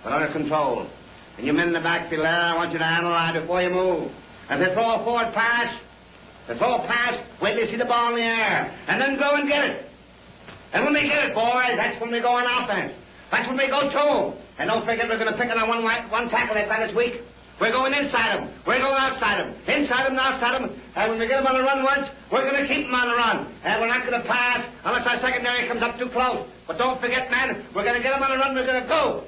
but under control. And you men in the backfield there, I want you to analyze before you move. If they throw a forward pass, wait till you see the ball in the air, and then go and get it. And when they get it, boys, that's when we go on offense. That's when we go to. And don't forget we're going to pick on one tackle they've got this week. We're going inside them. We're going outside them. Inside them and outside them. And when we get them on the run once, we're going to keep them on the run. And we're not going to pass unless our secondary comes up too close. But don't forget, man, we're going to get them on the run. We're going to go.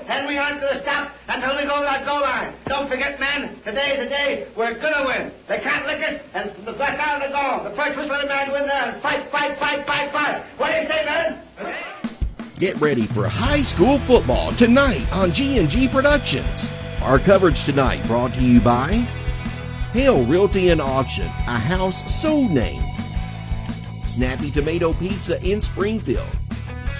And we aren't going to stop until we go to that goal line. Don't forget, man, today's the day we're going to win. They can't lick us, and the black out of the goal. The first whistle of the man to win there. And fight. What do you say, man? Get ready for high school football tonight on G&G Productions. Our coverage tonight brought to you by Hale Realty and Auction, a house so named. Snappy Tomato Pizza in Springfield.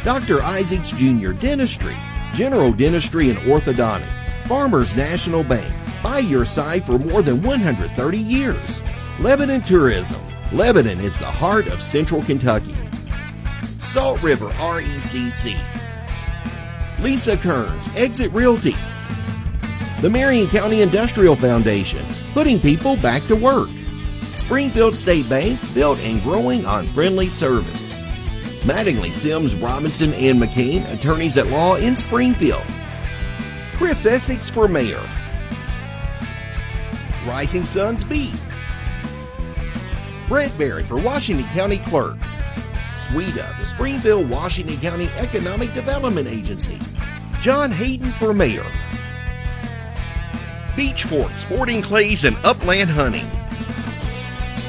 Dr. Isaacs Jr. Dentistry, General Dentistry and Orthodontics. Farmers National Bank, by your side for more than 130 years. Lebanon Tourism. Lebanon is the heart of Central Kentucky. Salt River RECC. Lisa Kearns, Exit Realty. The Marion County Industrial Foundation, putting people back to work. Springfield State Bank, built and growing on friendly service. Mattingly, Sims, Robinson, and McCain, attorneys at law in Springfield. Chris Essex for mayor. Rising Sons Beef. Brett Berry for Washington County Clerk. SWEDA, the Springfield Washington County Economic Development Agency. John Hayden for mayor. Beach Fork Sporting Clays and Upland Hunting.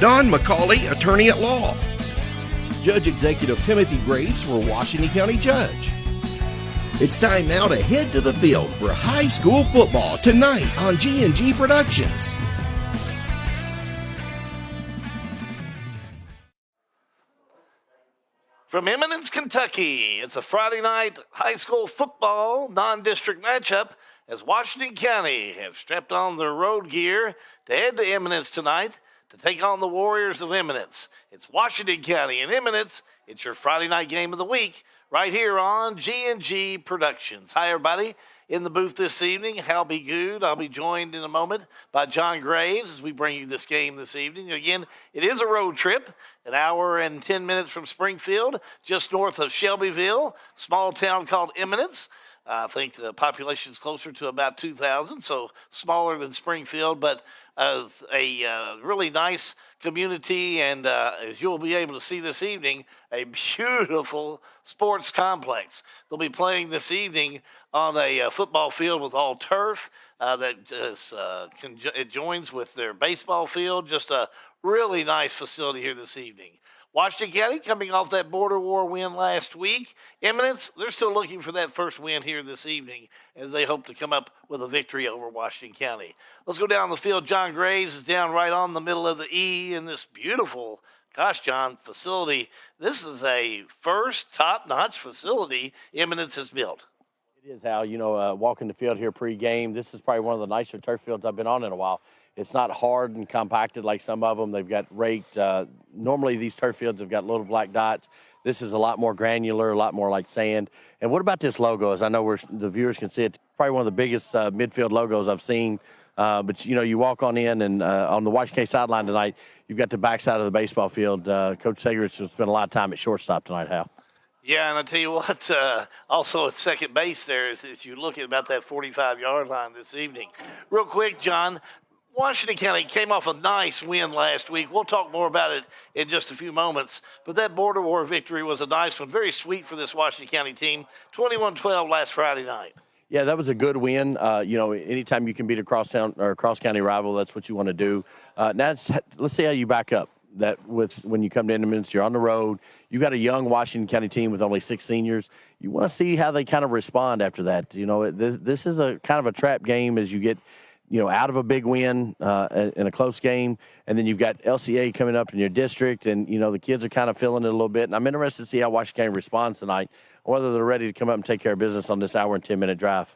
Don McCauley, attorney at law. Judge Executive Timothy Graves for Washington County Judge. It's time now to head to the field for high school football tonight on G&G Productions. From Eminence, Kentucky, it's a Friday night high school football non-district matchup as Washington County have strapped on their road gear to head to Eminence tonight to take on the Warriors of Eminence. It's Washington County and Eminence. It's your Friday night game of the week right here on G&G Productions. Hi, everybody. In the booth this evening, Hal B. Good. I'll be joined in a moment by John Graves as we bring you this game this evening. Again, it is a road trip, an hour and 10 minutes from Springfield, just north of Shelbyville, small town called Eminence. I think the population is closer to about 2,000, so smaller than Springfield, but a really nice community, and as you'll be able to see this evening, a beautiful sports complex. They'll be playing this evening on a football field with all turf that it joins with their baseball field. Just a really nice facility here this evening. Washington County coming off that border war win last week. Eminence, they're still looking for that first win here this evening as they hope to come up with a victory over Washington County. Let's go down the field. John Graves is down right on the middle of the E in this beautiful, John, facility. This is a first top-notch facility Eminence has built. It is, Hal. Walking the field here pre-game, this is probably one of the nicer turf fields I've been on in a while. It's not hard and compacted like some of them. They've got raked. Normally, these turf fields have got little black dots. This is a lot more granular, a lot more like sand. And what about this logo? As I know the viewers can see it, probably one of the biggest midfield logos I've seen. But, you walk on in, and on the Washington County sideline tonight, you've got the backside of the baseball field. Coach Seger's spent a lot of time at shortstop tonight, Hal. Yeah, and I tell you what, also at second base there, as you look at about that 45-yard line this evening. Real quick, John, Washington County came off a nice win last week. We'll talk more about it in just a few moments. But that border war victory was a nice one. Very sweet for this Washington County team. 21-12 last Friday night. Yeah, that was a good win. Anytime you can beat a cross-county rival, that's what you want to do. Now, let's see how you back up that when you come to Eminence. You're on the road. You got a young Washington County team with only 6 seniors. You want to see how they kind of respond after that. This is a kind of a trap game as you get out of a big win in a close game, and then you've got LCA coming up in your district, and, the kids are kind of feeling it a little bit. And I'm interested to see how Washington County responds tonight, whether they're ready to come up and take care of business on this hour and 10-minute drive.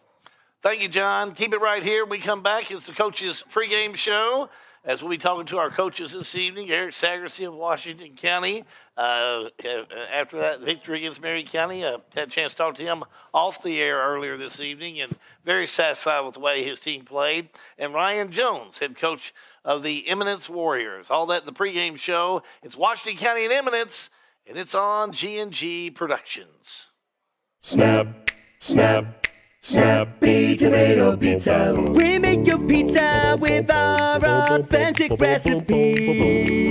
Thank you, John. Keep it right here. We come back. It's the coach's pregame show as we'll be talking to our coaches this evening. Eric Sagersey of Washington County. After that victory against Marion County, had a chance to talk to him off the air earlier this evening, and very satisfied with the way his team played. And Ryan Jones, head coach of the Eminence Warriors. All that in the pregame show. It's Washington County and Eminence, and it's on G&G Productions. Snap, snap, Snappy Tomato Pizza. We make your pizza with our authentic recipe.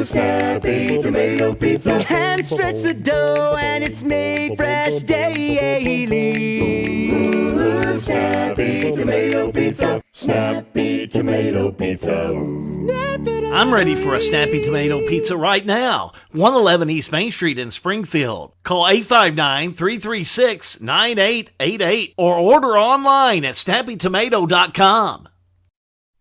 Snappy Tomato Pizza. Hand stretch the dough and it's made fresh daily. Snappy Tomato Pizza. Snappy Tomato Pizza. I'm ready for a Snappy Tomato Pizza right now. 111 East Main Street in Springfield. Call 859-336-9888 or order online at snappytomato.com.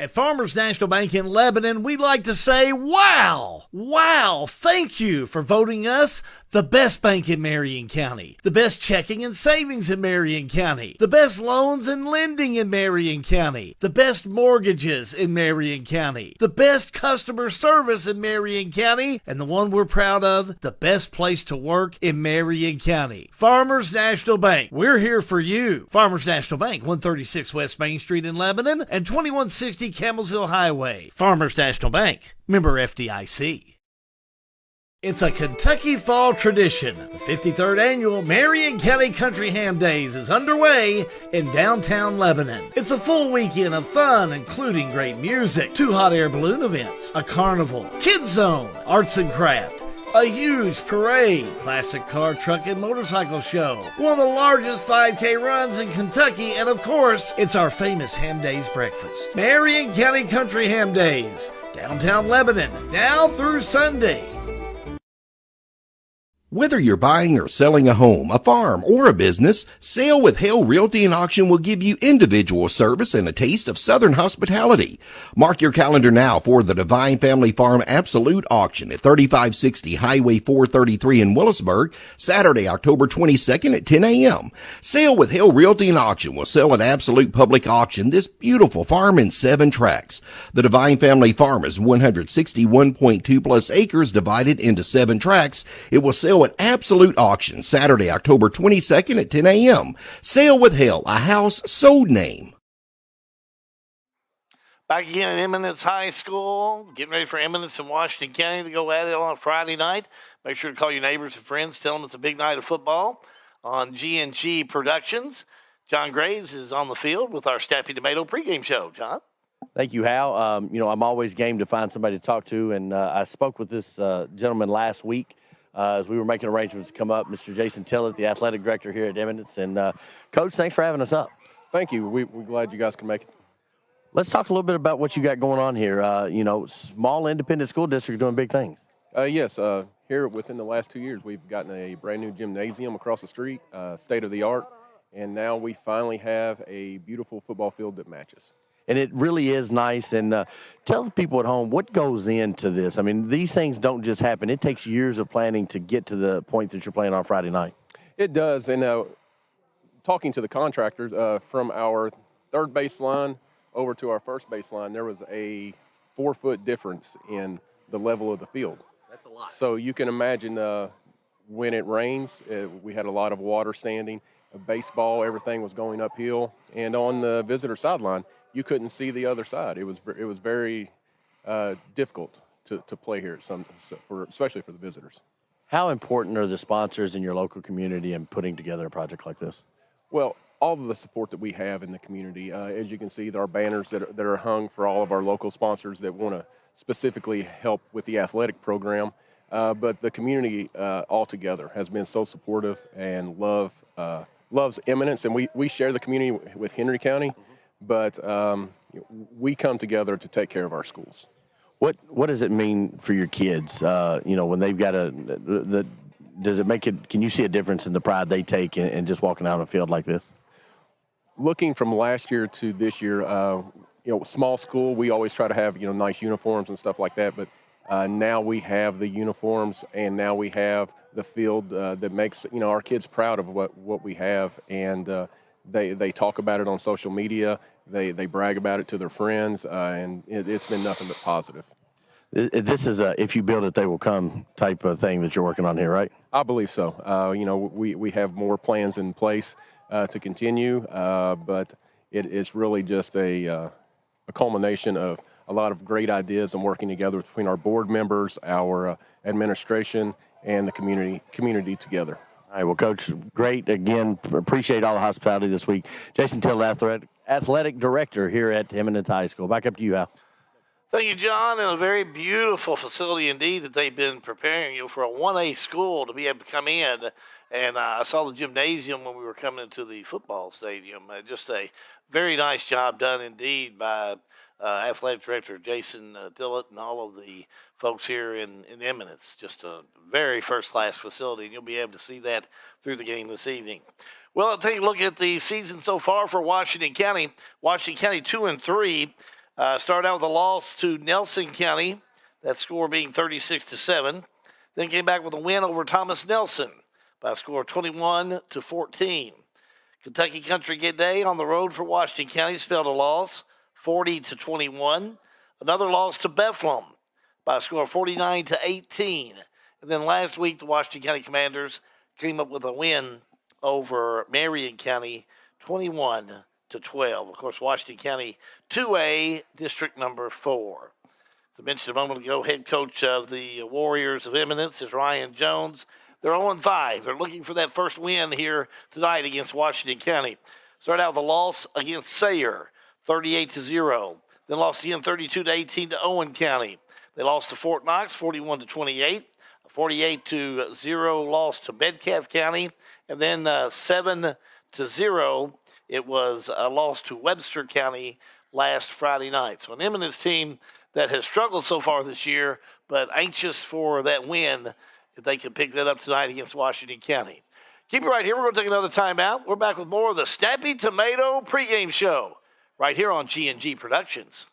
At Farmers National Bank in Lebanon, we'd like to say, wow! Wow! Thank you for voting us the best bank in Marion County, the best checking and savings in Marion County, the best loans and lending in Marion County, the best mortgages in Marion County, the best customer service in Marion County, and the one we're proud of, the best place to work in Marion County. Farmers National Bank, we're here for you. Farmers National Bank, 136 West Main Street in Lebanon and 2160 Campbellsville Highway. Farmers National Bank, member FDIC. It's a Kentucky fall tradition. The 53rd annual Marion County Country Ham Days is underway in downtown Lebanon. It's a full weekend of fun, including great music, 2 hot air balloon events, a carnival, kids zone, arts and craft, a huge parade, classic car, truck, and motorcycle show, one of the largest 5K runs in Kentucky, and of course, it's our famous Ham Days breakfast. Marion County Country Ham Days, downtown Lebanon, now through Sunday. Whether you're buying or selling a home, a farm, or a business, Sale with Hale Realty and Auction will give you individual service and a taste of Southern hospitality. Mark your calendar now for the Divine Family Farm Absolute Auction at 3560 Highway 433 in Willisburg, Saturday, October 22nd at 10 a.m. Sale with Hale Realty and Auction will sell at Absolute Public Auction this beautiful farm in 7 tracts. The Divine Family Farm is 161.2 plus acres divided into 7 tracts. It will sell at Absolute Auction Saturday, October 22nd at 10 a.m. Sale with Hale, a house sold name. Back again at Eminence High School, getting ready for Eminence in Washington County to go at it on a Friday night. Make sure to call your neighbors and friends. Tell them it's a big night of football on G&G Productions. John Graves is on the field with our Snappy Tomato pregame show. John? Thank you, Hal. I'm always game to find somebody to talk to, and I spoke with this gentleman last week. As we were making arrangements to come up, Mr. Jason Tillett, the athletic director here at Eminence. And, Coach, thanks for having us up. Thank you. We're glad you guys can make it. Let's talk a little bit about what you got going on here. Small independent school district doing big things. Yes, here within the last 2 years, we've gotten a brand-new gymnasium across the street, state-of-the-art, and now we finally have a beautiful football field that matches. And it really is nice. And tell the people at home what goes into this. I mean, these things don't just happen. It takes years of planning to get to the point that you're playing on Friday night. It does. And talking to the contractors, from our third baseline over to our first baseline, there was a 4-foot difference in the level of the field. That's a lot. So you can imagine when it rains, we had a lot of water standing. Baseball, everything was going uphill. And on the visitor sideline, you couldn't see the other side. It was very difficult to play here, especially for the visitors. How important are the sponsors in your local community in putting together a project like this? Well, all of the support that we have in the community, as you can see, there are banners that are hung for all of our local sponsors that want to specifically help with the athletic program. But the community altogether has been so supportive and loves Eminence, and we share the community with Henry County. But we come together to take care of our schools. What does it mean for your kids? When they've got does it make it? Can you see a difference in the pride they take in just walking out on a field like this? Looking from last year to this year, small school, we always try to have nice uniforms and stuff like that. But now we have the uniforms, and now we have the field that makes our kids proud of what we have, and They talk about it on social media. They brag about it to their friends, and it's been nothing but positive. This is a if you build it, they will come type of thing that you're working on here, right? I believe so. We have more plans in place to continue, but it's really just a culmination of a lot of great ideas and working together between our board members, our administration, and the community together. All right, well, Coach, great. Again, appreciate all the hospitality this week. Jason Till, athletic director here at Eminence High School. Back up to you, Al. Thank you, John, and a very beautiful facility indeed that they've been preparing you for a 1A school to be able to come in. And I saw the gymnasium when we were coming into the football stadium. Just a very nice job done indeed by athletic director Jason Dillett and all of the folks here in Eminence. Just a very first-class facility, and you'll be able to see that through the game this evening. Well, I'll take a look at the season so far for Washington County. Washington County 2-3. Started out with a loss to Nelson County, that score being 36-7. Then came back with a win over Thomas Nelson by a score of 21-14. Kentucky Country Day on the road for Washington County spelled a loss, 40-21. Another loss to Bethlehem by a score of 49-18. And then last week, the Washington County Commanders came up with a win over Marion County, 21-12. Of course, Washington County 2A, District number 4. As I mentioned a moment ago, head coach of the Warriors of Eminence is Ryan Jones. They're 0-5. They're looking for that first win here tonight against Washington County. Started out with a loss against Sayre, 38-0. Then lost again 32-18 to Owen County. They lost to Fort Knox, 41-28. A 48-0 loss to Metcalfe County. And then 7-0. It was a loss to Webster County last Friday night. So an Eminence team that has struggled so far this year, but anxious for that win if they can pick that up tonight against Washington County. Keep it right here. We're going to take another timeout. We're back with more of the Snappy Tomato pregame show right here on G&G Productions.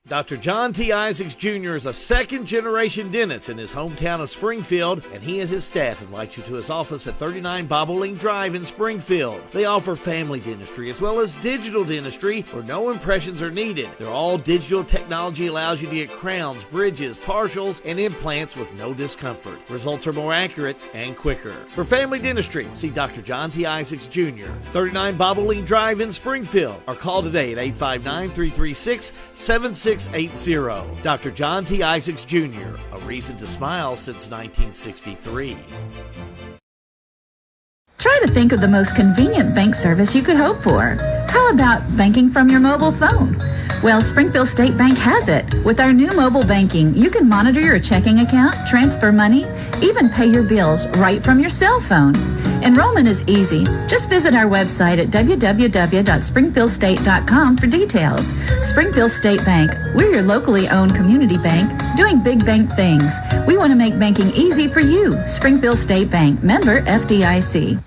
Dr. John T. Isaacs Jr. is a second-generation dentist in his hometown of Springfield, and he and his staff invite you to his office at 39 Bobolink Drive in Springfield. They offer family dentistry as well as digital dentistry where no impressions are needed. Their all-digital technology allows you to get crowns, bridges, partials, and implants with no discomfort. Results are more accurate and quicker. For family dentistry, see Dr. John T. Isaacs Jr., 39 Bobolink Drive in Springfield, or call today at 859-336-7680. Dr. John T. Isaacs Jr., a reason to smile since 1963. Try to think of the most convenient bank service you could hope for. How about banking from your mobile phone? Well, Springfield State Bank has it. With our new mobile banking, you can monitor your checking account, transfer money, even pay your bills right from your cell phone. Enrollment is easy. Just visit our website at www.springfieldstate.com for details. Springfield State Bank, we're your locally owned community bank doing big bank things. We want to make banking easy for you. Springfield State Bank, member FDIC.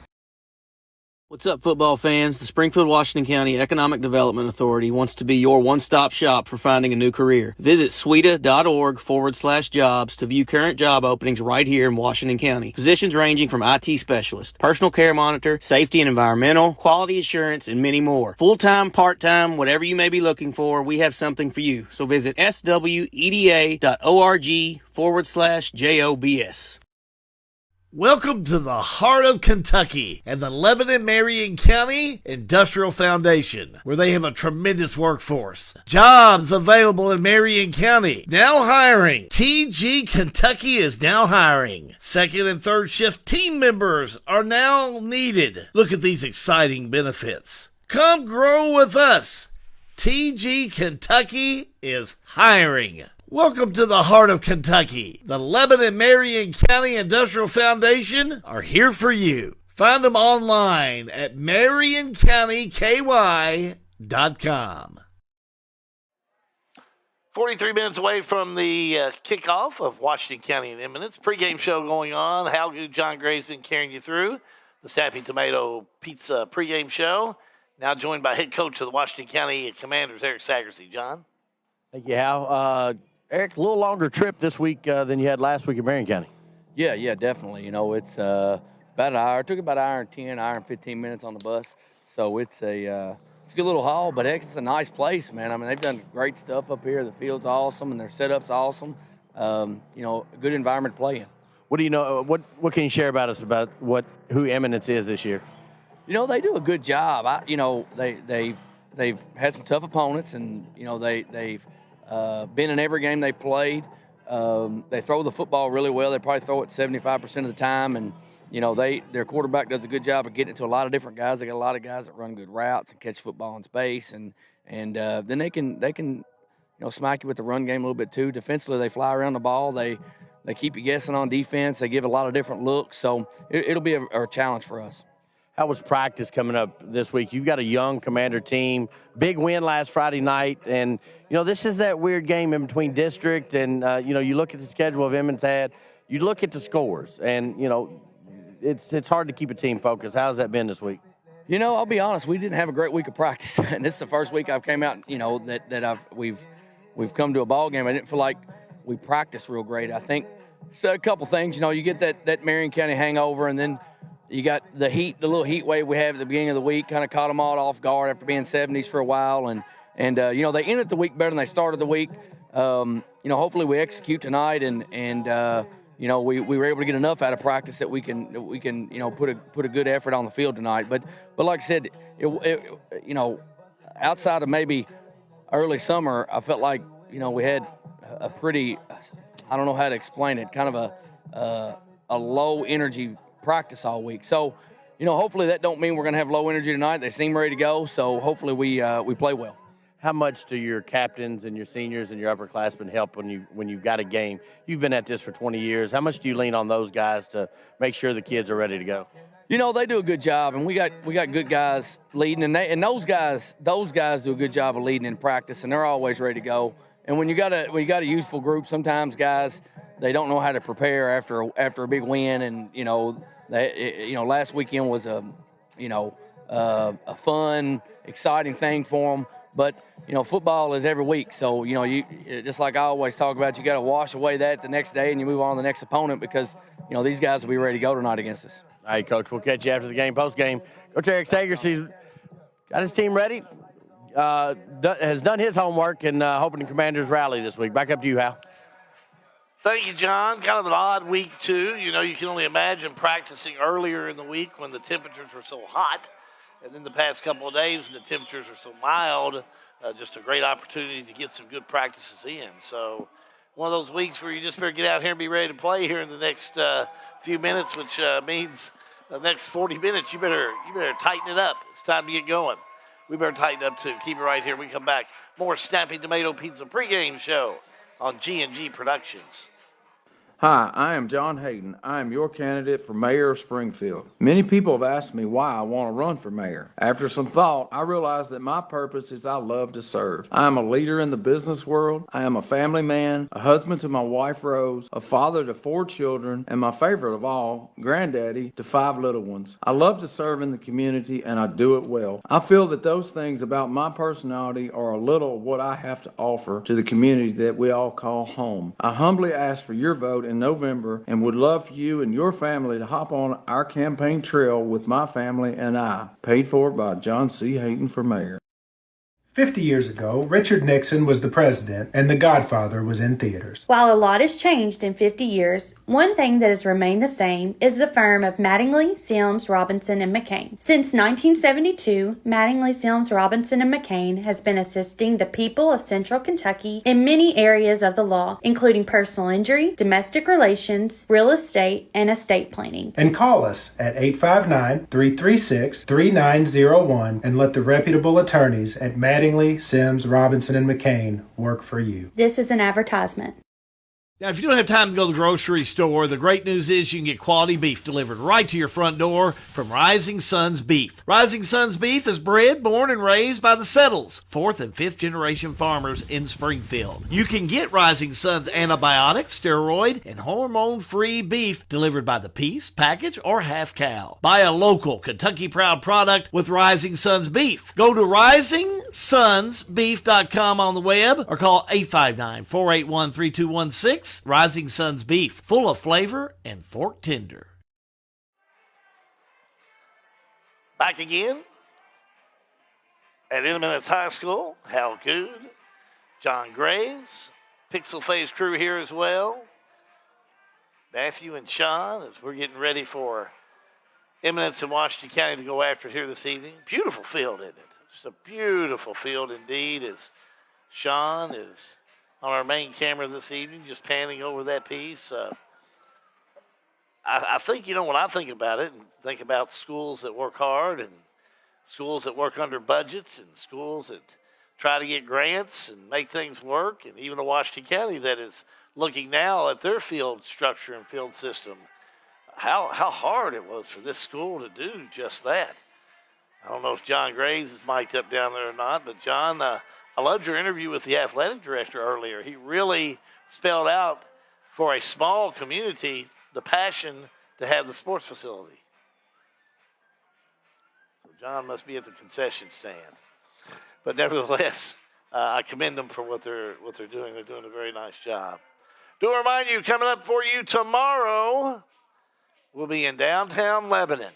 What's up, football fans? The Springfield, Washington County Economic Development Authority wants to be your one-stop shop for finding a new career. Visit sweda.org/jobs to view current job openings right here in Washington County. Positions ranging from IT specialist, personal care monitor, safety and environmental, quality assurance, and many more. Full-time, part-time, whatever you may be looking for, we have something for you. So visit sweda.org/jobs. Welcome to the heart of Kentucky and the Lebanon Marion County Industrial Foundation, where they have a tremendous workforce. Jobs available in Marion County. Now hiring. TG Kentucky is now hiring. Second and third shift team members are now needed. Look at these exciting benefits. Come grow with us. TG Kentucky is hiring. Welcome to the heart of Kentucky. The Lebanon Marion County Industrial Foundation are here for you. Find them online at marioncountyky.com. 43 minutes away from the kickoff of Washington County and Eminence. Pre-game show going on. Hal Good, John Grayston carrying you through the Snappy Tomato Pizza pre-game show. Now joined by head coach of the Washington County Commanders, Eric Sagersey. John? Thank you, Hal. Eric, a little longer trip this week than you had last week in Marion County. Yeah, definitely. You know, it's about an hour. It took about an hour and 10, hour and 15 minutes on the bus. So it's a good little hall, but heck, it's a nice place, man. I mean, they've done great stuff up here. The field's awesome, and their setup's awesome. A good environment to play in. What do you know? What can you share about us about who Eminence is this year? They do a good job. They've had some tough opponents, and they've been in every game they played. They throw the football really well. They probably throw it 75% of the time, and their quarterback does a good job of getting it to a lot of different guys. They got a lot of guys that run good routes and catch football in space, and then they can smack you with the run game a little bit too. Defensively, they fly around the ball. They keep you guessing on defense. They give a lot of different looks, so it'll be a challenge for us. How was practice coming up this week? You've got a young Commander team, big win last Friday night, and this is that weird game in between district and you look at the schedule of Eminence had, you look at the scores, and it's hard to keep a team focused. How's that been this week? I'll be honest, we didn't have a great week of practice, and this is the first week I've came out, that we've come to a ball game. I didn't feel like we practiced real great. I think so, a couple things. You get that Marion County hangover, and then you got the little heat wave we have at the beginning of the week, kind of caught them all off guard after being 70s for a while, and they ended the week better than they started the week. Hopefully we execute tonight, and we were able to get enough out of practice that we can put a good effort on the field tonight. But like I said, outside of maybe early summer, I felt like we had a pretty, I don't know how to explain it, kind of a low energy practice all week. So hopefully that don't mean we're going to have low energy tonight. They seem ready to go, so hopefully we play well. How much do your captains and your seniors and your upperclassmen help when you've got a game? You've been at this for 20 years. How much do you lean on those guys to make sure the kids are ready to go? They do a good job, and we got good guys leading, and those guys do a good job of leading in practice, and they're always ready to go. And when you got a youthful group, sometimes guys, they don't know how to prepare after a big win, and last weekend was a fun, exciting thing for them. But football is every week, so you just like I always talk about, you got to wash away that the next day, and you move on to the next opponent, because these guys will be ready to go tonight against us. All right, Coach, we'll catch you after the game, post game. Coach Eric Sagers, he's got his team ready. Has done his homework, and hoping the Commanders rally this week. Back up to you, Hal. Thank you, John. Kind of an odd week, too. You can only imagine practicing earlier in the week when the temperatures were so hot. And then the past couple of days when the temperatures are so mild, just a great opportunity to get some good practices in. So one of those weeks where you just better get out here and be ready to play here in the next few minutes, which means the next 40 minutes you better tighten it up. It's time to get going. We better tighten up, too. Keep it right here. We come back. More Snappy Tomato Pizza pregame show on G&G Productions. Hi, I am John Hayden. I am your candidate for mayor of Springfield. Many people have asked me why I want to run for mayor. After some thought, I realized that my purpose is I love to serve. I am a leader in the business world. I am a family man, a husband to my wife Rose, a father to 4 children, and my favorite of all, granddaddy to 5 little ones. I love to serve in the community, and I do it well. I feel that those things about my personality are a little of what I have to offer to the community that we all call home. I humbly ask for your vote in November, and would love for you and your family to hop on our campaign trail with my family and I. Paid for by John C. Hayden for mayor. 50 years ago, Richard Nixon was the president, and The Godfather was in theaters. While a lot has changed in 50 years, one thing that has remained the same is the firm of Mattingly, Sims, Robinson, and McCain. Since 1972, Mattingly, Sims, Robinson, and McCain has been assisting the people of Central Kentucky in many areas of the law, including personal injury, domestic relations, real estate, and estate planning. And call us at 859-336-3901 and let the reputable attorneys at Mattingly, Sims, Robinson, and McCain work for you. This is an advertisement. Now, if you don't have time to go to the grocery store, the great news is you can get quality beef delivered right to your front door from Rising Sons Beef. Rising Sons Beef is bred, born, and raised by the Settles, 4th and 5th generation farmers in Springfield. You can get Rising Sons antibiotic, steroid, and hormone-free beef delivered by the piece, package, or half cow. Buy a local Kentucky Proud product with Rising Sons Beef. Go to risingsonsbeef.com on the web or call 859-481-3216. Rising Sons Beef, full of flavor and fork tender. Back again. at Eminence High School. How good. John Graves, Pixel Phase crew here as well. Matthew and Sean, as we're getting ready for Eminence in Washington County to go after it here this evening. Beautiful field, isn't it? Just a beautiful field indeed, as Sean is on our main camera this evening, just panning over that piece. I think, when I think about it and think about schools that work hard and schools that work under budgets and schools that try to get grants and make things work, and even the Washington County that is looking now at their field structure and field system, how hard it was for this school to do just that. I don't know if John Graves is mic'd up down there or not, but John, I loved your interview with the athletic director earlier. He really spelled out for a small community the passion to have the sports facility. So John must be at the concession stand. But nevertheless, I commend them for what they're doing. They're doing a very nice job. Do remind you, coming up for you tomorrow, we'll be in downtown Lebanon.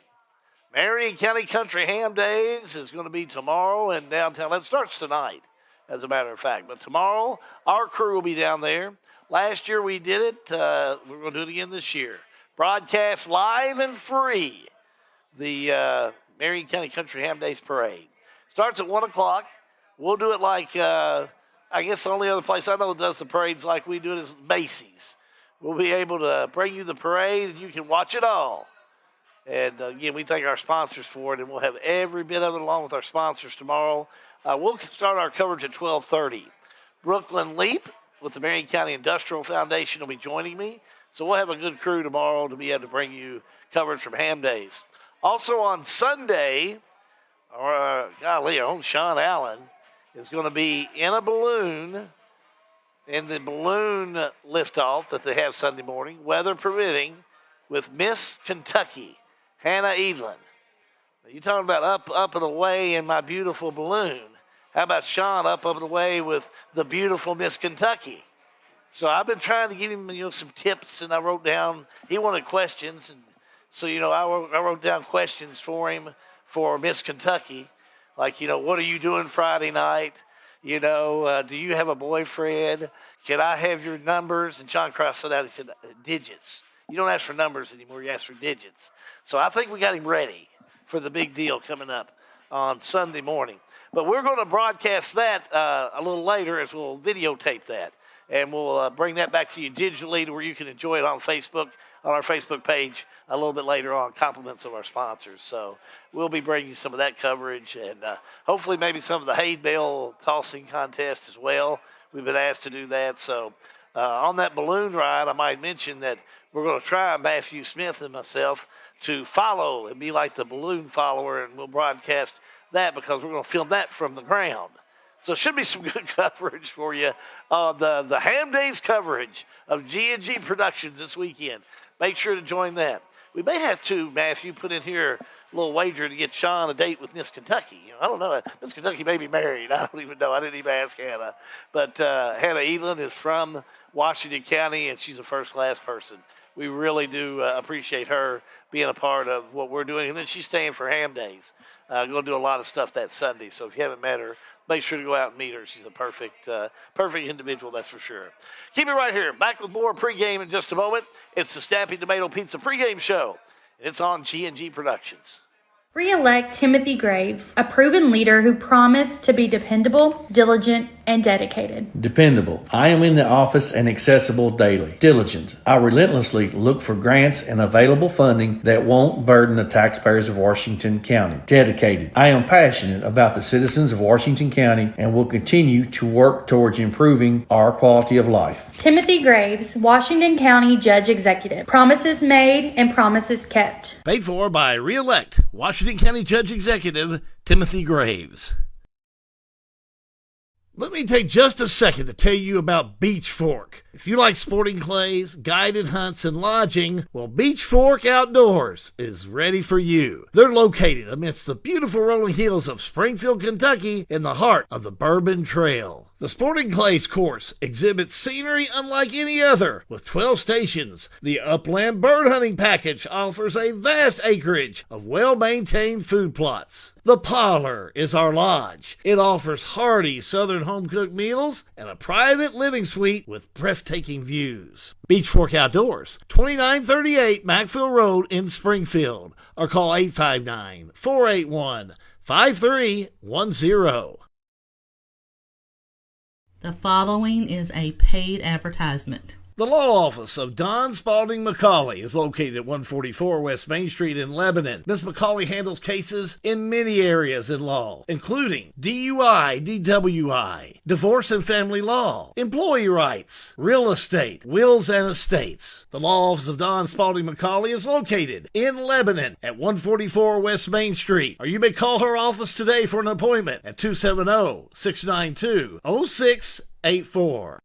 Marion County Country Ham Days is going to be tomorrow in downtown. It starts tonight, as a matter of fact. But tomorrow, our crew will be down there. Last year we did it. We're going to do it again this year. Broadcast live and free the Marion County Country Ham Days Parade. Starts at 1 o'clock. We'll do it like, I guess the only other place I know that does the parades like we do it is Macy's. We'll be able to bring you the parade, and you can watch it all. And, again, we thank our sponsors for it, and we'll have every bit of it along with our sponsors tomorrow. We'll start our coverage at 12:30. Brooklyn Leap with the Marion County Industrial Foundation will be joining me. So we'll have a good crew tomorrow to be able to bring you coverage from Ham Days. Also on Sunday, our own Sean Allen is going to be in a balloon in the balloon liftoff that they have Sunday morning, weather permitting, with Miss Kentucky, Hannah Evelyn. You talking about up and away in my beautiful balloon. How about Sean up and away with the beautiful Miss Kentucky? So I've been trying to give him, some tips, and I wrote down, he wanted questions, and so, I wrote down questions for him for Miss Kentucky, like, what are you doing Friday night? Do you have a boyfriend? Can I have your numbers? And Sean crossed it out. He said, digits. You don't ask for numbers anymore. You ask for digits. So I think we got him ready for the big deal coming up on Sunday morning. But we're going to broadcast that a little later, as we'll videotape that. And we'll bring that back to you digitally to where you can enjoy it on Facebook, on our Facebook page a little bit later on, compliments of our sponsors. So we'll be bringing you some of that coverage, and hopefully maybe some of the hay bale tossing contest as well. We've been asked to do that. So on that balloon ride, I might mention that we're going to try, Matthew Smith and myself, to follow and be like the balloon follower, and we'll broadcast that because we're going to film that from the ground. So it should be some good coverage for you on the Ham Days coverage of G&G Productions this weekend. Make sure to join that. We may have to, Matthew, put in here a little wager to get Sean a date with Miss Kentucky. I don't know. Miss Kentucky may be married. I don't even know. I didn't even ask Hannah. But Hannah Evelyn is from Washington County, and she's a first-class person. We really do appreciate her being a part of what we're doing. And then she's staying for Ham Days. Going to do a lot of stuff that Sunday. So if you haven't met her, make sure to go out and meet her. She's a perfect individual, that's for sure. Keep it right here. Back with more pregame in just a moment. It's the Snappy Tomato Pizza pregame show. It's on G&G Productions. Re-elect Timothy Graves, a proven leader who promised to be dependable, diligent, and dedicated. Dependable. I am in the office and accessible daily. Diligent. I relentlessly look for grants and available funding that won't burden the taxpayers of Washington County. Dedicated. I am passionate about the citizens of Washington County and will continue to work towards improving our quality of life. Timothy Graves, Washington County Judge Executive. Promises made and promises kept. Paid for by re-elect Washington County Judge Executive Timothy Graves. Let me take just a second to tell you about Beach Fork. If you like sporting clays, guided hunts, and lodging, well, Beach Fork Outdoors is ready for you. They're located amidst the beautiful rolling hills of Springfield, Kentucky, in the heart of the Bourbon Trail. The Sporting Clays course exhibits scenery unlike any other. With 12 stations, the Upland Bird Hunting Package offers a vast acreage of well-maintained food plots. The Parlor is our lodge. It offers hearty southern home-cooked meals and a private living suite with breathtaking views. Beach Fork Outdoors, 2938 Macville Road in Springfield, or call 859-481-5310. The following is a paid advertisement. The law office of Don Spalding McCauley is located at 144 West Main Street in Lebanon. Ms. McCauley handles cases in many areas in law, including DUI, DWI, divorce and family law, employee rights, real estate, wills and estates. The law office of Don Spalding McCauley is located in Lebanon at 144 West Main Street, or you may call her office today for an appointment at 270-692-0684.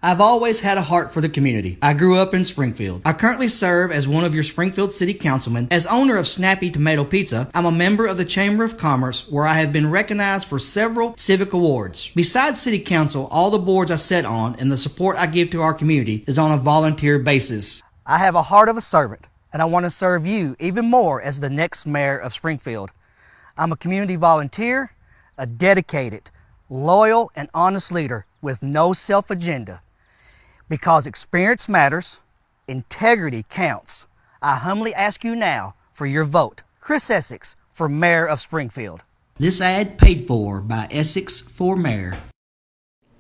I've always had a heart for the community. I grew up in Springfield. I currently serve as one of your Springfield City Councilmen. As owner of Snappy Tomato Pizza, I'm a member of the Chamber of Commerce, where I have been recognized for several civic awards. Besides City Council, all the boards I sit on and the support I give to our community is on a volunteer basis. I have a heart of a servant, and I want to serve you even more as the next mayor of Springfield. I'm a community volunteer, a dedicated, loyal, and honest leader with no self-agenda. Because experience matters, integrity counts. I humbly ask you now for your vote. Chris Essex for Mayor of Springfield. This ad paid for by Essex for Mayor.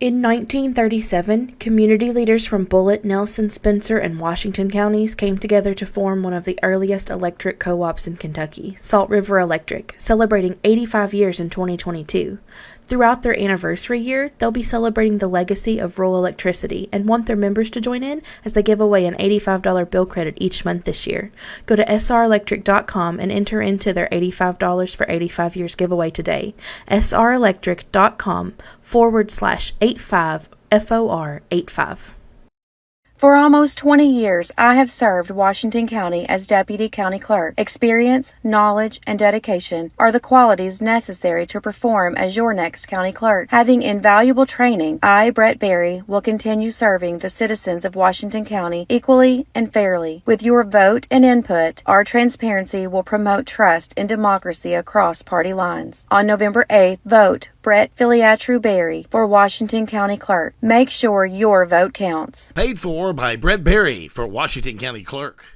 In 1937, community leaders from Bullitt, Nelson, Spencer, and Washington counties came together to form one of the earliest electric co-ops in Kentucky, Salt River Electric, celebrating 85 years in 2022. Throughout their anniversary year, they'll be celebrating the legacy of rural electricity and want their members to join in as they give away an $85 bill credit each month this year. Go to srelectric.com and enter into their $85 for 85 years giveaway today. srelectric.com/85FOR85. For almost 20 years, I have served Washington County as Deputy County Clerk. Experience, knowledge, and dedication are the qualities necessary to perform as your next County Clerk. Having invaluable training, I, Brett Berry, will continue serving the citizens of Washington County equally and fairly. With your vote and input, our transparency will promote trust and democracy across party lines. On November 8th, vote Brett Filiatru Berry for Washington County Clerk. Make sure your vote counts. Paid for by Brett Berry for Washington County Clerk.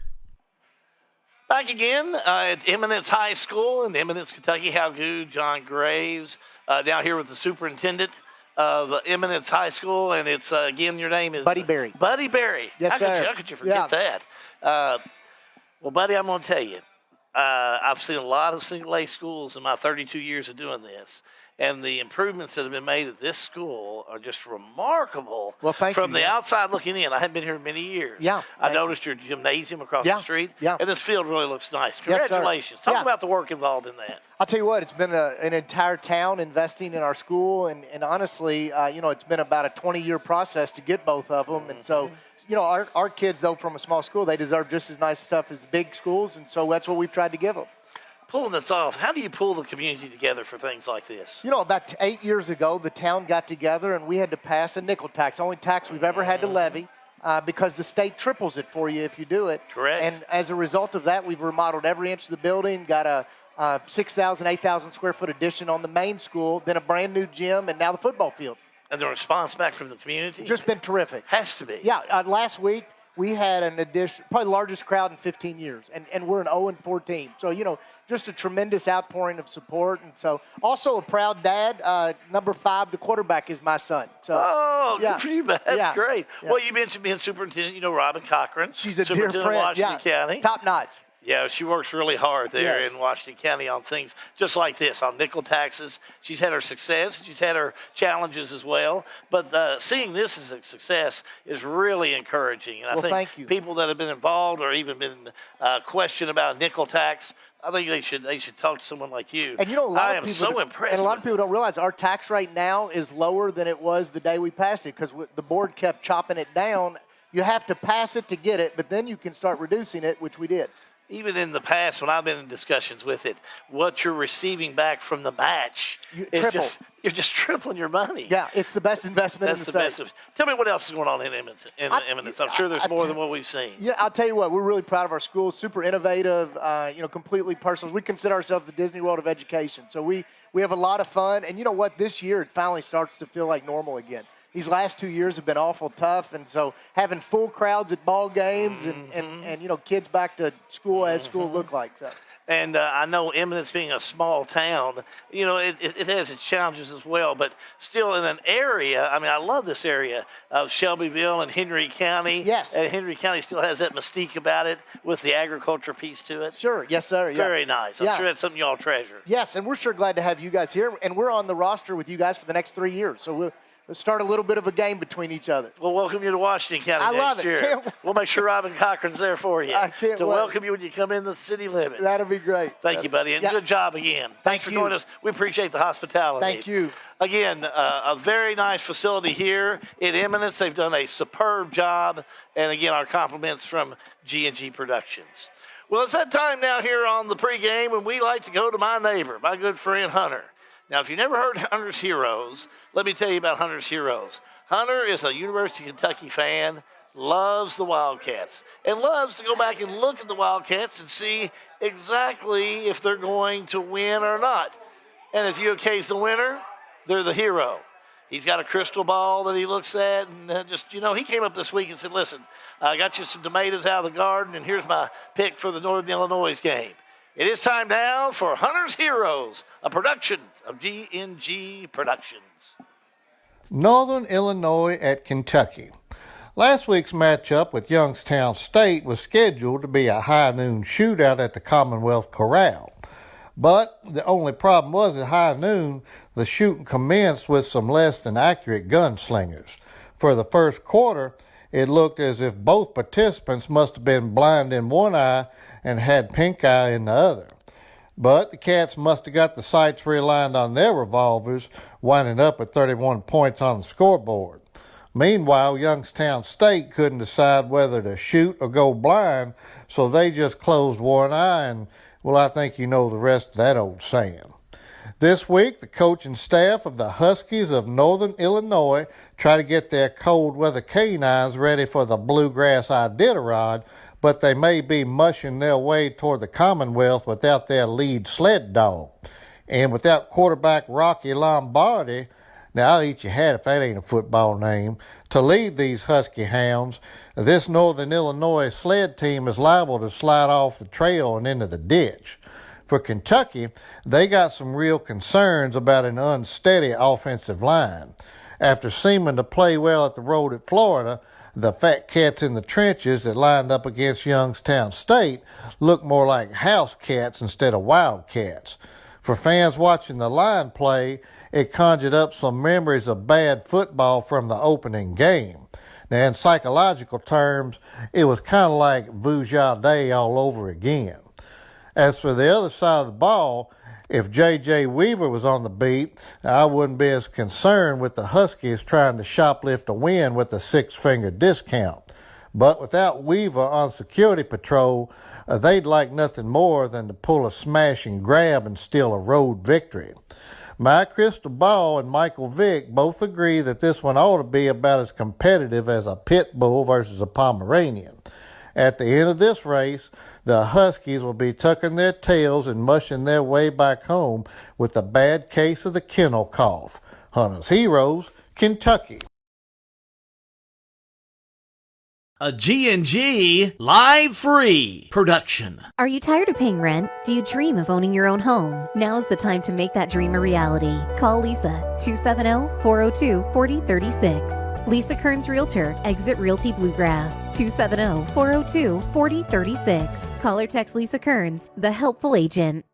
Back again at Eminence High School in Eminence, Kentucky. How good, John Graves, down here with the superintendent of Eminence High School. And it's, again, your name is? Buddy Berry. Buddy Berry. Yes, sir. How could you forget that? Well, Buddy, I'm going to tell you, I've seen a lot of single-A schools in my 32 years of doing this. And the improvements that have been made at this school are just remarkable. Well, thank you. From the outside looking in, I haven't been here many years. Yeah. I noticed your gymnasium across the street. Yeah. And this field really looks nice. Yes, Congratulations. sir. Talk about the work involved in that. I'll tell you what, it's been an entire town investing in our school. And honestly, it's been about a 20-year process to get both of them. And so, our kids, though, from a small school, they deserve just as nice stuff as the big schools. And so that's what we've tried to give them. Pulling this off, how do you pull the community together for things like this? About 8 years ago, the town got together and we had to pass a nickel tax, only tax we've ever had to levy, because the state triples it for you if you do it. Correct. And as a result of that, we've remodeled every inch of the building, got a 6,000, 8,000 square foot addition on the main school, then a brand new gym, and now the football field. And the response back from the community? Just been terrific. Has to be. Yeah, last week we had an addition, probably the largest crowd in 15 years, and we're an 0-4 team. So, just a tremendous outpouring of support. And so also a proud dad. Number 5, the quarterback, is my son. So, good for you, man. That's great. Yeah. Well, you mentioned being superintendent, Robin Cochran. She's a dear superintendent friend. of Washington County. Top notch. Yeah, she works really hard there Yes. in Washington County on things just like this, on nickel taxes. She's had her success. She's had her challenges as well. But seeing this as a success is really encouraging. And I think thank you. people that have been involved or even been questioned about a nickel tax, I think they should talk to someone like you. And a lot I of am people so impressed. And a lot of people don't realize our tax rate now is lower than it was the day we passed it, because the board kept chopping it down. You have to pass it to get it, but then you can start reducing it, which we did. even in the past when I've been in discussions with it, what you're receiving back from the match is you're just tripling your money. Yeah, it's the best investment in the state. Tell me what else is going on in Eminence. I'm sure there's more than what we've seen. Yeah, I'll tell you what, we're really proud of our school. Super innovative, completely personal. We consider ourselves the Disney World of education. So we have a lot of fun. And you know what? This year it finally starts to feel like normal again. These last 2 years have been awful tough, and so having full crowds at ball games and kids back to school as school look like. So. And I know Eminence being a small town, it has its challenges as well, but still in an area, I love this area of Shelbyville and Henry County. Yes. And Henry County still has that mystique about it with the agriculture piece to it. Sure. Yes, sir. Yeah. Very nice. I'm sure that's something you all treasure. Yes, and we're sure glad to have you guys here. And we're on the roster with you guys for the next 3 years. So we'll start a little bit of a game between each other. We'll welcome you to Washington County next year. We'll make sure Robin Cochran's there for you. I can't to wait. welcome you when you come in the city limits. That'll be great. Thank you, buddy, and good job again. Thanks for joining us. We appreciate the hospitality. Thank you. Again, a very nice facility here in Eminence. They've done a superb job, and again, our compliments from G&G Productions. Well, it's that time now here on the pregame, and we like to go to my neighbor, my good friend Hunter. Now, if you've never heard Hunter's Heroes, let me tell you about Hunter's Heroes. Hunter is a University of Kentucky fan, loves the Wildcats, and loves to go back and look at the Wildcats and see exactly if they're going to win or not. And if you case the winner, they're the hero. He's got a crystal ball that he looks at, and he came up this week and said, listen, I got you some tomatoes out of the garden, and here's my pick for the Northern Illinois game. It is time now for Hunter's Heroes, a production of G&G Productions. Northern Illinois at Kentucky. Last week's matchup with Youngstown State was scheduled to be a high noon shootout at the Commonwealth Corral. But the only problem was at high noon, the shooting commenced with some less than accurate gunslingers. For the first quarter, it looked as if both participants must have been blind in one eye and had pink eye in the other. But the Cats must have got the sights realigned on their revolvers, winding up at 31 points on the scoreboard. Meanwhile, Youngstown State couldn't decide whether to shoot or go blind, so they just closed one eye, and, well, I think you know the rest of that old saying. This week, the coaching staff of the Huskies of Northern Illinois try to get their cold weather canines ready for the Bluegrass Iditarod, but they may be mushing their way toward the Commonwealth without their lead sled dog. And without quarterback Rocky Lombardi, now I'll eat your hat if that ain't a football name, to lead these Husky hounds, this Northern Illinois sled team is liable to slide off the trail and into the ditch. For Kentucky, they got some real concerns about an unsteady offensive line. After seeming to play well at the road at Florida, the fat cats in the trenches that lined up against Youngstown State looked more like house cats instead of wildcats. For fans watching the line play, it conjured up some memories of bad football from the opening game. Now, in psychological terms, it was kind of like Vujade all over again. As for the other side of the ball, if J.J. Weaver was on the beat, I wouldn't be as concerned with the Huskies trying to shoplift a win with a six-finger discount. But without Weaver on security patrol, they'd like nothing more than to pull a smash and grab and steal a road victory. My crystal ball and Michael Vick both agree that this one ought to be about as competitive as a pit bull versus a Pomeranian. At the end of this race, the Huskies will be tucking their tails and mushing their way back home with a bad case of the kennel cough. Hunter's Heroes, Kentucky. A G&G live free production. Are you tired of paying rent? Do you dream of owning your own home? Now's the time to make that dream a reality. Call Lisa, 270-402-4036. Lisa Kearns Realtor, Exit Realty Bluegrass, 270-402-4036. Call or text Lisa Kearns, the helpful agent.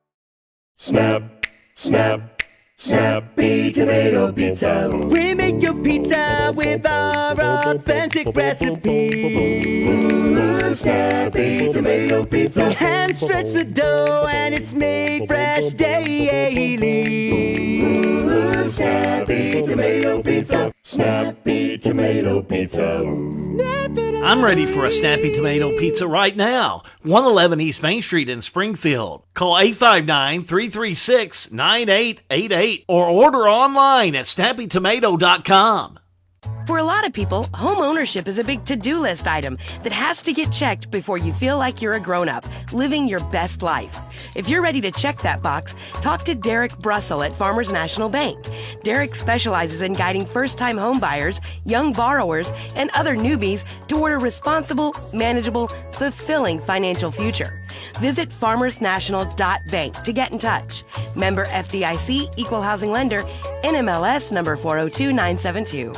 Snap, snap, Snappy Tomato Pizza. We make your pizza with our authentic recipe. Snappy Tomato Pizza. Hand stretch the dough and it's made fresh daily. Snappy Tomato Pizza. Snappy Tomato Pizza. I'm ready for a Snappy Tomato Pizza right now. 111 East Main Street in Springfield. Call 859-336-9888 or order online at snappytomato.com. For a lot of people, home ownership is a big to-do list item that has to get checked before you feel like you're a grown-up, living your best life. If you're ready to check that box, talk to Derek Brussel at Farmers National Bank. Derek specializes in guiding first-time home buyers, young borrowers, and other newbies toward a responsible, manageable, fulfilling financial future. Visit farmersnational.bank to get in touch. Member FDIC, Equal Housing Lender, NMLS number 402972.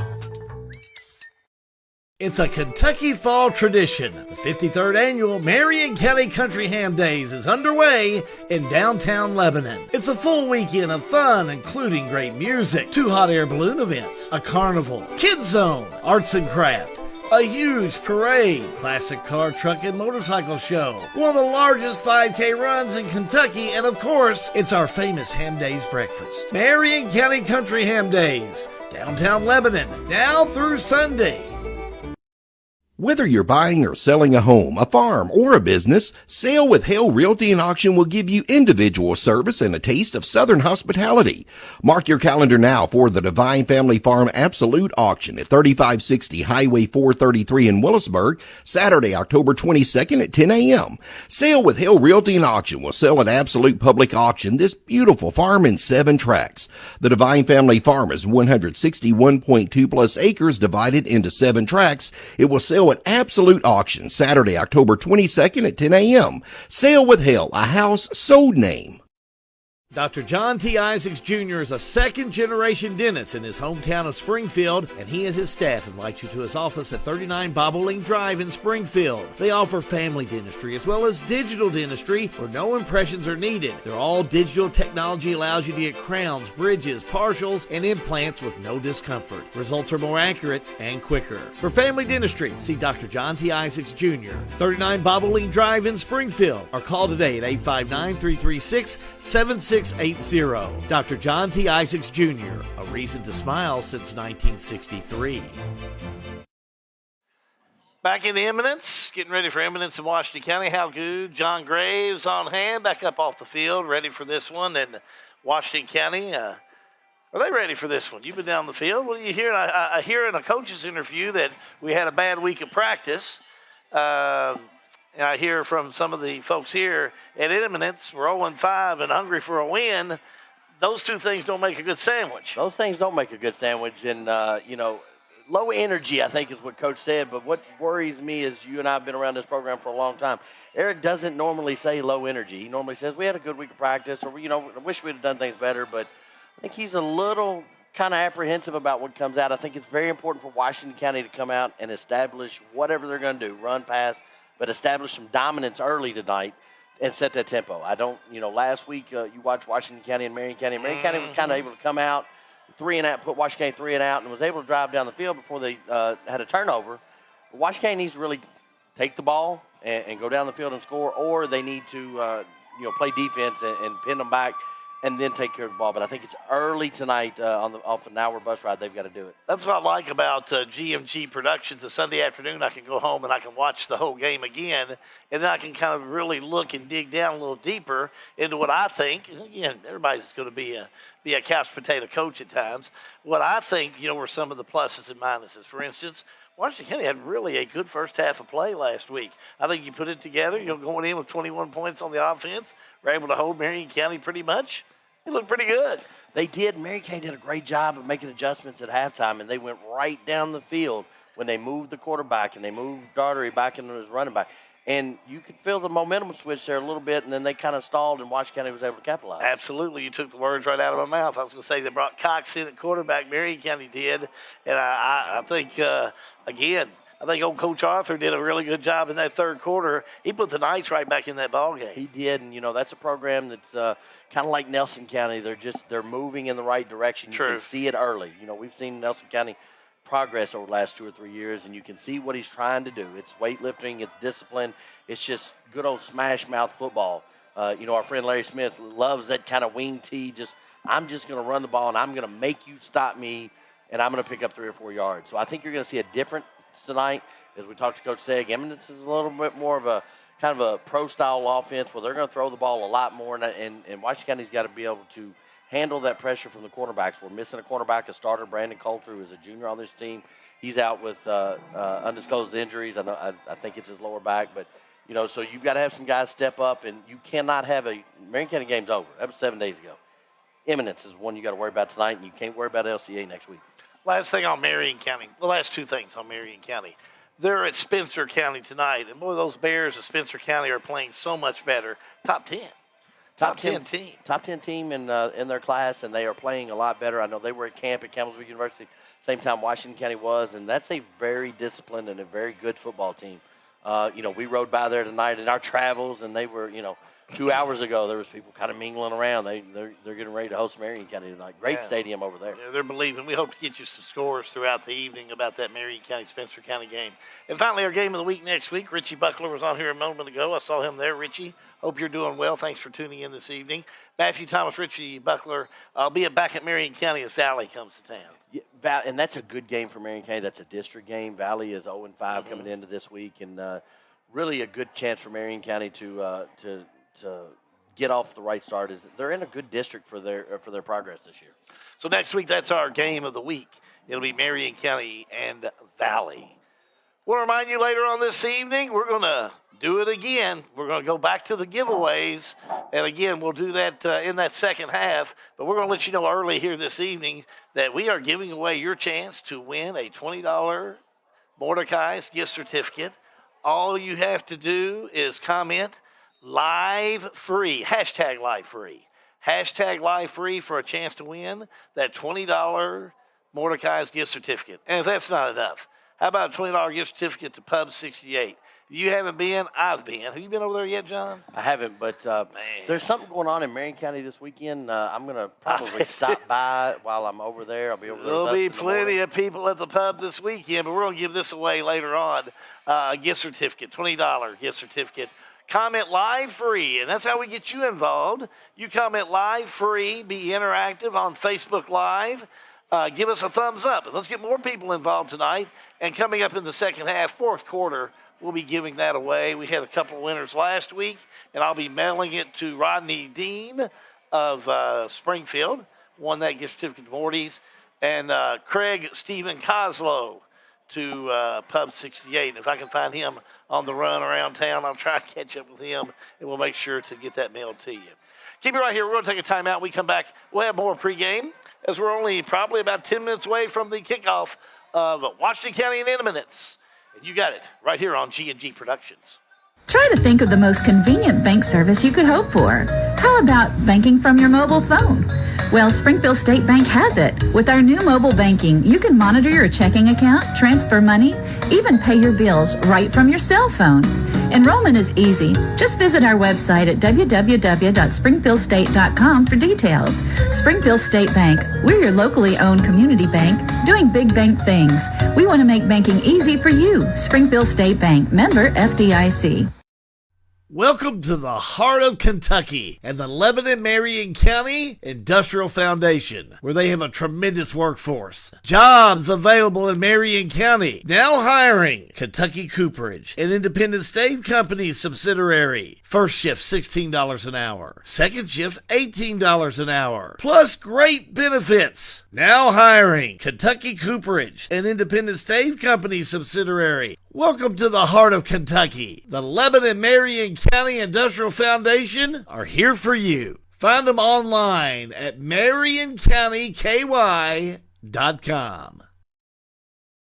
It's a Kentucky fall tradition. The 53rd annual Marion County Country Ham Days is underway in downtown Lebanon. It's a full weekend of fun, including great music, 2 hot air balloon events, a carnival, kids zone, arts and craft, a huge parade, classic car, truck, and motorcycle show, one of the largest 5K runs in Kentucky, and of course, it's our famous Ham Days breakfast. Marion County Country Ham Days, downtown Lebanon, now through Sunday. Whether you're buying or selling a home, a farm, or a business, Sale with Hale Realty and Auction will give you individual service and a taste of Southern hospitality. Mark your calendar now for the Divine Family Farm Absolute Auction at 3560 Highway 433 in Willisburg, Saturday, October 22nd at 10 a.m. Sale with Hale Realty and Auction will sell at Absolute Public Auction this beautiful farm in 7 tracts. The Divine Family Farm is 161.2 plus acres divided into 7 tracts. It will sell at Absolute Auction Saturday, October 22nd at 10 a.m. Sale with Hale, a house sold name. Dr. John T. Isaacs Jr. is a second-generation dentist in his hometown of Springfield, and he and his staff invite you to his office at 39 Bobolink Drive in Springfield. They offer family dentistry as well as digital dentistry where no impressions are needed. Their all-digital technology allows you to get crowns, bridges, partials, and implants with no discomfort. Results are more accurate and quicker. For family dentistry, see Dr. John T. Isaacs Jr., 39 Bobolink Drive in Springfield, or call today at 859-336-7680. Dr. John T. Isaacs Jr., a reason to smile since 1963. Back in the Eminence, getting ready for Eminence in Washington County. How good. John Graves on hand, back up off the field, ready for this one. And Washington County, are they ready for this one? You've been down the field. What do you hear? I hear in a coach's interview that we had a bad week of practice. And I hear from some of the folks here at Eminence, we're 0-5 and hungry for a win. Those two things don't make a good sandwich. Those things don't make a good sandwich. And, low energy, I think, is what Coach said. But what worries me is you and I have been around this program for a long time. Eric doesn't normally say low energy. He normally says, we had a good week of practice, or, I wish we'd have done things better. But I think he's a little kind of apprehensive about what comes out. I think it's very important for Washington County to come out and establish whatever they're going to do, run, pass, but establish some dominance early tonight and set that tempo. I don't, last week you watched Washington County and Marion County. Marion County was kind of able to come out 3 and out, put Washington County 3 and out, and was able to drive down the field before they had a turnover. But Washington County needs to really take the ball and go down the field and score, or they need to, play defense and pin them back and then take care of the ball. But I think it's early tonight off an hour bus ride. They've got to do it. That's what I like about GMG Productions. A Sunday afternoon, I can go home and I can watch the whole game again, and then I can kind of really look and dig down a little deeper into what I think. And again, everybody's going to be a couch potato coach at times. What I think, were some of the pluses and minuses. For instance, Washington County had really a good first half of play last week. I think you put it together, going in with 21 points on the offense, were able to hold Marion County pretty much. It looked pretty good. They did. Marion County did a great job of making adjustments at halftime, and they went right down the field when they moved the quarterback and they moved Daugherty back into his running back. And you could feel the momentum switch there a little bit, and then they kind of stalled, and Washington County was able to capitalize. Absolutely. You took the words right out of my mouth. I was going to say they brought Cox in at quarterback. Marion County did. And I think, again, I think old Coach Arthur did a really good job in that third quarter. He put the Knights right back in that ballgame. He did, and, that's a program that's kind of like Nelson County. They're moving in the right direction. True. You can see it early. We've seen Nelson County progress over the last 2 or 3 years, and you can see what he's trying to do. It's weightlifting, it's discipline, it's just good old smash mouth football. Our friend Larry Smith loves that kind of wing tee. I'm just going to run the ball, and I'm going to make you stop me and I'm going to pick up 3 or 4 yards. So I think you're going to see a difference tonight. As we talked to Coach Seg, Eminence is a little bit more of a kind of a pro-style offense where they're going to throw the ball a lot more, and Washington County's got to be able to handle that pressure from the cornerbacks. We're missing a cornerback, a starter, Brandon Coulter, who is a junior on this team. He's out with undisclosed injuries. I think it's his lower back, but so you've got to have some guys step up, and you cannot have Marion County game's over. That was 7 days ago. Eminence is one you got to worry about tonight, and you can't worry about LCA next week. Last thing on Marion County, the last 2 things on Marion County. They're at Spencer County tonight, and boy, those Bears of Spencer County are playing so much better. Top 10. Top 10 team. Top 10 team in their class, and they are playing a lot better. I know they were at camp at Campbellsville University, same time Washington County was, and that's a very disciplined and a very good football team. We rode by there tonight in our travels, and they were, 2 hours ago, there was people kind of mingling around. They're getting ready to host Marion County tonight. Great stadium over there. Yeah, they're believing. We hope to get you some scores throughout the evening about that Marion County-Spencer County game. And finally, our game of the week next week. Richie Buckler was on here a moment ago. I saw him there. Richie, hope you're doing well. Thanks for tuning in this evening. Matthew Thomas, Richie Buckler, I'll be back at Marion County as Valley comes to town. Yeah, and that's a good game for Marion County. That's a district game. Valley is 0-5 coming into this week, and really a good chance for Marion County to get off the right start. Is they're in a good district for their progress this year. So next week, that's our game of the week. It'll be Marion County and Valley. We'll remind you later on this evening, we're going to do it again. We're going to go back to the giveaways. And again, we'll do that in that second half. But we're going to let you know early here this evening that we are giving away your chance to win a $20 Mordecai's gift certificate. All you have to do is comment live free, hashtag live free. Hashtag live free for a chance to win that $20 Mordecai's gift certificate. And if that's not enough, how about a $20 gift certificate to Pub 68? If you haven't been, I've been. Have you been over there yet, John? I haven't, but there's something going on in Marion County this weekend. I'm going to probably stop by while I'm over there. I'll be over there. There'll be plenty of people at the pub this weekend, but we're going to give this away later on. A gift certificate, $20 gift certificate. Comment live free, and that's how we get you involved. You comment live free, be interactive on Facebook Live. Give us a thumbs up. And let's get more people involved tonight. And coming up in the second half, fourth quarter, we'll be giving that away. We had a couple of winners last week, and I'll be mailing it to Rodney Dean of Springfield, won that gift certificate to Morty's, and Craig Stephen Coslow to Pub 68. And if I can find him on the run around town, I'll try to catch up with him, and we'll make sure to get that mailed to you. Keep it right here. We're going to take a timeout. We come back. We'll have more pregame as we're only probably about 10 minutes away from the kickoff of Washington County and Eminence. And you got it right here on G&G Productions. Try to think of the most convenient bank service you could hope for. How about banking from your mobile phone? Well, Springfield State Bank has it. With our new mobile banking, you can monitor your checking account, transfer money, even pay your bills right from your cell phone. Enrollment is easy. Just visit our website at www.springfieldstate.com for details. Springfield State Bank, we're your locally owned community bank doing big bank things. We want to make banking easy for you. Springfield State Bank, member FDIC. Welcome to the heart of Kentucky and the Lebanon Marion County Industrial Foundation, where they have a tremendous workforce. Jobs available in Marion County. Now hiring. Kentucky Cooperage, an independent stave company subsidiary. First shift $16 an hour. Second shift $18 an hour. Plus great benefits. Now hiring. Kentucky Cooperage, an independent stave company subsidiary. Welcome to the heart of Kentucky. The Lebanon Marion County Industrial Foundation are here for you. Find them online at marioncountyky.com.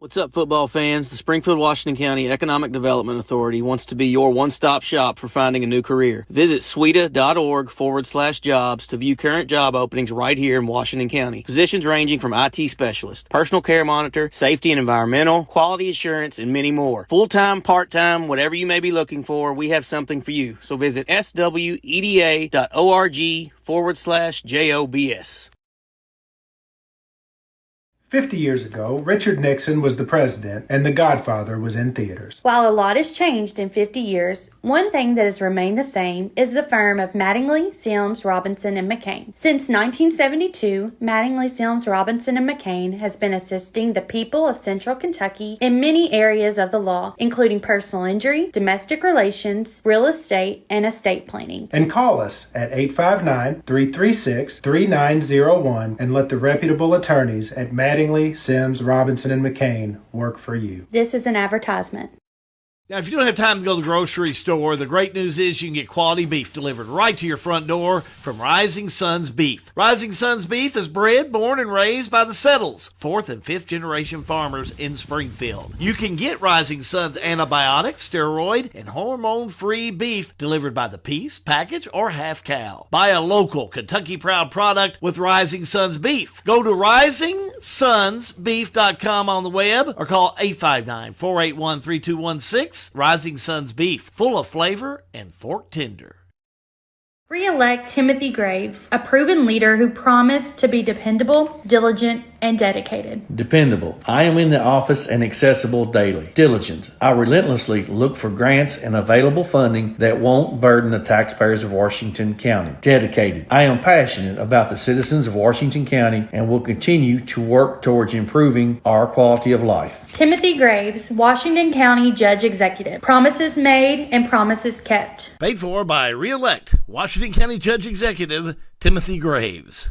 What's up, football fans? The Springfield, Washington County Economic Development Authority wants to be your one-stop shop for finding a new career. Visit sweta.org/jobs to view current job openings right here in Washington County. Positions ranging from IT specialist, personal care monitor, safety and environmental, quality assurance, and many more. Full-time, part-time, whatever you may be looking for, we have something for you. So visit sweda.org/jobs. 50 years ago, Richard Nixon was the president and The Godfather was in theaters. While a lot has changed in 50 years, one thing that has remained the same is the firm of Mattingly, Sims, Robinson, and McCain. Since 1972, Mattingly, Sims, Robinson, and McCain has been assisting the people of Central Kentucky in many areas of the law, including personal injury, domestic relations, real estate, and estate planning. And call us at 859-336-3901 and let the reputable attorneys at Mattingly, Sims, Robinson, and McCain work for you. This is an advertisement. Now, if you don't have time to go to the grocery store, the great news is you can get quality beef delivered right to your front door from Rising Sons Beef. Rising Sons Beef is bred, born, and raised by the Settles, 4th and 5th generation farmers in Springfield. You can get Rising Sons antibiotic, steroid, and hormone-free beef delivered by the piece, package, or half cow. Buy a local Kentucky Proud product with Rising Sons Beef. Go to risingsonsbeef.com on the web or call 859-481-3216. Rising Sons Beef, full of flavor and fork tender. Re-elect Timothy Graves, a proven leader who promised to be dependable, diligent, and dedicated. Dependable. I am in the office and accessible daily. Diligent. I relentlessly look for grants and available funding that won't burden the taxpayers of Washington County. Dedicated. I am passionate about the citizens of Washington County and will continue to work towards improving our quality of life. Timothy Graves, Washington County Judge Executive. Promises made and promises kept. Paid for by Re-elect Washington County Judge Executive Timothy Graves.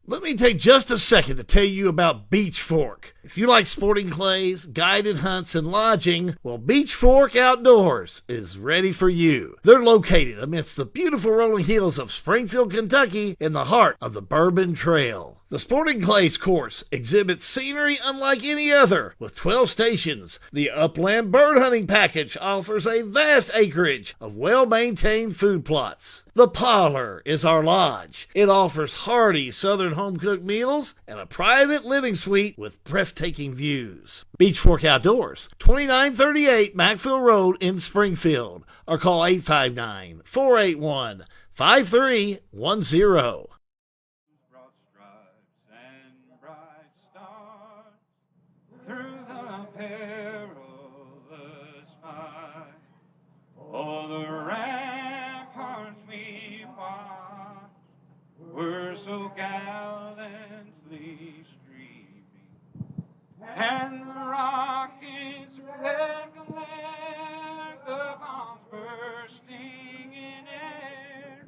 Let me take just a second to tell you about Beach Fork. If you like sporting clays, guided hunts, and lodging, well, Beach Fork Outdoors is ready for you. They're located amidst the beautiful rolling hills of Springfield, Kentucky, in the heart of the Bourbon Trail. The Sporting Clays course exhibits scenery unlike any other, with 12 stations. The Upland Bird Hunting Package offers a vast acreage of well-maintained food plots. The Parlor is our lodge. It offers hearty southern home-cooked meals and a private living suite with breathtaking views. Beach Fork Outdoors, 2938 Macville Road in Springfield, or call 859-481-5310. Oh, the ramparts we watch were so gallantly streaming, and the rockets' red glare, the bombs bursting in air,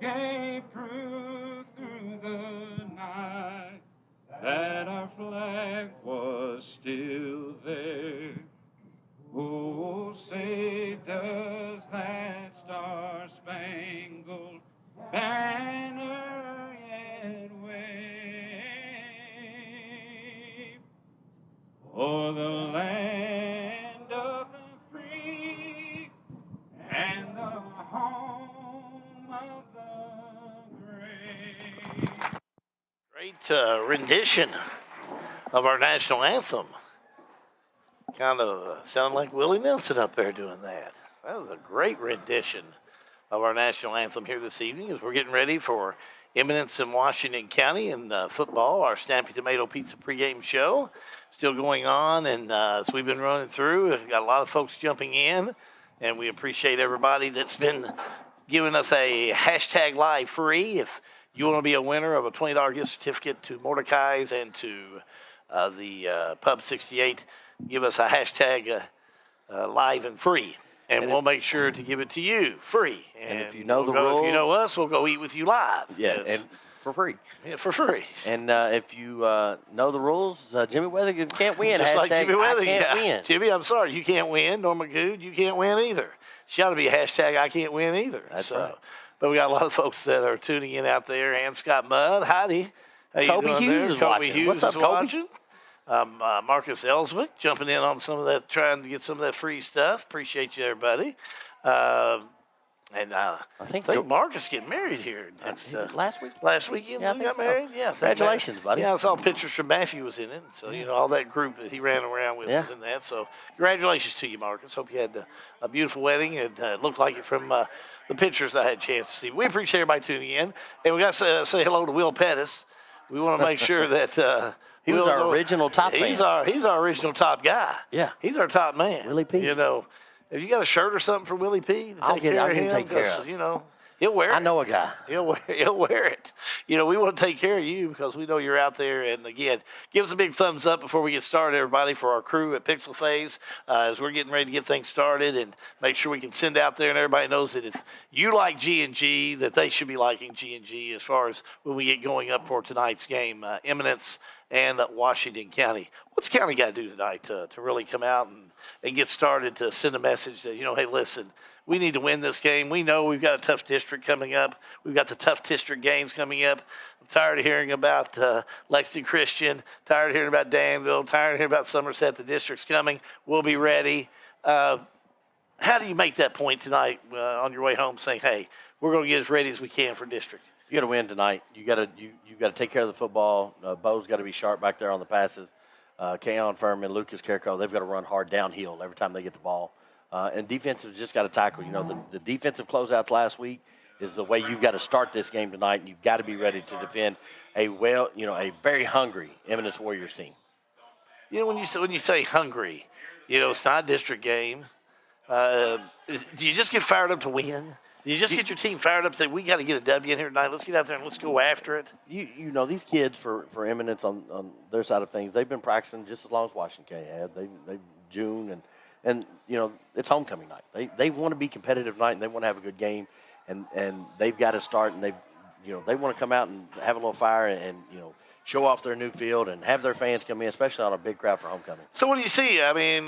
gave proof through the night that our flag was still there. Oh, say does that star-spangled banner yet wave o'er the land of the free and the home of the brave? Great rendition of our national anthem. Kind of sound like Willie Nelson up there doing that. That was a great rendition of our national anthem here this evening as we're getting ready for Eminence in Washington County and football. Our Snappy Tomato Pizza pregame show still going on, and as we've been running through, we've got a lot of folks jumping in, and we appreciate everybody that's been giving us a hashtag live free. If you want to be a winner of a $20 gift certificate to Mordecai's and to the Pub 68, give us a hashtag live and free, and we'll make sure to give it to you free. And if you know if you know us, we'll go eat with you live. Yeah, Yes. and for free. Yeah, for free. And if you know the rules, Jimmy Weathergood can't win. Just like Jimmy I Weathergood. can't win. Jimmy, I'm sorry, you can't win. Norma Good, you can't win either. She ought to be a hashtag I can't win either. That's right. But we got a lot of folks that are tuning in out there. And Scott Mudd, Heidi. How you Kobe doing Hughes there? is Kobe watching. Hughes What's up, is Kobe? watching. Marcus Ellswick jumping in on some of that, trying to get some of that free stuff. Appreciate you, everybody. I think Marcus getting married here last week. Last weekend, Yeah, I he think got so. married. Yeah, I think Congratulations, buddy. Yeah, I saw pictures from Matthew was in it. So all that group that he ran around with was in that. So congratulations to you, Marcus. Hope you had a beautiful wedding, and it looked like it from the pictures I had a chance to see. We appreciate everybody tuning in, and we got to say hello to Will Pettis. We want to make sure that He was our original top He's fan. he's our original top guy. Yeah. He's our top man. Willie P. You know, have you got a shirt or something for Willie P to I'll take get it. care I'll of get him him? taken care 'Cause, of. you know, he'll wear it. I know a guy. He'll wear it. You know, we want to take care of you because we know you're out there. And again, give us a big thumbs up before we get started, everybody, for our crew at Pixel Phase as we're getting ready to get things started, and make sure we can send out there and everybody knows that if you like G&G, that they should be liking G&G as far as when we get going up for tonight's game, Eminence and Washington County. What's the county got to do tonight to really come out and get started to send a message that, you know, hey, listen, we need to win this game. We know we've got a tough district coming up. We've got the tough district games coming up. I'm tired of hearing about Lexington Christian, tired of hearing about Danville, tired of hearing about Somerset. The district's coming. We'll be ready. How do you make that point tonight on your way home saying, hey, we're going to get as ready as we can for district? You got to win tonight. You got to take care of the football. Bo's got to be sharp back there on the passes. Keon Furman, Lucas Carrico, they've got to run hard downhill every time they get the ball. And defensive just got to tackle. You know, the defensive closeouts last week is the way you've got to start this game tonight, and you've got to be ready to defend a very hungry Eminence Warriors team. You know, when you say hungry, you know, it's not a district game. Do you just get fired up to win? Do you just get your team fired up and say, we got to get a W in here tonight. Let's get out there and let's go after it. You know, these kids for Eminence on their side of things, they've been practicing just as long as Washington County had. They June and you know, it's homecoming night. They want to be competitive tonight and they want to have a good game, and they've got to start, and they want to come out and have a little fire and you know, show off their new field and have their fans come in, especially on a big crowd for homecoming. So what do you see? I mean,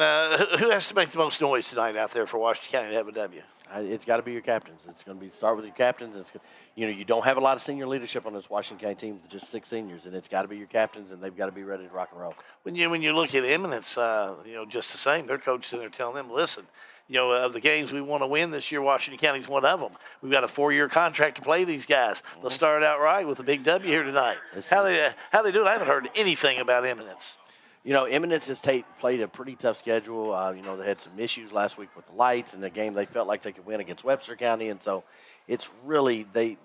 who has to make the most noise tonight out there for Washington County to have a W? It's got to be your captains. It's going to be start with your captains. You know, you don't have a lot of senior leadership on this Washington County team, just 6 seniors, and it's got to be your captains, and they've got to be ready to rock and roll. When you look at Eminence, you know, just the same, their coaches in there telling them, listen, you know, of the games we want to win this year, Washington County's one of them. We've got a 4-year contract to play these guys. Let's start out right with a big W here tonight. How they do it? I haven't heard anything about Eminence. You know, Eminence has played a pretty tough schedule. You know, they had some issues last week with the lights, and the game they felt like they could win against Webster County, and so it's really they've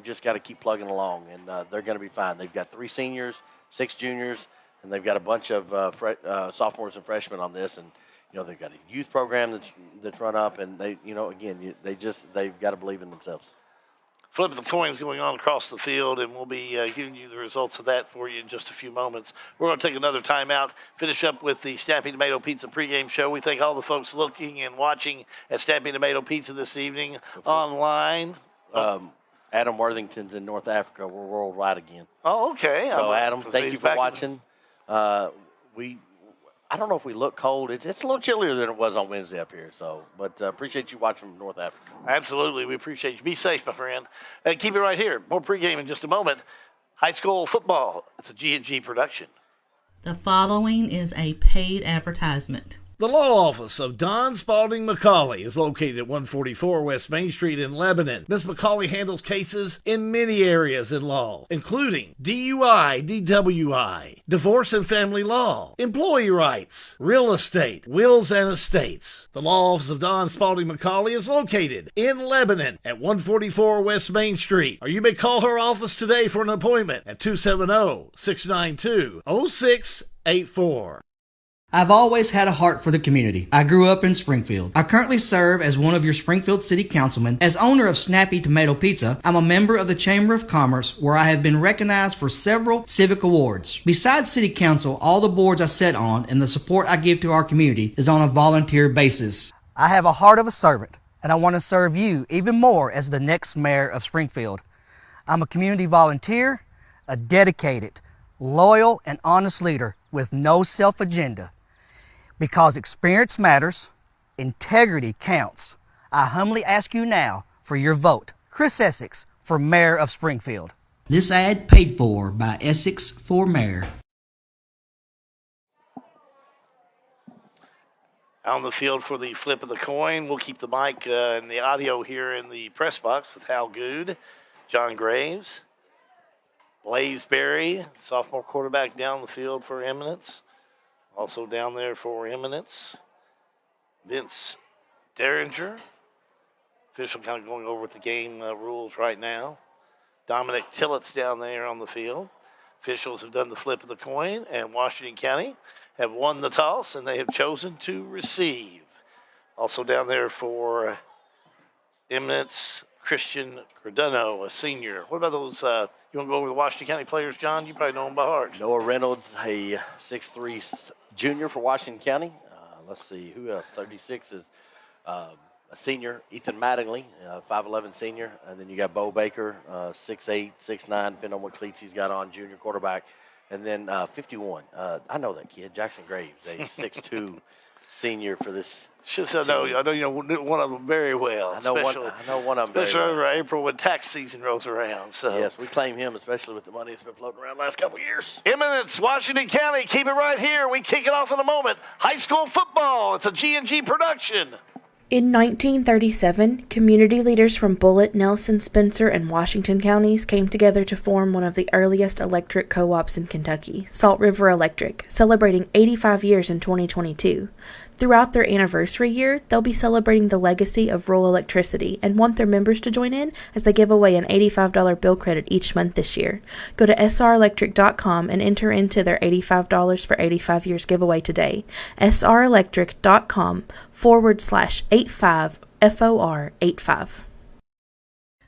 just got to keep plugging along, and they're going to be fine. They've got 3 seniors, 6 juniors, and they've got a bunch of sophomores and freshmen on this, and you know, they've got a youth program that's run up, and they've got to believe in themselves. Flip of the coins going on across the field, and we'll be giving you the results of that for you in just a few moments. We're going to take another timeout, finish up with the Snappy Tomato Pizza pregame show. We thank all the folks looking and watching at Snappy Tomato Pizza this evening online. Adam Worthington's in North Africa. We're worldwide again. Oh, okay. So, Adam, thank you for watching. I don't know if we look cold. It's a little chillier than it was on Wednesday up here. So, but appreciate you watching from North Africa. Absolutely. We appreciate you. Be safe, my friend. And keep it right here. More pregame in just a moment. High school football. It's a G&G production. The following is a paid advertisement. The law office of Don Spalding McCauley is located at 144 West Main Street in Lebanon. Ms. McCauley handles cases in many areas in law, including DUI, DWI, divorce and family law, employee rights, real estate, wills and estates. The law office of Don Spalding McCauley is located in Lebanon at 144 West Main Street. Or you may call her office today for an appointment at 270-692-0684. I've always had a heart for the community. I grew up in Springfield. I currently serve as one of your Springfield City Councilmen. As owner of Snappy Tomato Pizza, I'm a member of the Chamber of Commerce, where I have been recognized for several civic awards. Besides City Council, all the boards I sit on and the support I give to our community is on a volunteer basis. I have a heart of a servant, and I want to serve you even more as the next mayor of Springfield. I'm a community volunteer, a dedicated, loyal, and honest leader with no self-agenda. Because experience matters, integrity counts. I humbly ask you now for your vote. Chris Essex for Mayor of Springfield. This ad paid for by Essex for Mayor. On the field for the flip of the coin, we'll keep the mic and the audio here in the press box with Hal Good, John Graves, Blaze Berry, sophomore quarterback down the field for Eminence. Also down there for Eminence, Vince Derringer. Official kind of going over with the game rules right now. Dominic Tillett's down there on the field. Officials have done the flip of the coin, and Washington County have won the toss, and they have chosen to receive. Also down there for Eminence, Christian Gradano, a senior. What about those? You want to go over the Washington County players, John? You probably know them by heart. Noah Reynolds, a 6'3" junior for Washington County. Let's see, who else? 36 is a senior, Ethan Mattingly, 5'11" senior. And then you got Bo Baker, 6'8", 6'9", depending on what cleats he's got on, junior quarterback. And then 51, I know that kid, Jackson Graves, a 6'2" senior for this. Should have said no. I know you know one of them very well. I know one of them. Especially over April when tax season rolls around. So yes, we claim him, especially with the money that's been floating around the last couple of years. Eminence, Washington County, keep it right here. We kick it off in a moment. High school football. It's a G&G production. In 1937, community leaders from Bullitt, Nelson, Spencer, and Washington counties came together to form one of the earliest electric co-ops in Kentucky, Salt River Electric, celebrating 85 years in 2022. Throughout their anniversary year, they'll be celebrating the legacy of rural electricity and want their members to join in as they give away an $85 bill credit each month this year. Go to srelectric.com and enter into their $85 for 85 years giveaway today. srelectric.com/85FOR85.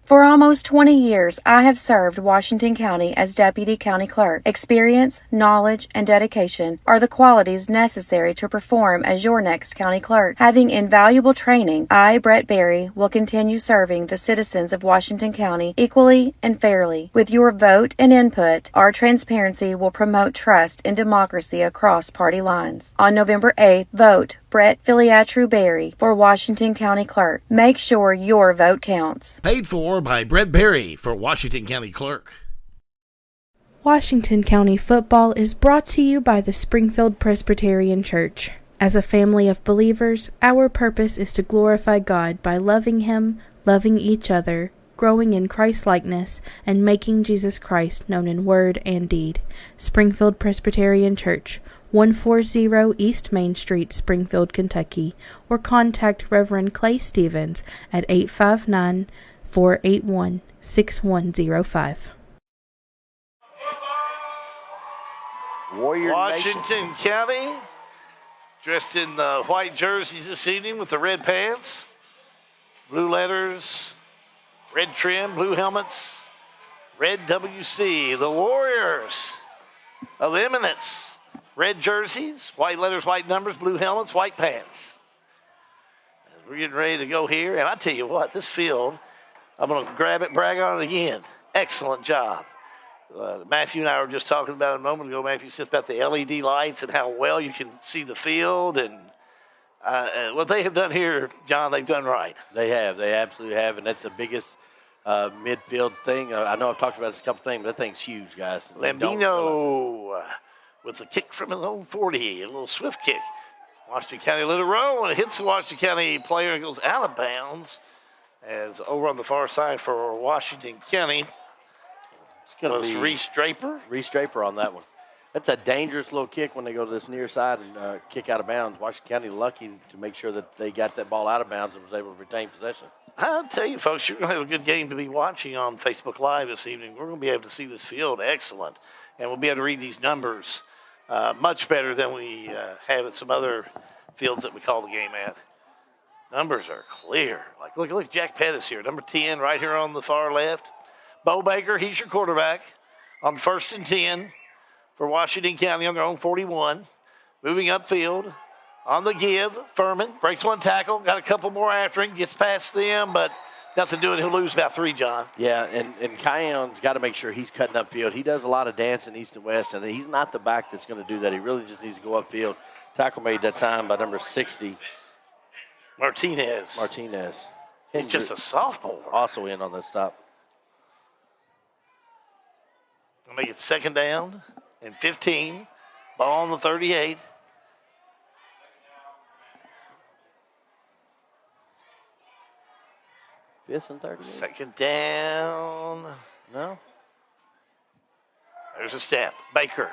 For almost 20 years, I have served Washington County as Deputy County Clerk. Experience, knowledge, and dedication are the qualities necessary to perform as your next County Clerk. Having invaluable training, I, Brett Berry, will continue serving the citizens of Washington County equally and fairly. With your vote and input, our transparency will promote trust and democracy across party lines. On November 8th, vote Brett Filiatru Berry for Washington County Clerk. Make sure your vote counts. Paid for by Brett Berry for Washington County Clerk. Washington County football is brought to you by the Springfield Presbyterian Church. As a family of believers, our purpose is to glorify God by loving Him, loving each other, growing in Christ-likeness, and making Jesus Christ known in word and deed. Springfield Presbyterian Church, 140 East Main Street, Springfield, Kentucky, or contact Reverend Clay Stevens at 859-481-6105. Washington County, dressed in the white jerseys this evening with the red pants, blue letters, red trim, blue helmets, red WC. The Warriors of Eminence. Red jerseys, white letters, white numbers, blue helmets, white pants. We're getting ready to go here. And I tell you what, this field, I'm going to grab it, brag on it again. Excellent job. Matthew and I were just talking about it a moment ago. Matthew said about the LED lights and how well you can see the field. And what they have done here, John, they've done right. They have. They absolutely have. And that's the biggest midfield thing. I know I've talked about this a couple things, but that thing's huge, guys. Lambino with the kick from his own 40, a little swift kick. Washington County let it roll, and it hits the Washington County player and goes out of bounds. As over on the far side for Washington County, it's going to be Reese Draper. Reese Draper on that one. That's a dangerous little kick when they go to this near side and kick out of bounds. Washington County lucky to make sure that they got that ball out of bounds and was able to retain possession. I'll tell you, folks, you're going to have a good game to be watching on Facebook Live this evening. We're going to be able to see this field excellent, and we'll be able to read these numbers much better than we have at some other fields that we call the game at. Numbers are clear. Like, look, Jack Pettis here, number 10, right here on the far left. Bo Baker, he's your quarterback on 1st and 10 for Washington County on their own 41. Moving upfield on the give, Furman breaks one tackle, got a couple more after him, gets past them, but nothing doing. He'll lose about 3, John. Yeah, and Kyon's got to make sure he's cutting upfield. He does a lot of dancing east and west, and he's not the back that's going to do that. He really just needs to go upfield. Tackle made that time by number 60. Martinez. He's just a sophomore. Also in on the stop. We'll make it 2nd down and 15. Ball on the 38. Fifth and 38. 2nd down. No. There's a step. Baker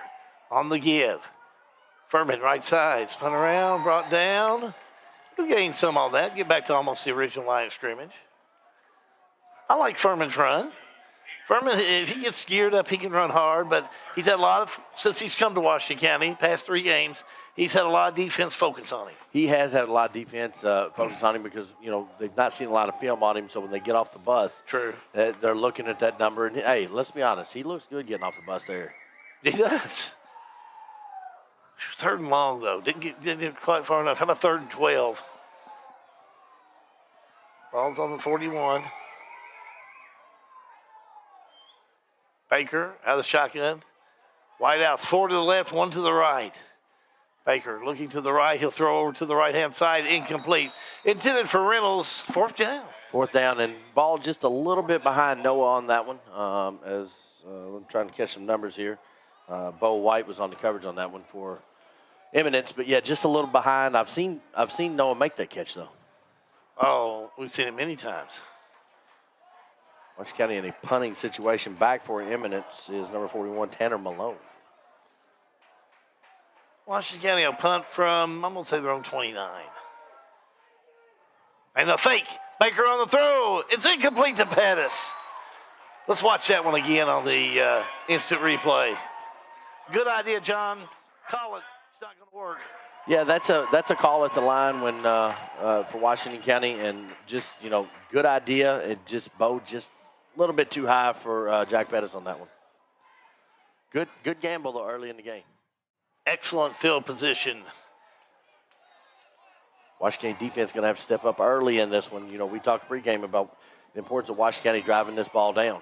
on the give. Furman right side. Spun around, brought down. We'll gain some on that. Get back to almost the original line of scrimmage. I like Furman's run. Furman, if he gets geared up, he can run hard, but he's had a lot of, since he's come to Washington County, past 3 games, he's had a lot of defense focus on him. He has had a lot of defense focus on him because, they've not seen a lot of film on him, so when they get off the bus, True, they're looking at that number. And, hey, let's be honest, he looks good getting off the bus there. He does. 3rd and long, though. Didn't get quite far enough. How about 3rd and 12? Ball's on the 41. Baker out of the shotgun. Wide outs, 4 to the left, 1 to the right. Baker looking to the right. He'll throw over to the right-hand side. Incomplete. Intended for Reynolds. 4th down. 4th down, and ball just a little bit behind Noah on that one. I'm trying to catch some numbers here. Bo White was on the coverage on that one for Eminence, but yeah, just a little behind. I've seen Noah make that catch though. Oh, we've seen it many times. Washington County in a punting situation. Back for Eminence is number 41, Tanner Malone. Washington County will punt from, I'm going to say their own 29. And the fake. Baker on the throw. It's incomplete to Pettis. Let's watch that one again on the instant replay. Good idea, John. Call it. It's not going to work. Yeah, that's a call at the line when for Washington County, and just good idea. It just Bo just a little bit too high for Jack Pettis on that one. Good gamble though early in the game. Excellent field position. Washington County defense going to have to step up early in this one. We talked pregame about the importance of Washington County driving this ball down.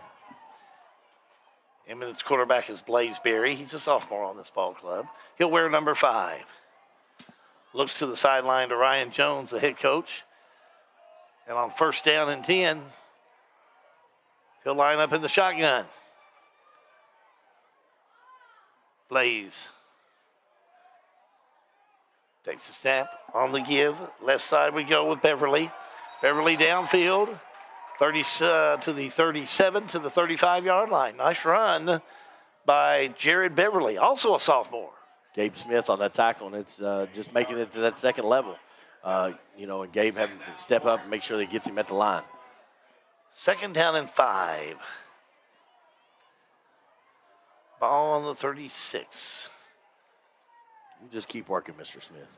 Eminence quarterback is Blaze Berry. He's a sophomore on this ball club. He'll wear number 5. Looks to the sideline to Ryan Jones, the head coach. And on 1st down and 10, he'll line up in the shotgun. Blaze takes a snap on the give. Left side we go with Beverly. Beverly downfield. 30 to the 37 to the 35-yard line. Nice run by Jared Beverly, also a sophomore. Gabe Smith on that tackle, and it's just making it to that second level. And Gabe having to step up and make sure that he gets him at the line. 2nd down and 5. Ball on the 36. You just keep working, Mr. Smith.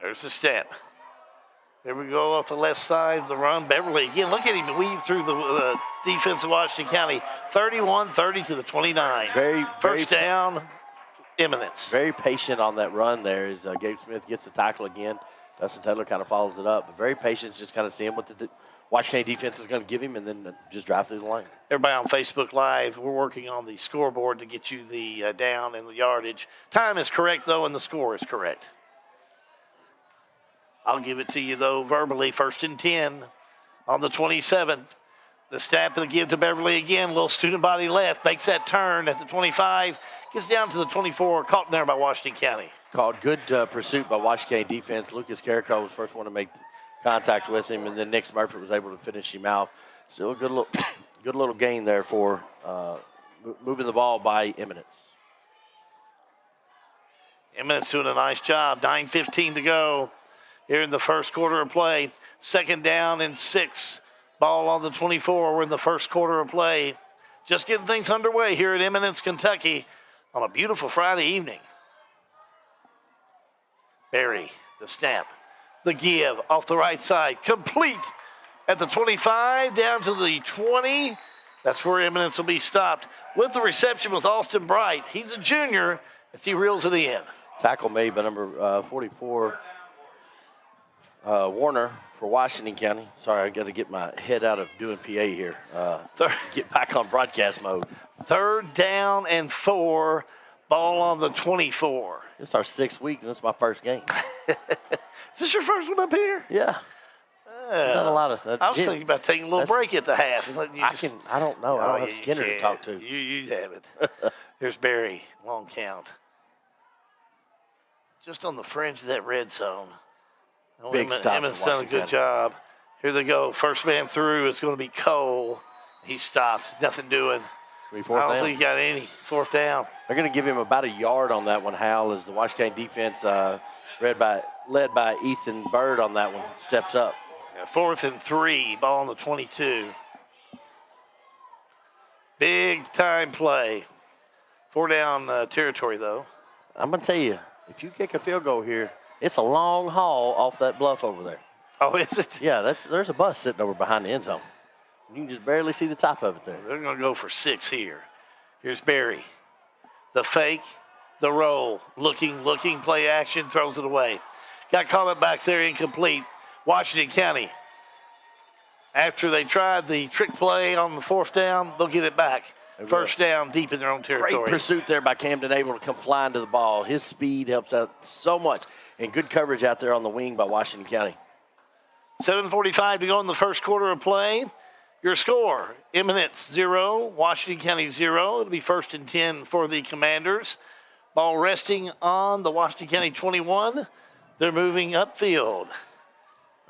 There's the step. There we go off the left side of the run. Beverly, again, look at him weave through the defense of Washington County. 31-30 to the 29. First down, Eminence. Very patient on that run there as Gabe Smith gets the tackle again. Dustin Taylor kind of follows it up. But very patient, just kind of seeing what the Washington County defense is going to give him and then just drive through the line. Everybody on Facebook Live, we're working on the scoreboard to get you the down and the yardage. Time is correct, though, and the score is correct. I'll give it to you, though, verbally. 1st and 10 on the 27. The snap and the give to Beverly again. Little student body left. Makes that turn at the 25. Gets down to the 24. Caught there by Washington County. Called good pursuit by Washington County defense. Lucas Carrico was the first one to make contact with him, and then Nick Smurford was able to finish him out. Still a good little gain there for moving the ball by Eminence. Eminence doing a nice job. 9:15 to go here in the first quarter of play. 2nd down and 6. Ball on the 24. We're in the first quarter of play. Just getting things underway here at Eminence, Kentucky on a beautiful Friday evening. Berry, the snap, the give off the right side. Complete at the 25, down to the 20. That's where Eminence will be stopped. With the reception was Austin Bright. He's a junior as he reels it in. Tackle made by number 44, Warner for Washington County. Sorry, I got to get my head out of doing PA here. Get back on broadcast mode. 3rd down and 4. Ball on the 24. It's our 6th week, and it's my first game. Is this your first one up here? Yeah. I've done a lot of. I was thinking about taking a little break at the half. And letting you I don't know. I don't have Skinner to talk to. You have it. There's Barry. Long count. Just on the fringe of that red zone. Big stop. Emmons done a good job. Here they go. First man through is going to be Cole. He stopped. Nothing doing. I don't think he got any. 4th down. They're going to give him about a yard on that one, Hal, as the Washington defense, led by Ethan Bird on that one, steps up. Yeah, 4th and 3. Ball on the 22. Big time play. 4-down territory, though. I'm going to tell you, if you kick a field goal here, it's a long haul off that bluff over there. Oh, is it? Yeah, there's a bus sitting over behind the end zone. You can just barely see the top of it there. They're going to go for 6 here. Here's Barry. The fake, the roll, looking, play action, throws it away. Got caught up back there, incomplete. Washington County. After they tried the trick play on the 4th down, they'll get it back. First down, deep in their own territory. Great pursuit there by Camden, able to come flying to the ball. His speed helps out so much. And good coverage out there on the wing by Washington County. 7:45 to go in the first quarter of play. Your score, Eminence 0, Washington County 0. It'll be 1st and 10 for the Commanders. Ball resting on the Washington County 21. They're moving upfield.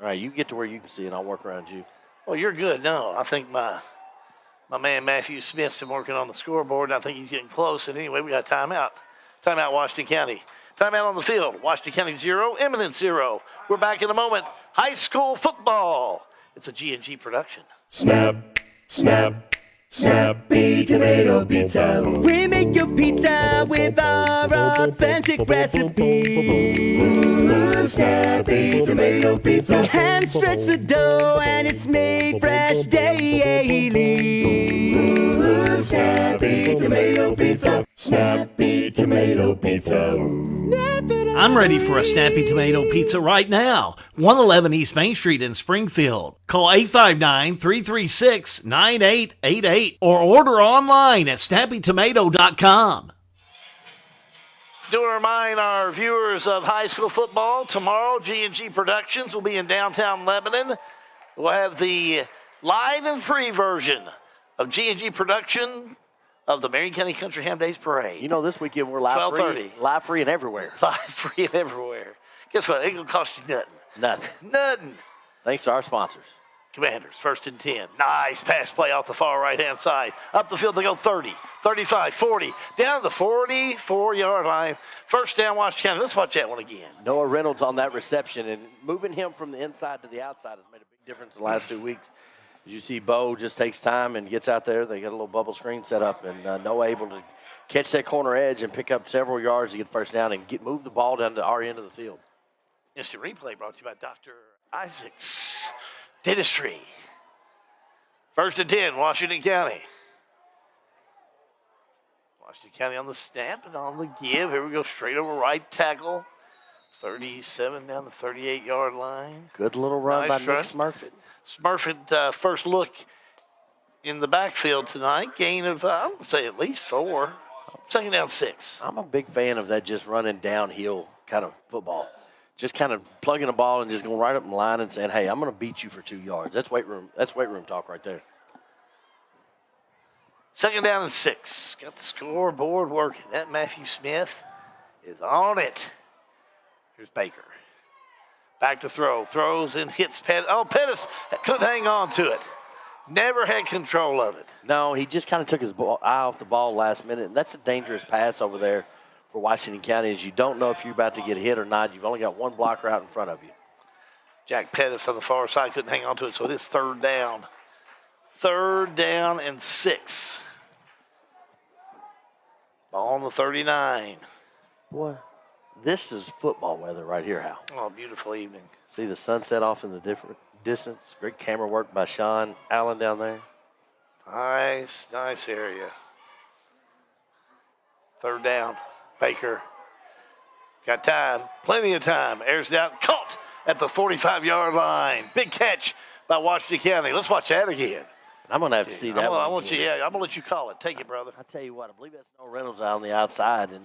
All right, you get to where you can see it. I'll work around you. Well, you're good. No, I think my man Matthew Smith's been working on the scoreboard, and I think he's getting close. And anyway, we got timeout. Timeout, Washington County. Timeout on the field. Washington County 0, Eminence 0. We're back in a moment. High school football. It's a G&G production. Snap, snap, Snappy Tomato Pizza. We make your pizza with our authentic recipe. Snappy Tomato Pizza. Hand stretch the dough and it's made fresh daily. Snappy Tomato Pizza. Snappy Tomato Pizza. I'm ready for a Snappy Tomato Pizza right now. 111 East Main Street in Springfield. Call 859-336-9888 or order online at snappytomato.com. Do remind our viewers of high school football, tomorrow G&G Productions will be in downtown Lebanon. We'll have the live and free version of G&G Production of the Marion County Country Ham Days Parade. You know, this weekend we're live free and everywhere. Live free and everywhere. Guess what? It ain't going to cost you nothing. Nothing. Thanks to our sponsors. Commanders, 1st and 10. Nice pass play off the far right-hand side. Up the field they go 30, 35, 40. Down to the 44-yard line. First down, Washington County. Let's watch that one again. Noah Reynolds on that reception, and moving him from the inside to the outside has made a big difference in the last 2 weeks. As you see, Bo just takes time and gets out there. They got a little bubble screen set up, and Noah able to catch that corner edge and pick up several yards to get first down and move the ball down to our end of the field. Instant replay brought to you by Dr. Isaacs Dentistry. 1st and 10, Washington County. Washington County on the snap and on the give. Here we go, straight over right tackle. 37 down the 38-yard line. Good little run by Nick Smurfett. Smurfett, first look in the backfield tonight. Gain of, I would say, at least 4. 2nd down 6. I'm a big fan of that just running downhill kind of football. Just kind of plugging the ball and just going right up in line and saying, hey, I'm going to beat you for 2 yards. That's weight room talk right there. 2nd down and 6. Got the scoreboard working. That Matthew Smith is on it. Here's Baker. Back to throw. Throws and hits Pettis. Oh, Pettis couldn't hang on to it. Never had control of it. No, he just kind of took his eye off the ball last minute. And that's a dangerous pass over there for Washington County, is you don't know if you're about to get hit or not. You've only got one blocker out in front of you. Jack Pettis on the far side couldn't hang on to it, so it is 3rd down. 3rd down and 6. Ball on the 39. Boy, this is football weather right here, Hal. Oh, beautiful evening. See the sunset off in the different distance. Great camera work by Sean Allen down there. Nice area. 3rd down. Baker. Got time. Plenty of time. Airs it out. Caught at the 45-yard line. Big catch by Washington County. Let's watch that again. I'm going to have to see that I one. want you, I'm going to let you call it. Take it, brother. I tell you what, I believe that's Noah Reynolds out on the outside. And,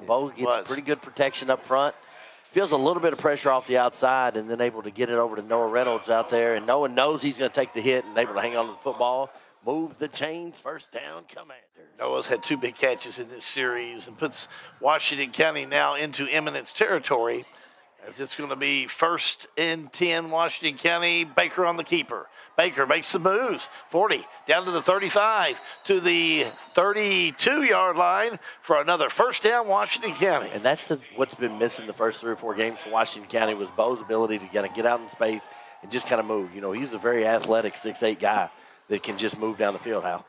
Bo gets pretty good protection up front. Feels a little bit of pressure off the outside and then able to get it over to Noah Reynolds out there. And Noah knows he's going to take the hit and able to hang on to the football. Move the chains, 1st down, Commanders. Noah's had 2 big catches in this series and puts Washington County now into Eminence territory, as it's going to be 1st and 10, Washington County. Baker on the keeper. Baker makes some moves. 40 down to the 35 to the 32-yard line for another 1st down, Washington County. And that's what's been missing the first 3 or 4 games for Washington County was Bo's ability to kind of get out in space and just kind of move. He's a very athletic 6'8" guy that can just move down the field, Hal.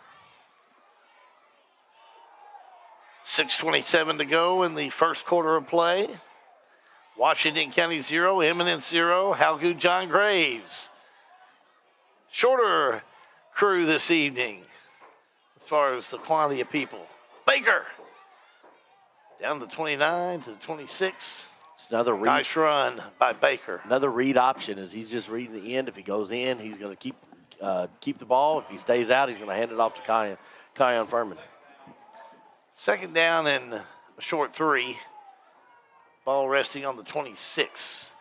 6:27 to go in the first quarter of play. Washington County 0, Eminence 0. How good John Graves. Shorter crew this evening as far as the quantity of people. Baker down to 29 to 26. It's another read. Nice run by Baker. Another read option is he's just reading the end. If he goes in, he's going to keep the ball. If he stays out, he's going to hand it off to Kion Furman. Second down and a short 3. Ball resting on the 26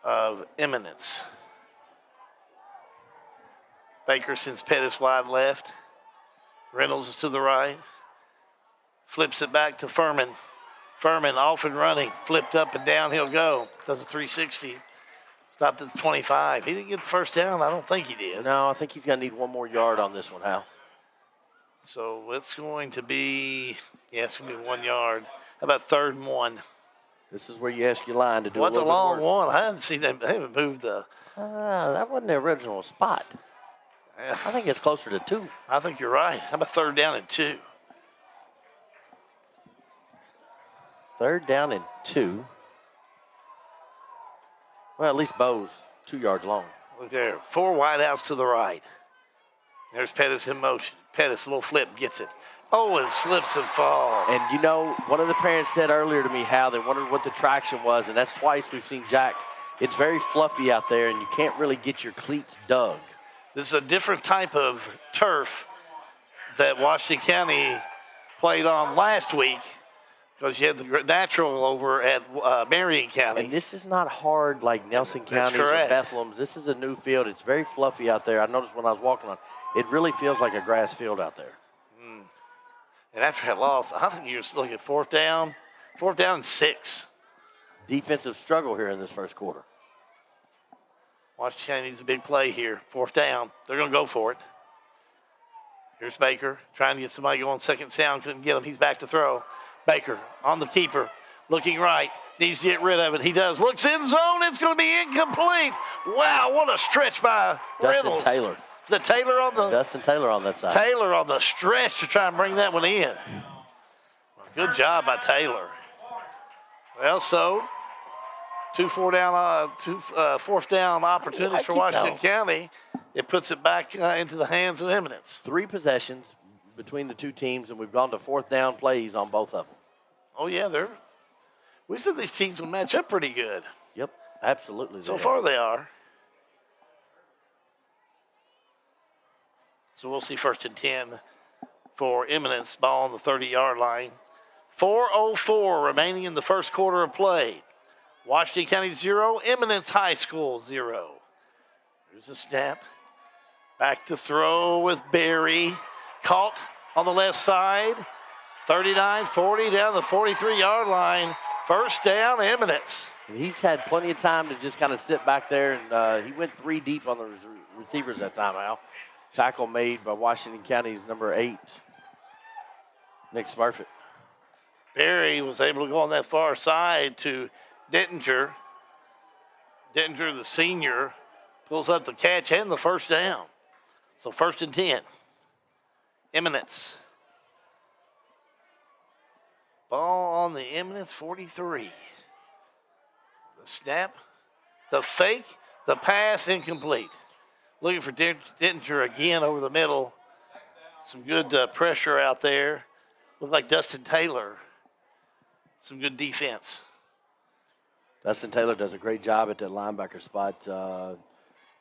of Eminence. Baker sends Pettis wide left. Reynolds is to the right. Flips it back to Furman. Furman off and running. Flipped up and down he'll go. Does a 360. Stopped at the 25. He didn't get the first down. I don't think he did. No, I think he's going to need one more yard on this one, Hal. So it's going to be, it's going to be 1 yard. How about 3rd and 1? This is where you ask your line to do What's a a little long bit more. one? I haven't seen them. They haven't moved the. That wasn't the original spot. I think it's closer to 2. I think you're right. How about 3rd down and 2? 3rd down and 2. Well, at least Bo's 2 yards long. Look there. 4 wideouts to the right. There's Pettis in motion. Pettis, a little flip, gets it. Oh, and slips and falls. And, you know, one of the parents said earlier to me how they wondered what the traction was, and that's twice we've seen Jack. It's very fluffy out there, and you can't really get your cleats dug. This is a different type of turf that Washington County played on last week because you had the natural over at Marion County. And this is not hard like Nelson County or Bethlehem's. This is a new field. It's very fluffy out there. I noticed when I was walking on it really feels like a grass field out there. And after that loss, I think you're looking at 4th down and 6. Defensive struggle here in this first quarter. Washington County needs a big play here. 4th down. They're going to go for it. Here's Baker trying to get somebody going 2nd down. Couldn't get him. He's back to throw. Baker on the keeper. Looking right. Needs to get rid of it. He does. Looks in zone. It's going to be incomplete. Wow, what a stretch by Reynolds. Taylor. The Taylor on the Dustin Taylor on that side. Taylor on the stretch to try and bring that one in. Good job by Taylor. Well, so 2 4th down opportunities for Washington County. It puts it back into the hands of Eminence. 3 possessions between the two teams, and we've gone to 4th down plays on both of them. Oh yeah, we said these teams will match up pretty good. Yep, absolutely. So far they are. So we'll see 1st and 10 for Eminence. Ball on the 30-yard line. 4:04 remaining in the first quarter of play. Washington County 0, Eminence High School 0. Here's a snap. Back to throw with Berry. Caught on the left side. 39-40 down the 43-yard line. 1st down, Eminence. And he's had plenty of time to just kind of sit back there, and he went 3 deep on the receivers that time, Al. Tackle made by Washington County's number 8, Nick Smurfett. Berry was able to go on that far side to Dittinger. Dittinger, the senior, pulls up the catch and the 1st down. So 1st and 10. Eminence. Ball on the Eminence 43. The snap, the fake, the pass, incomplete. Looking for Dittinger again over the middle. Some good pressure out there. Looked like Dustin Taylor. Some good defense. Dustin Taylor does a great job at that linebacker spot.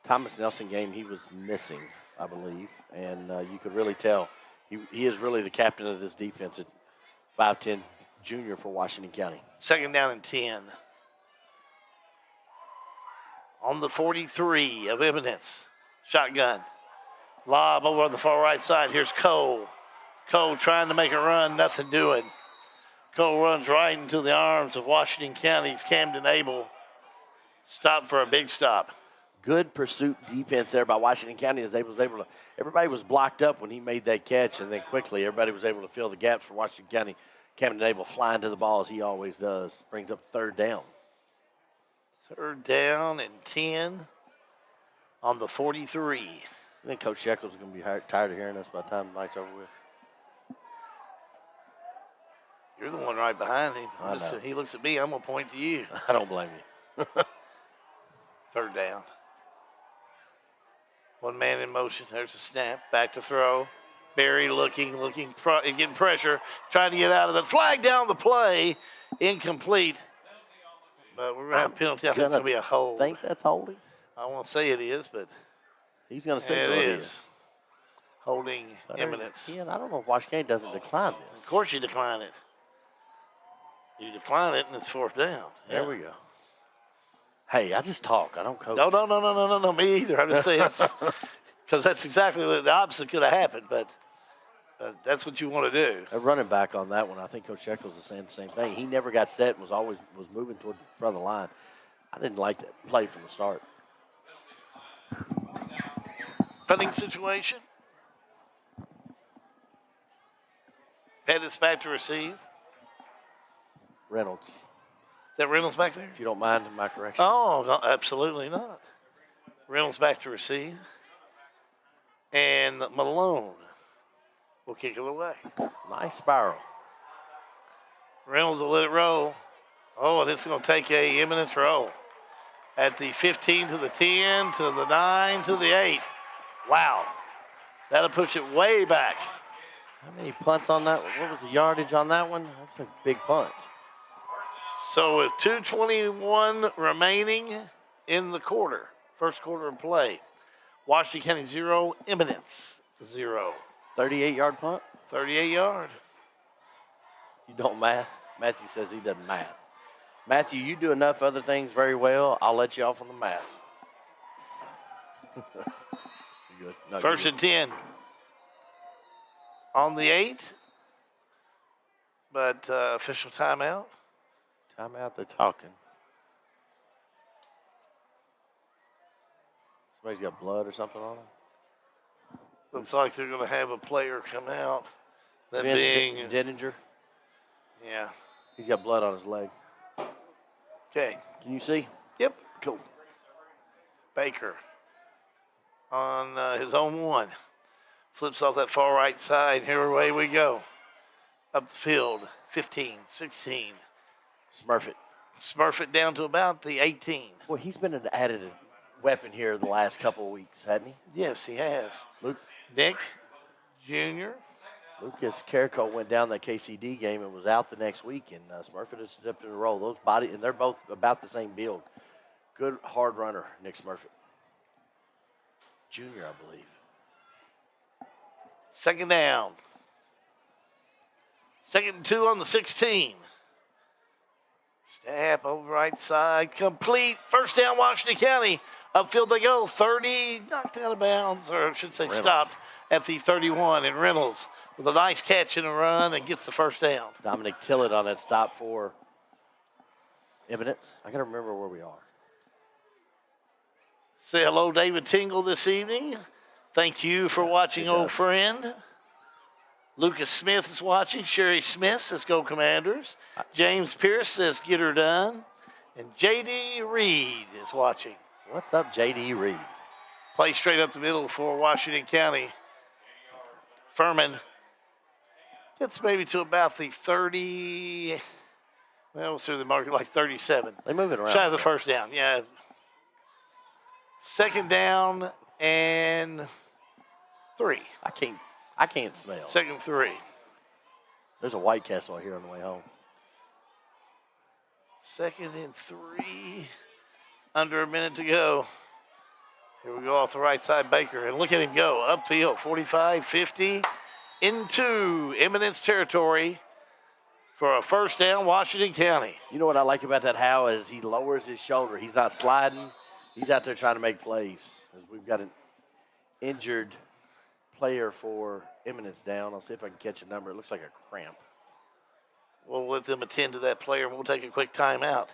Thomas Nelson game, he was missing, I believe. And you could really tell he is really the captain of this defense at 5'10", junior for Washington County. 2nd down and 10. On the 43 of Eminence. Shotgun. Lob over on the far right side. Here's Cole. Cole trying to make a run. Nothing doing. Cole runs right into the arms of Washington County's Camden Abel. Stop for a big stop. Good pursuit defense there by Washington County as they was able to. Everybody was blocked up when he made that catch, and then quickly everybody was able to fill the gaps for Washington County. Camden Abel flying to the ball as he always does. Brings up 3rd down. 3rd down and 10 on the 43. I think Coach Shekels is going to be tired of hearing us by the time the night's over with. You're the one right behind him. I know. He looks at me. I'm going to point to you. I don't blame you. Third down. One man in motion. There's a snap. Back to throw. Barry looking, getting pressure, trying to get out of it. Flag down the play. Incomplete. But we're going to have a penalty. I think it's going to be a hold. Think that's holding? I won't say it is, but he's going to say it it is. Holding Eminence. Yeah, I don't know if Washington doesn't decline this. Of course you decline it. You decline it, and it's fourth down. There we go. Hey, I just talk. I don't coach. No, me either. I'm just saying, because that's exactly what the opposite could have happened, but that's what you want to do. A running back on that one, I think Coach Eccles was saying the same thing. He never got set and was moving toward the front of the line. I didn't like that play from the start. Punting situation. Pettis back to receive. Reynolds. Is that Reynolds back there? If you don't mind my correction. Oh, no, absolutely not. Reynolds back to receive. And Malone will kick it away. Nice spiral. Reynolds will let it roll. Oh, and it's going to take a Eminence roll. At the 15 to the 10 to the 9 to the 8. Wow. That'll push it way back. How many punts on that? What was the yardage on that one? That's a big punt. So with 2:21 remaining in the quarter, first quarter of play, Washington County 0, Eminence 0. 38-yard punt? 38 yard. You don't math? Matthew says he doesn't math. Matthew, you do enough other things very well. I'll let you off on the math. Good. No, First and 10. On the 8. But official timeout. Timeout, they're talking. Somebody's got blood or something on him? Looks like they're going to have a player come out. That Vince being Denninger? Yeah. He's got blood on his leg. Okay. Can you see? Yep. Cool. Baker on his own one. Flips off that far right side. Here away we go. Up the field. 15, 16. Smurf it down to about the 18. Well, he's been an added weapon here the last couple of weeks, hasn't he? Yes, he has. Luke Nick Jr. Lucas Carrico went down that KCD game and was out the next week, and Smurfett has stepped in a role. Those body, and they're both about the same build. Good hard runner, Nick Smurfett. Junior, I believe. Second down. 2nd and 2 on the 16. Snap over right side. Complete. First down, Washington County. Upfield they go. 30. Knocked out of bounds, or I should say Reynolds. stopped at the 31. And Reynolds with a nice catch and a run and gets the first down. Dominic Tillett on that stop for Eminence. I got to remember where we are. Say hello, David Tingle, this evening. Thank you for watching, old friend. Lucas Smith is watching. Sherry Smith says, go Commanders. James Pierce says, get her done. And J.D. Reed is watching. What's up, J.D. Reed? Play straight up the middle for Washington County. Furman gets maybe to about the 30. Well, we'll see the market like 37. They move it around. Shy of the first down, yeah. Second down and 3. I can't smell. 2nd 3. There's a White Castle here on the way home. 2nd and 3. Under a minute to go. Here we go off the right side, Baker. And look at him go. Upfield, 45, 50. Into Eminence territory for a first down, Washington County. You know what I like about that Howe is he lowers his shoulder. He's not sliding. He's out there trying to make plays. As we've got an injured player for Eminence down. I'll see if I can catch a number. It looks like a cramp. We'll let them attend to that player, and we'll take a quick timeout.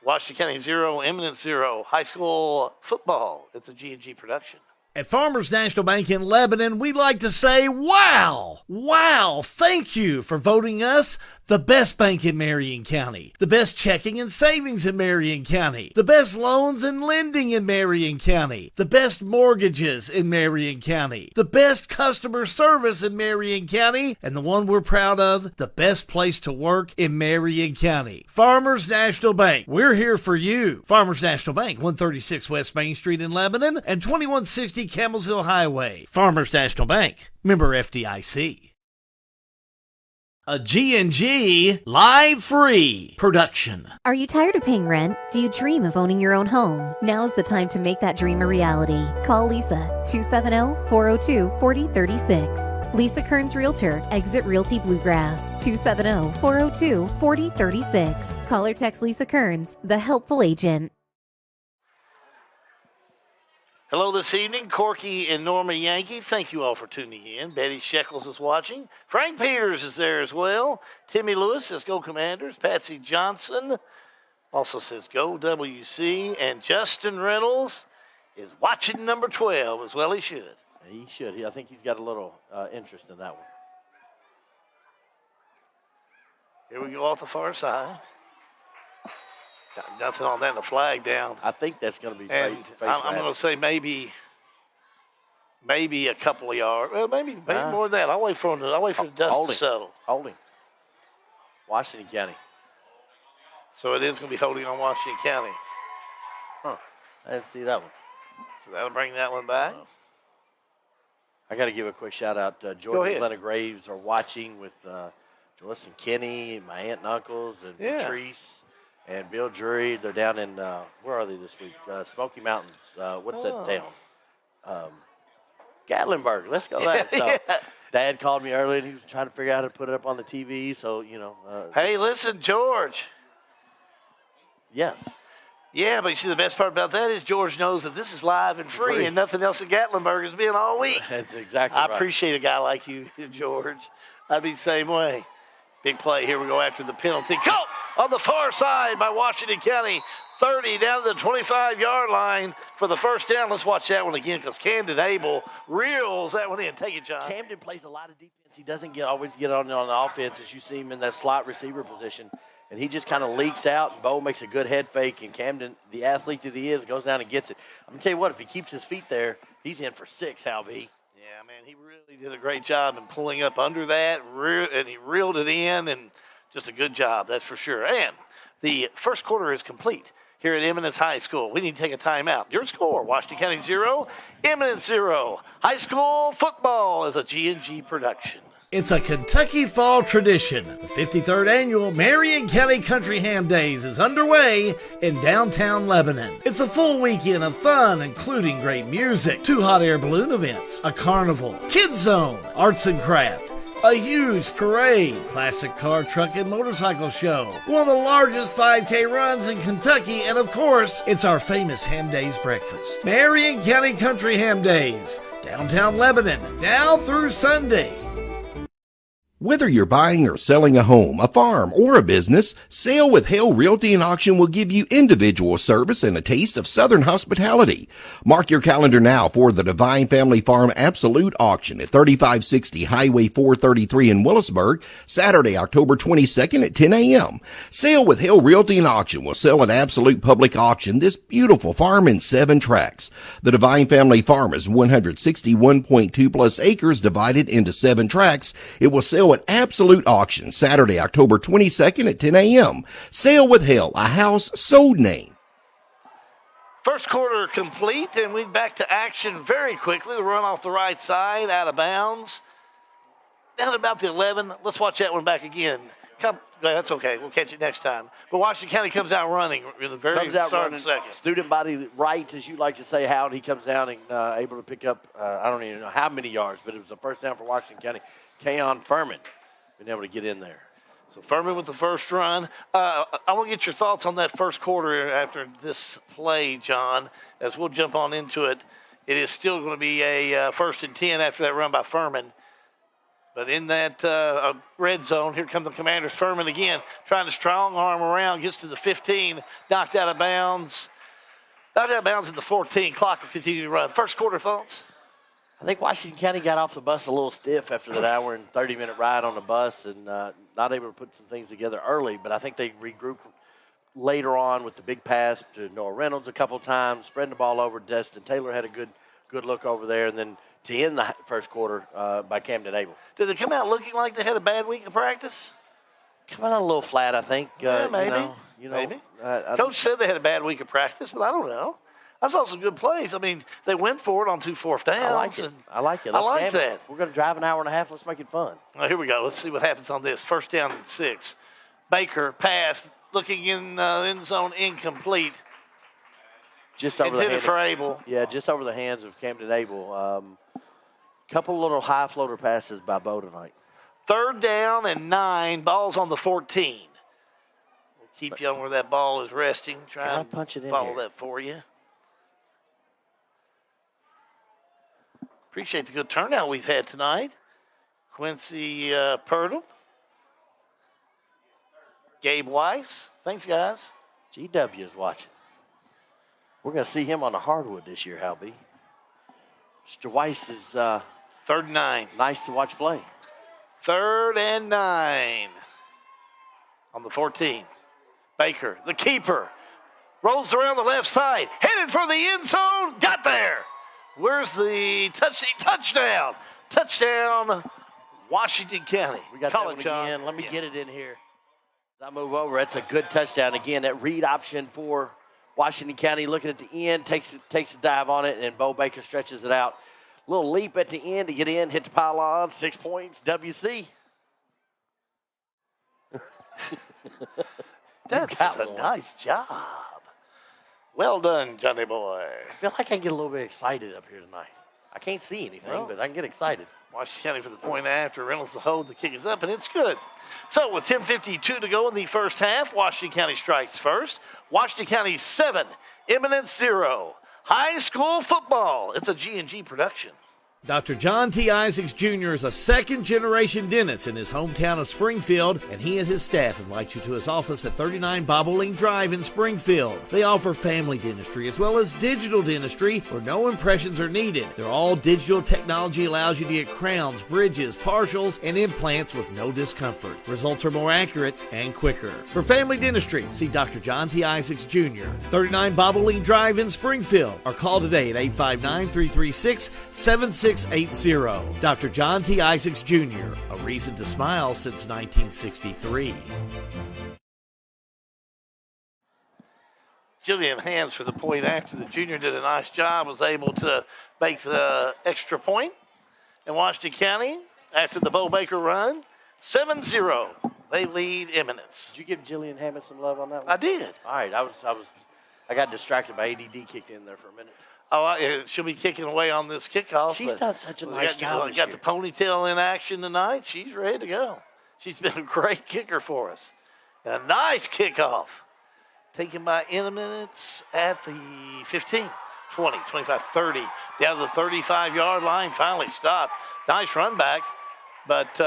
Washington County 0, Eminence 0. High school football. It's a G&G production. At Farmers National Bank in Lebanon, we'd like to say, wow! Wow! Thank you for voting us the best bank in Marion County, the best checking and savings in Marion County, the best loans and lending in Marion County, the best mortgages in Marion County, the best customer service in Marion County, and the one we're proud of, the best place to work in Marion County. Farmers National Bank, we're here for you. Farmers National Bank, 136 West Main Street in Lebanon and 2160 Campbellsville Highway. Farmers National Bank, member FDIC. A G&G Live Free production. Are you tired of paying rent? Do you dream of owning your own home? Now's the time to make that dream a reality. Call Lisa, 270-402-4036. Lisa Kearns Realtor, Exit Realty Bluegrass, 270-402-4036. Call or text Lisa Kearns, the helpful agent. Hello this evening, Corky and Norma Yankee. Thank you all for tuning in. Betty Shekels is watching. Frank Peters is there as well. Timmy Lewis says, go Commanders. Patsy Johnson also says, go WC. And Justin Reynolds is watching number 12 as well. He should. He should. I think he's got a little interest in that one. Here we go off the far side. Got nothing on that, and the flag down. I think that's going to be and I'm going to say maybe a couple of yards. Well, maybe more than that. I'll wait for the dust to settle. Holding. Washington County. So it is going to be holding on Washington County. Huh. I didn't see that one. So that'll bring that one back. I got to give a quick shout out. George and Glenna Graves are watching with Joyce and Kenny, my aunt and uncles, and Patrice. And Bill Drury, they're down in, where are they this week? Smoky Mountains. What's that town? Gatlinburg. Let's go that. So Dad called me earlier, and he was trying to figure out how to put it up on the TV. So, hey, listen, George. Yes. Yeah, but you see, the best part about that is George knows that this is live and free. And nothing else at Gatlinburg is being all week. That's exactly right. I appreciate a guy like you, George. I'd be the same way. Big play. Here we go after the penalty. Caught on the far side by Washington County. 30 down to the 25-yard line for the first down. Let's watch that one again because Camden Abel reels that one in. Take it, John. Camden plays a lot of defense. He doesn't always get on the offense as you see him in that slot receiver position. And he just kind of leaks out, and Bo makes a good head fake, and Camden, the athlete that he is, goes down and gets it. I'm going to tell you what, if he keeps his feet there, he's in for 6, Hal B. Yeah, man, he really did a great job in pulling up under that, and he reeled it in, and just a good job, that's for sure. And the first quarter is complete here at Eminence High School. We need to take a timeout. Your score, Washington County 0, Eminence 0. High school football is a G&G production. It's a Kentucky fall tradition. The 53rd annual Marion County Country Ham Days is underway in downtown Lebanon. It's a full weekend of fun, including great music, 2 hot air balloon events, a carnival, kids zone, arts and craft, a huge parade, classic car, truck, and motorcycle show, one of the largest 5K runs in Kentucky, and of course, it's our famous Ham Days breakfast. Marion County Country Ham Days, downtown Lebanon, now through Sunday. Whether you're buying or selling a home, a farm, or a business, Sale with Hale Realty and Auction will give you individual service and a taste of Southern hospitality. Mark your calendar now for the Divine Family Farm Absolute Auction at 3560 Highway 433 in Willisburg, Saturday, October 22nd at 10 a.m. Sale with Hale Realty and Auction will sell at Absolute Public Auction this beautiful farm in 7 tracts. The Divine Family Farm is 161.2 plus acres divided into 7 tracts. It will sell at Absolute Auction Saturday, October 22nd at 10 a.m. Sale with Hale, a house sold name. First quarter complete, and we're back to action very quickly. The run off the right side, out of bounds. Down about the 11. Let's watch that one back again. That's okay. We'll catch it next time. But Washington County comes out running in the very start of the second. Student body right, as you like to say, how he comes down and able to pick up, I don't even know how many yards, but it was the first down for Washington County. Keon Furman been able to get in there. So Furman with the first run. I want to get your thoughts on that first quarter after this play, John, as we'll jump on into it. It is still going to be a 1st and 10 after that run by Furman. But in that red zone, here come the Commanders. Furman again, trying to strong arm around, gets to the 15, knocked out of bounds. Out of bounds at the 14. Clock will continue to run. First quarter thoughts? I think Washington County got off the bus a little stiff after that hour and 30-minute ride on the bus and not able to put some things together early. But I think they regrouped later on with the big pass to Noah Reynolds a couple times, spreading the ball over. Destin Taylor had a good look over there. And then to end the first quarter by Camden Abel. Did they come out looking like they had a bad week of practice? Coming out a little flat, I think. Yeah, maybe. Maybe. Coach said they had a bad week of practice, but I don't know. I saw some good plays. I mean, they went for it on 2 fourth downs. I like it. I like it. I like that. We're going to drive an hour and a half. Let's make it fun. Well, here we go. Let's see what happens on this. First down and 6. Baker pass, looking in end zone, incomplete. Just over Intended for Abel. Yeah, just over the hands of Camden Abel. Couple little high floater passes by Bo tonight. 3rd down and 9. Ball's on the 14. We'll keep you on where that ball is resting. Try and punch it in follow here. that for you. Appreciate the good turnout we've had tonight. Quincy Purdle. Gabe Weiss. Thanks, guys. GW is watching. We're going to see him on the hardwood this year, Halby. Mr. Weiss is 3rd and 9. Nice to watch play. 3rd and 9 on the 14. Baker, the keeper, rolls around the left side, headed for the end zone, got there. Where's the touchdown? Touchdown, Washington County. We got Call that it, one John. again. Let me get it in here. As I move over, that's a good touchdown. Again, that read option for Washington County, looking at the end, takes a dive on it, and Bo Baker stretches it out. Little leap at the end to get in, hit the pylon, 6 points, WC. That's a nice job. Well done, Johnny boy. I feel like I can get a little bit excited up here tonight. I can't see anything, but I can get excited. Washington County for the point after. Reynolds the hold. The kick is up, and it's good. So with 10:52 to go in the first half, Washington County strikes first. Washington County 7, Eminence 0. High school football. It's a G&G production. Dr. John T. Isaacs Jr. is a second-generation dentist in his hometown of Springfield, and he and his staff invite you to his office at 39 Bobolink Drive in Springfield. They offer family dentistry as well as digital dentistry where no impressions are needed. Their all-digital technology allows you to get crowns, bridges, partials, and implants with no discomfort. Results are more accurate and quicker. For family dentistry, see Dr. John T. Isaacs Jr., 39 Bobolink Drive in Springfield, or call today at 859-336-7680. Dr. John T. Isaacs Jr., a reason to smile since 1963. Jillian Hands for the point after. The junior did a nice job, was able to make the extra point. And Washington County, after the Bo Baker run, 7-0. They lead Eminence. Did you give Jillian Hammond some love on that one? I did. All right, I got distracted by ADD kicked in there for a minute. Oh, she'll be kicking away on this kickoff. She's done such a nice job. Got the ponytail in action tonight. She's ready to go. She's been a great kicker for us. And a nice kickoff. Taken by Eminence at the 15, 20, 25, 30. Down to the 35-yard line. Finally stopped. Nice run back. But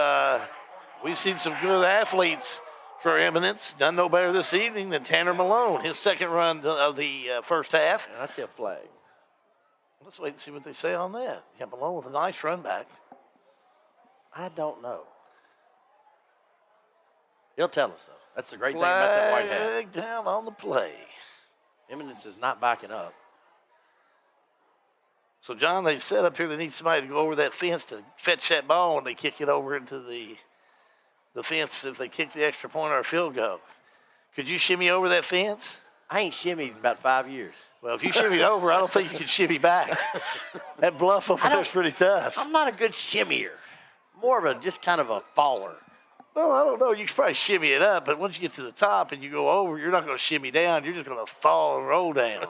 we've seen some good athletes for Eminence. Done no better this evening than Tanner Malone. His second run of the first half. And I see a flag. Let's wait and see what they say on that. Yeah, Malone with a nice run back. I don't know. He'll tell us, though. That's the great thing about that white hat. Flag down on the play. Eminence is not backing up. So, John, they've set up here they need somebody to go over that fence to fetch that ball when they kick it over into the fence if they kick the extra point or a field goal. Could you shimmy over that fence? I ain't shimmied in about 5 years. Well, if you shimmied over, I don't think you could shimmy back. That bluff over there is pretty tough. I'm not a good shimmier. More of a just kind of a faller. Well, I don't know. You can probably shimmy it up, but once you get to the top and you go over, you're not going to shimmy down. You're just going to fall and roll down.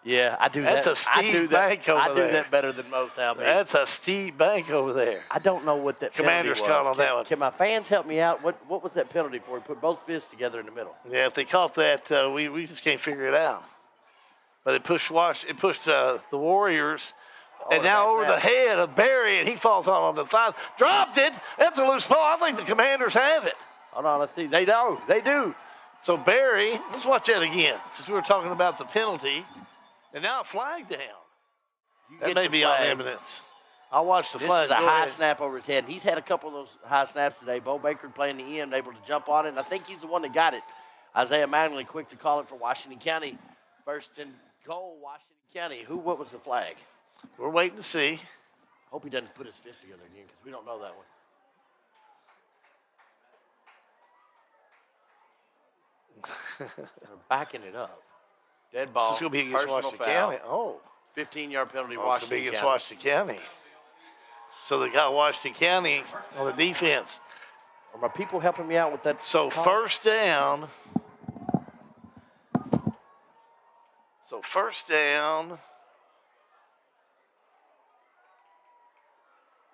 Yeah, I do that. That's a steep bank over there. I do that better than most, Albie. That's a steep bank over there. I don't know what that Commander's penalty was. call on that one. Can my fans help me out? What was that penalty for? He put both fists together in the middle. Yeah, if they caught that, we just can't figure it out. But it pushed the Warriors. And now over the head of Barry, and he falls on the 5. Dropped it. That's a loose ball. I think the Commanders have it. Hold on, let's see. They do. So Barry, let's watch that again. Since we were talking about the penalty. And now a flag down. That get may the be on flag. Eminence. I'll watch the This flag. is a Go high ahead. snap over his head. He's had a couple of those high snaps today. Bo Baker playing the end, able to jump on it, and I think he's the one that got it. Isaiah Mattingly quick to call it for Washington County. First and goal, Washington County. What was the flag? We're waiting to see. Hope he doesn't put his fist together again because we don't know that one. They're backing it up. Dead ball. This is going to be against personal Washington foul. County. Oh. 15-yard penalty, It's going to Washington be against County. Washington County. So they got Washington County on the defense. Are my people helping me out with that? So first down.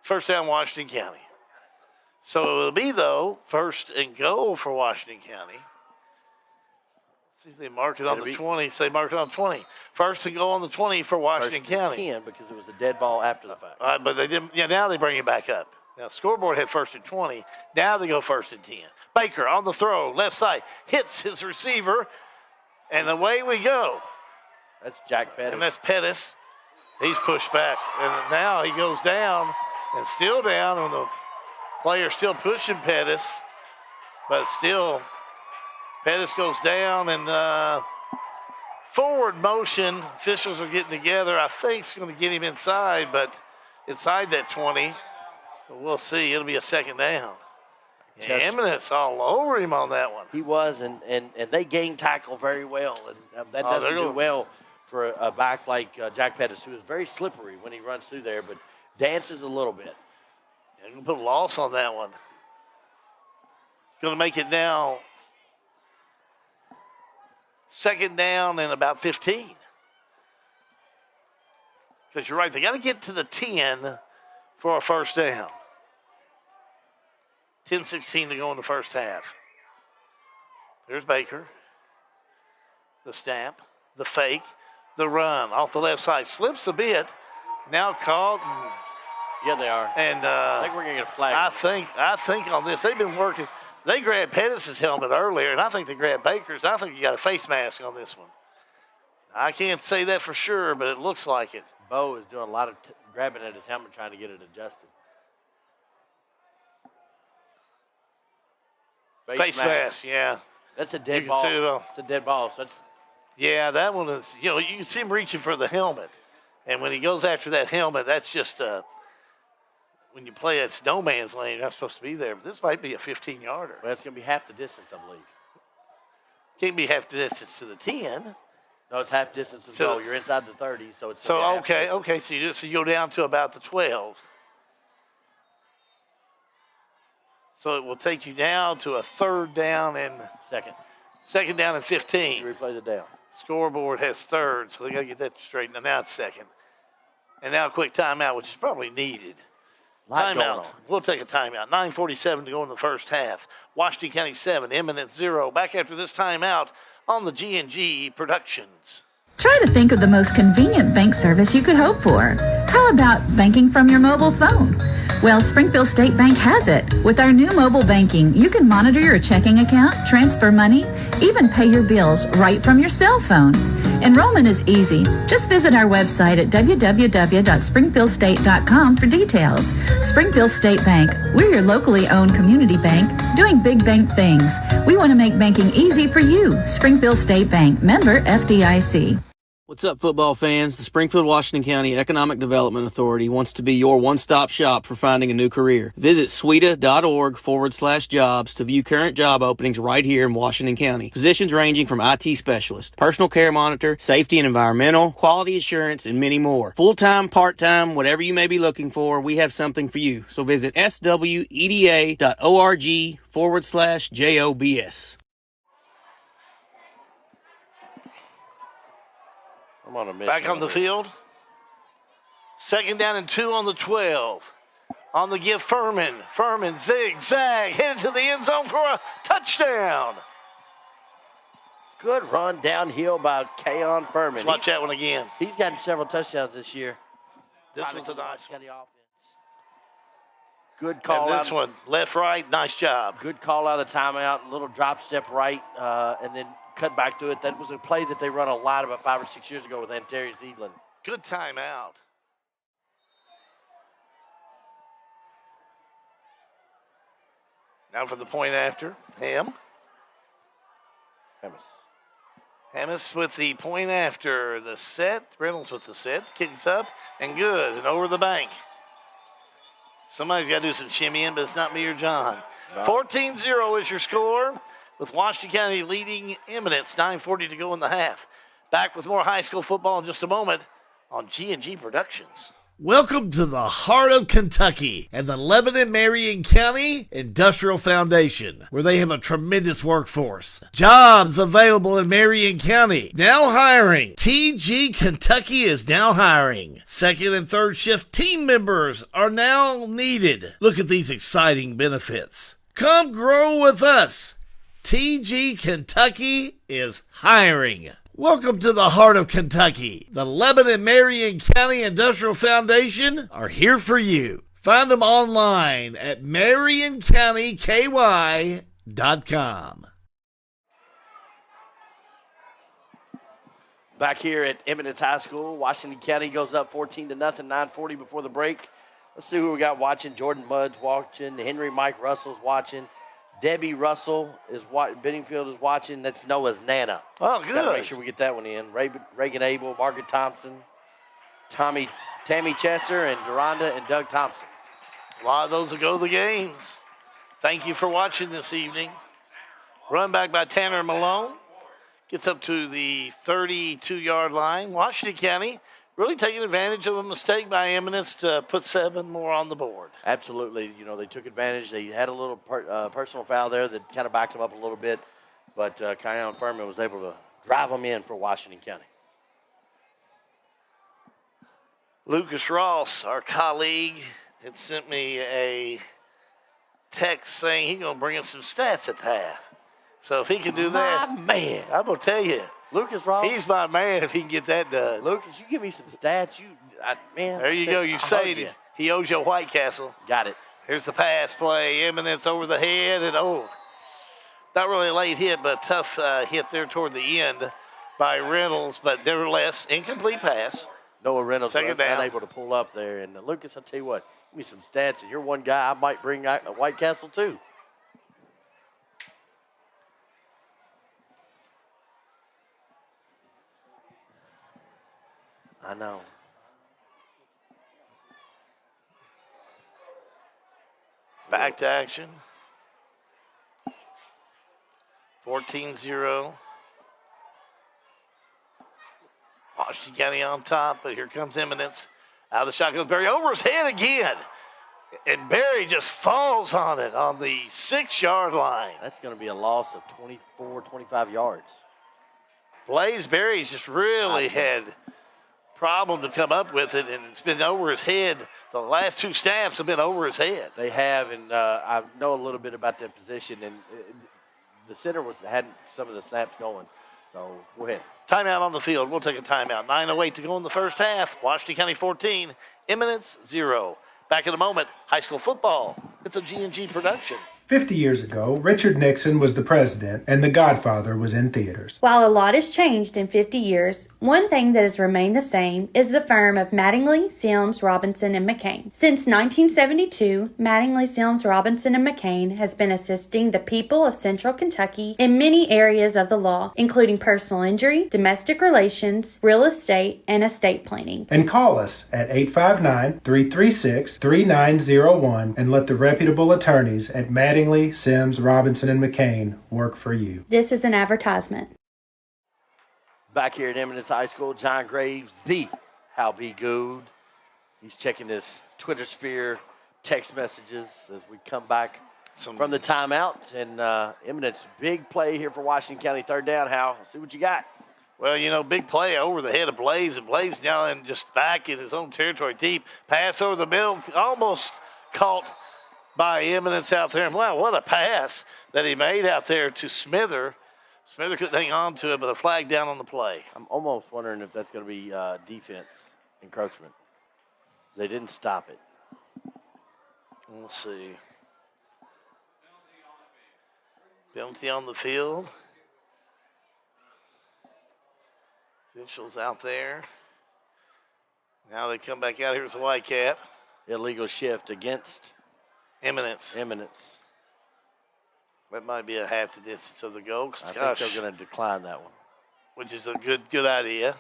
First down, Washington County. So it'll be, though, first and goal for Washington County. See if they mark it on the 20. Say mark it on 20. First and goal on the 20 for Washington First and County. 10 because it was a dead ball after the fact. But they didn't. Yeah, now they bring it back up. Now, scoreboard had first and 20. Now they go first and 10. Baker on the throw, left side, hits his receiver, and away we go. That's Jack Pettis. And that's Pettis. He's pushed back. And now he goes down and still down, and the player still pushing Pettis. But still, Pettis goes down, and forward motion. Officials are getting together. I think it's going to get him inside, but inside that 20. But we'll see. It'll be a second down. Yeah, Eminence all over him on that one. He was, and they gained tackle very well. And that doesn't do well for a back like Jack Pettis, who is very slippery when he runs through there, but dances a little bit. Yeah, going to put a loss on that one. Going to make it now second down and about 15. Because you're right, they got to get to the 10 for a first down. 10-16 to go in the first half. There's Baker. The snap, the fake, the run off the left side. Slips a bit. Now caught. Yeah, they are. And I think we're going to get a flag. I think on this, they've been working. They grabbed Pettis' helmet earlier, and I think they grabbed Baker's. I think you got a face mask on this one. I can't say that for sure, but it looks like it. Bo is doing a lot of grabbing at his helmet, trying to get it adjusted. Face mask, yeah. That's a dead ball. It's a dead ball. So yeah, that one is, you can see him reaching for the helmet. And when he goes after that helmet, that's just when you play at no man's lane, you're not supposed to be there. But this might be a 15-yarder. Well, it's going to be half the distance, I believe. Can't be half the distance to the 10. No, it's half distance as well. You're inside the 30, so it's okay. So you go down to about the 12. So it will take you down to a third down and second down and 15. You replay the down. Scoreboard has third, so they got to get that straightened. Now it's second. And now a quick timeout, which is probably needed. Timeout. We'll take a timeout. 9:47 to go in the first half. Washington County 7, Eminence 0. Back after this timeout on the G&G Productions. Try to think of the most convenient bank service you could hope for. How about banking from your mobile phone? Well, Springfield State Bank has it. With our new mobile banking, you can monitor your checking account, transfer money, even pay your bills right from your cell phone. Enrollment is easy. Just visit our website at www.springfieldstate.com for details. Springfield State Bank. We're your locally owned community bank doing big bank things. We want to make banking easy for you. Springfield State Bank. Member FDIC. What's up, football fans? The Springfield Washington County Economic Development Authority wants to be your one-stop shop for finding a new career. Visit sweda.org/jobs to view current job openings right here in Washington County. Positions ranging from IT specialist, personal care monitor, safety and environmental, quality assurance, and many more. Full-time, part-time, whatever you may be looking for, we have something for you. So visit sweda.org/jobs. Back on the field. Second down and 2 on the 12. On the give, Furman. Furman zigzag, headed to the end zone for a touchdown. Good run downhill by Kayon Furman. Let's watch that one again. He's gotten several touchdowns this year. This was a nice one. Good call and out. this one, left, right, nice job. Good call out of the timeout. Little drop step right, and then cut back to it. That was a play that they run a lot about 5 or 6 years ago with Antarius Edlin. Good timeout. Now for the point after. Hammis with the point after the set. Reynolds with the set. Kicks up and good and over the bank. Somebody's got to do some shimmying, but it's not me or John. No. 14-0 is your score with Washington County leading Eminence. 9:40 to go in the half. Back with more high school football in just a moment on G&G Productions. Welcome to the heart of Kentucky and the Lebanon-Marion County Industrial Foundation, where they have a tremendous workforce. Jobs available in Marion County. Now hiring. TG Kentucky is now hiring. Second and third shift team members are now needed. Look at these exciting benefits. Come grow with us. TG Kentucky is hiring. Welcome to the heart of Kentucky. The Lebanon-Marion County Industrial Foundation are here for you. Find them online at marioncountyky.com. Back here at Eminence High School, Washington County goes up 14-0, 9:40 before the break. Let's see who we got watching. Jordan Mudd's watching. Henry Mike Russell's watching. Debbie Russell is Benningfield is watching. That's Noah's Nana. Oh, good. Got to make sure we get that one in. Reagan Abel, Margaret Thompson, Tammy Chester, and Deronda and Doug Thompson. A lot of those will go to the games. Thank you for watching this evening. Run back by Tanner Malone. Gets up to the 32-yard line. Washington County really taking advantage of a mistake by Eminence to put 7 more on the board. Absolutely. You know, they took advantage. They had a little personal foul there that kind of backed them up a little bit. But Kion Furman was able to drive them in for Washington County. Lucas Ross, our colleague, had sent me a text saying he's going to bring us some stats at the half. So if he can do that. My man. I'm going to tell you. Lucas Ross. He's my man if he can get that done. Lucas, you give me some stats. Man. There you go. You saved it. He owes you a White Castle. Got it. Here's the pass play. Eminence over the head. And, not really a late hit, but a tough hit there toward the end by Reynolds. But nevertheless, incomplete pass. Noah Reynolds Second down. unable to pull up there. And, Lucas, I'll tell you what. Give me some stats. And you're one guy I might bring out a White Castle too. I know. Back to action. 14-0. Washington County on top, but here comes Eminence. Out of the shotgun, Berry over his head again. And Berry just falls on it on the 6-yard line. That's going to be a loss of 24, 25 yards. Blaze Berry's just really had problem to come up with it, and it's been over his head. The last 2 snaps have been over his head. They have, and I know a little bit about that position, and the center had some of the snaps going. So go ahead. Timeout on the field. We'll take a timeout. 9:08 to go in the first half. Washington County 14, Eminence 0. Back in a moment, high school football. It's a G&G production. 50 years ago, Richard Nixon was the president and The Godfather was in theaters. While a lot has changed in 50 years, one thing that has remained the same is the firm of Mattingly, Sims, Robinson, and McCain. Since 1972, Mattingly, Sims, Robinson, and McCain has been assisting the people of Central Kentucky in many areas of the law, including personal injury, domestic relations, real estate, and estate planning. And call us at 859-336-3901 and let the reputable attorneys at Mattingly, Sims, Robinson, and McCain work for you. This is an advertisement. Back here at Eminence High School, John Graves, the How Be Good. He's checking his Twitter sphere text messages as we come back from the timeout. And Eminence, big play here for Washington County, 3rd down. Hal, see what you got. Well, big play over the head of Blaze, and Blaze now in just back in his own territory deep. Pass over the middle, almost caught by Eminence out there. And wow, what a pass that he made out there to Smither. Smither couldn't hang on to it, but a flag down on the play. I'm almost wondering if that's going to be defense encroachment. They didn't stop it. We'll see. Penalty on the field. Officials out there. Now they come back out. Here's the white cap. Illegal shift against Eminence. That might be a half the distance of the goal. I think they're going to decline that one. Which is a good idea.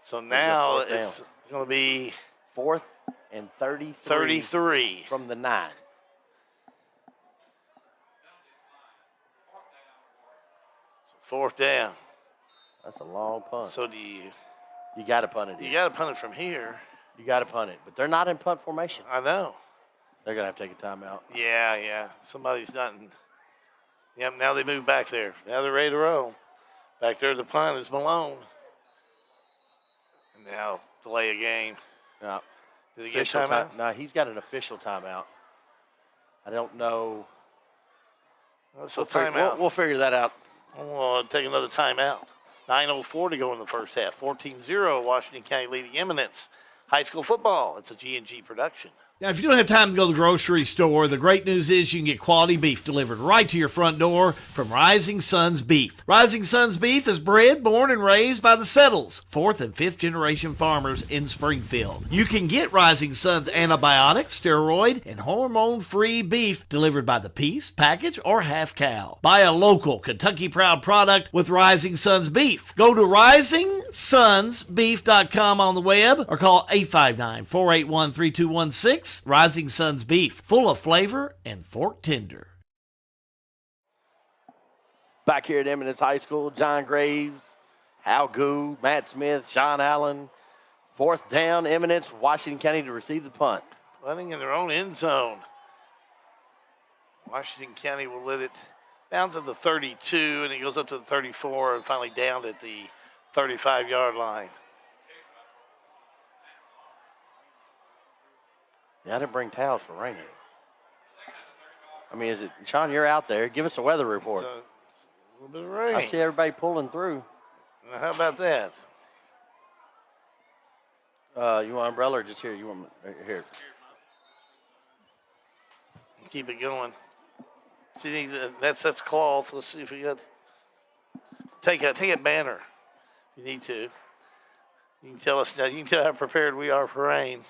So now it's going to be 4th and 33. 33 from the 9. So 4th down. That's a long punt. So do you got to punt it. You got to punt it from here. You got to punt it, but they're not in punt formation. I know. They're going to have to take a timeout. Yeah. Somebody's not in. Yep, now they move back there. Now they're ready to roll. Back there, the punt is Malone. And now delay a game. No. Did he get a timeout? No, he's got an official timeout. I don't know. So timeout. We'll figure that out. We'll take another timeout. 9:04 to go in the first half. 14-0, Washington County leading Eminence. High school football. It's a G&G production. Now, if you don't have time to go to the grocery store, the great news is you can get quality beef delivered right to your front door from Rising Sons Beef. Rising Sons Beef is bred, born, and raised by the Settles, 4th and 5th generation farmers in Springfield. You can get Rising Sons antibiotic, steroid, and hormone-free beef delivered by the piece, package, or half cow. Buy a local Kentucky-proud product with Rising Sons Beef. Go to risingsonsbeef.com on the web or call 859-481-3216. Rising Sons Beef, full of flavor and fork tender. Back here at Eminence High School, John Graves, Hal Gould, Matt Smith, Sean Allen. 4th down, Eminence, Washington County to receive the punt. Punting in their own end zone. Washington County will let it down to the 32, and it goes up to the 34, and finally down at the 35-yard line. Yeah, I didn't bring towels for raining. I mean, is it, Sean, you're out there. Give us a weather report. A little bit of rain. I see everybody pulling through. Now, how about that? You want umbrella or just here? You want here? Keep it going. See, that's cloth. Let's see if we got. Take a banner. You need to. You can tell us now. You can tell how prepared we are for rain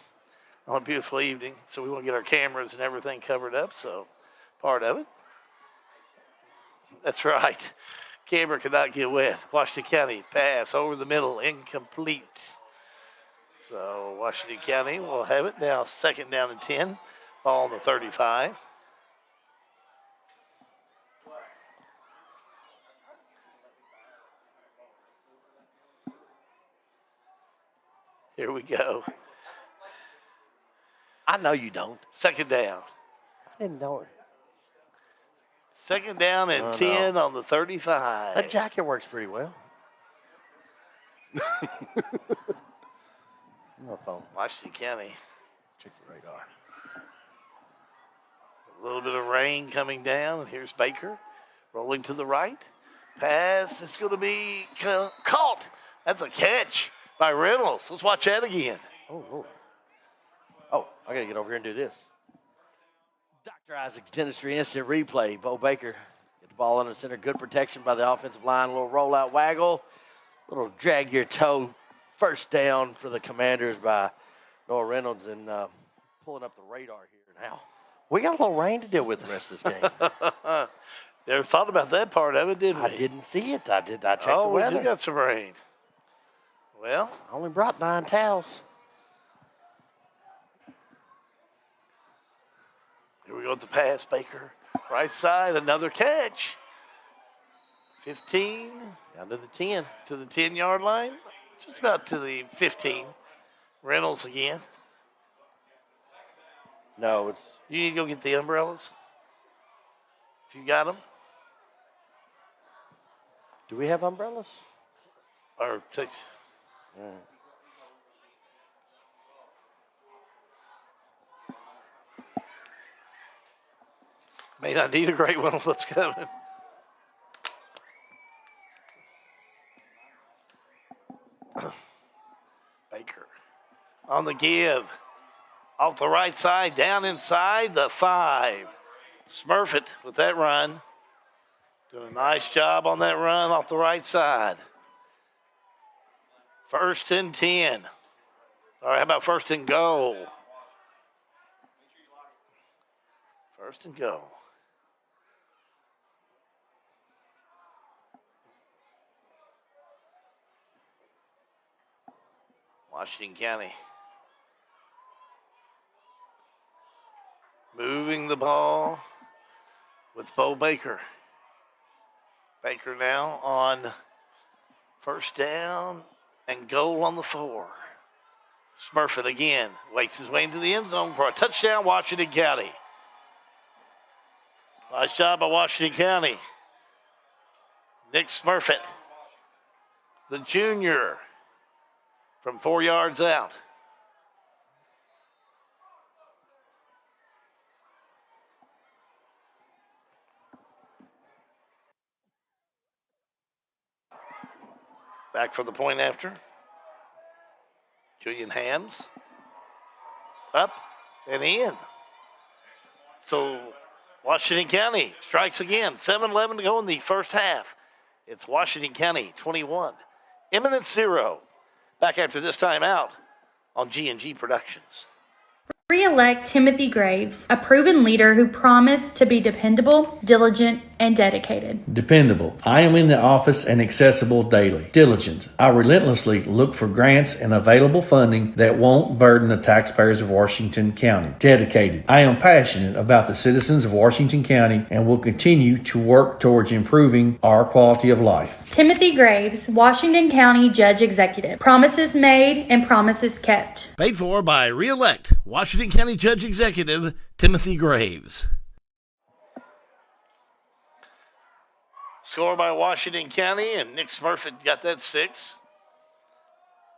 on a beautiful evening. So we want to get our cameras and everything covered up. So part of it. That's right. Camera cannot get wet. Washington County pass over the middle, incomplete. So Washington County will have it now. 2nd down and 10. Ball on the 35. Here we go. I know you don't. 2nd down. I didn't know it. 2nd down and 10 on the 35. That jacket works pretty well. No phone. Washington County. Check the radar. A little bit of rain coming down, and here's Baker rolling to the right. Pass. It's going to be caught. That's a catch by Reynolds. Let's watch that again. Oh, I got to get over here and do this. Dr. Isaac's Dentistry Instant Replay. Bo Baker get the ball in the center. Good protection by the offensive line. A little rollout waggle. A little drag your toe. 1st down for the Commanders by Noah Reynolds. And pulling up the radar here now. We got a little rain to deal with the rest of this game. Never thought about that part of it, did we? I didn't see it. I checked the weather. We do got some rain. Well, I only brought 9 towels. Here we go with the pass, Baker. Right side, another catch. 15. Down to the 10. To the 10-yard line. Just about to the 15. Reynolds again. No, it's... You need to go get the umbrellas? If you got them? Do we have umbrellas? Or take... May not need a great one. What's coming? Baker on the give. Off the right side, down inside the 5. Smurfett with that run. Doing a nice job on that run off the right side. 1st and 10. All right, how about 1st and goal? 1st and goal. Washington County moving the ball with Bo Baker. Baker now on 1st down and goal on the 4. Smurfett again wakes his way into the end zone for a touchdown, Washington County. Nice job by Washington County. Nick Smurfett, the junior, from 4 yards out. Back for the point after. Julian Hams. Up and in. So Washington County strikes again. 7:11 to go in the first half. It's Washington County 21. Eminence 0. Back after this time out on G&G Productions. Re-elect Timothy Graves, a proven leader who promised to be dependable, diligent, and dedicated. Dependable. I am in the office and accessible daily. Diligent. I relentlessly look for grants and available funding that won't burden the taxpayers of Washington County. Dedicated. I am passionate about the citizens of Washington County and will continue to work towards improving our quality of life. Timothy Graves, Washington County Judge Executive. Promises made and promises kept. Paid for by Re-elect Washington County Judge Executive Timothy Graves. Score by Washington County, and Nick Smurfett got that 6.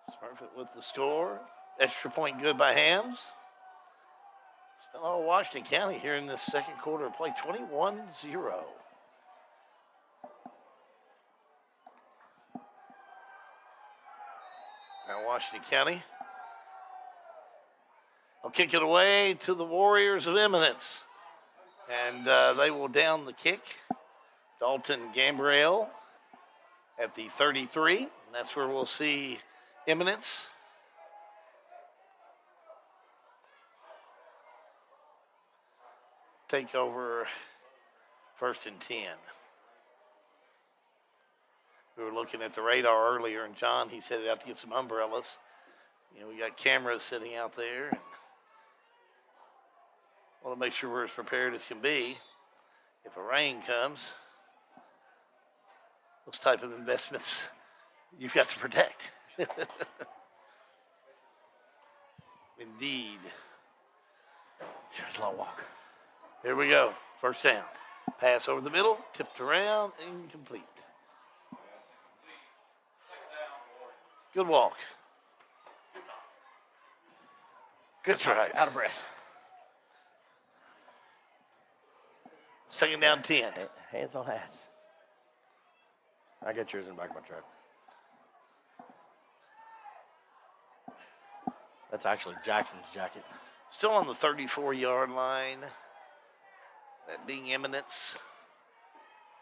Smurfett with the score. Extra point good by Hams. It's been all Washington County here in this second quarter of play, 21-0. Now Washington County will kick it away to the Warriors of Eminence. And they will down the kick. Dalton Gambriel at the 33. And that's where we'll see Eminence. Take over 1st and 10. We were looking at the radar earlier, and John, he's headed out to get some umbrellas. You know, we got cameras sitting out there, and want to make sure we're as prepared as can be if a rain comes. Those type of investments you've got to protect. Indeed. Here's a long walk. Here we go. 1st down. Pass over the middle, tipped around, incomplete. Good walk. Good try. Out of breath. 2nd down 10. Hands on hats. I got yours in the back of my truck. That's actually Jackson's jacket. Still on the 34-yard line. That being Eminence.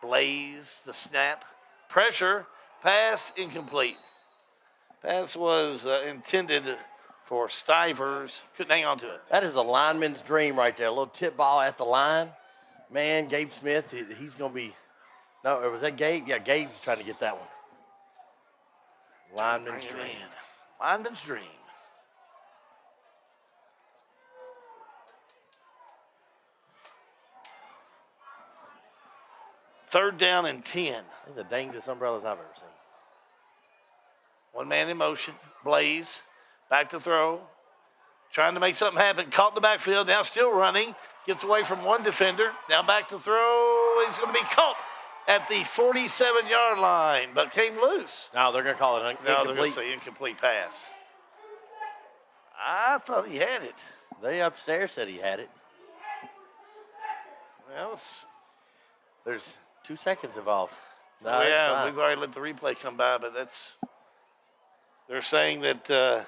Blaze, the snap. Pressure, pass, incomplete. Pass was intended for Stivers. Couldn't hang on to it. That is a lineman's dream right there. A little tip ball at the line. Man, Gabe Smith, he's going to be – no, was that Gabe? Yeah, Gabe's trying to get that one. Lineman's dream. Lineman's dream. Third down and 10. These are the dangest umbrellas I've ever seen. One man in motion. Blaze. Back to throw. Trying to make something happen. Caught in the backfield. Now still running. Gets away from one defender. Now back to throw. He's going to be caught at the 47-yard line, but came loose. No, they're going to call it incomplete. No, they're going to say incomplete pass. I thought he had it. They upstairs said he had it. Well, there's 2 seconds involved. No, yeah, we've already let the replay come by, but they're saying that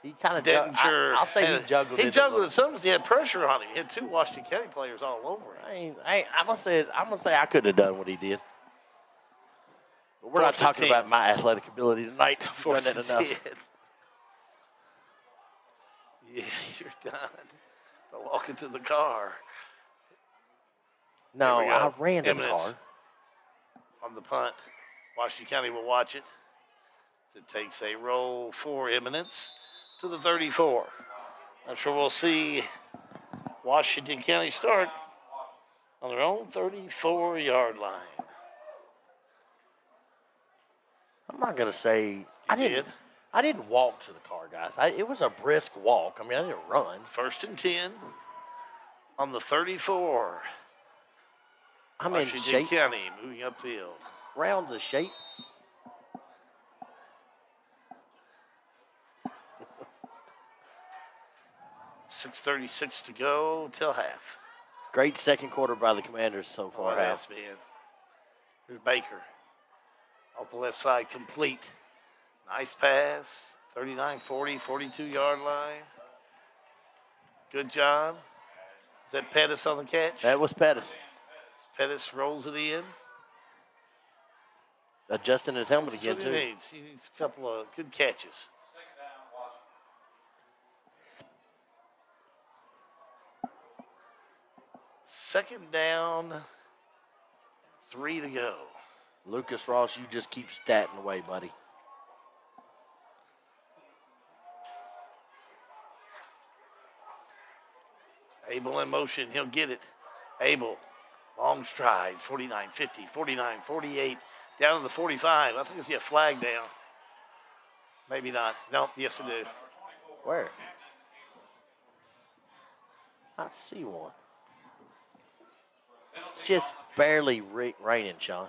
He kind of Denninger. I'll say he juggled it. He juggled it. Some, he had pressure on him. He had 2 Washington County players all over him. I'm gonna say I couldn't have done what he did. But we're not talking about my athletic ability tonight. I've done that enough. Yeah, you're done. But walking to the car. No, I ran to the Eminence car. On the punt. Washington County will watch it. It takes a roll for Eminence to the 34. I'm sure we'll see Washington County start on their own 34-yard line. I'm not gonna say I didn't walk to the car, guys. It was a brisk walk. I mean, I didn't run. 1st and 10 on the 34. I'm in Washington shape. County moving upfield. Round the shape. $6:36 to go till half. Great second quarter by the Commanders so far. That's been. Here's Baker. Off the left side, complete. Nice pass. 39-40, 42-yard line. Good job. Is that Pettis on the catch? That was Pettis. Pettis rolls it in. Adjusting his helmet That's again, what too. He needs a couple of good catches. Second down, 3 to go. Lucas Ross, you just keep statting away, buddy. Abel in motion. He'll get it. Abel, long strides, 49-50, 49-48, down to the 45. I think I see a flag down. Maybe not. Nope, yes I do. Where? I see one. Just barely raining, Sean.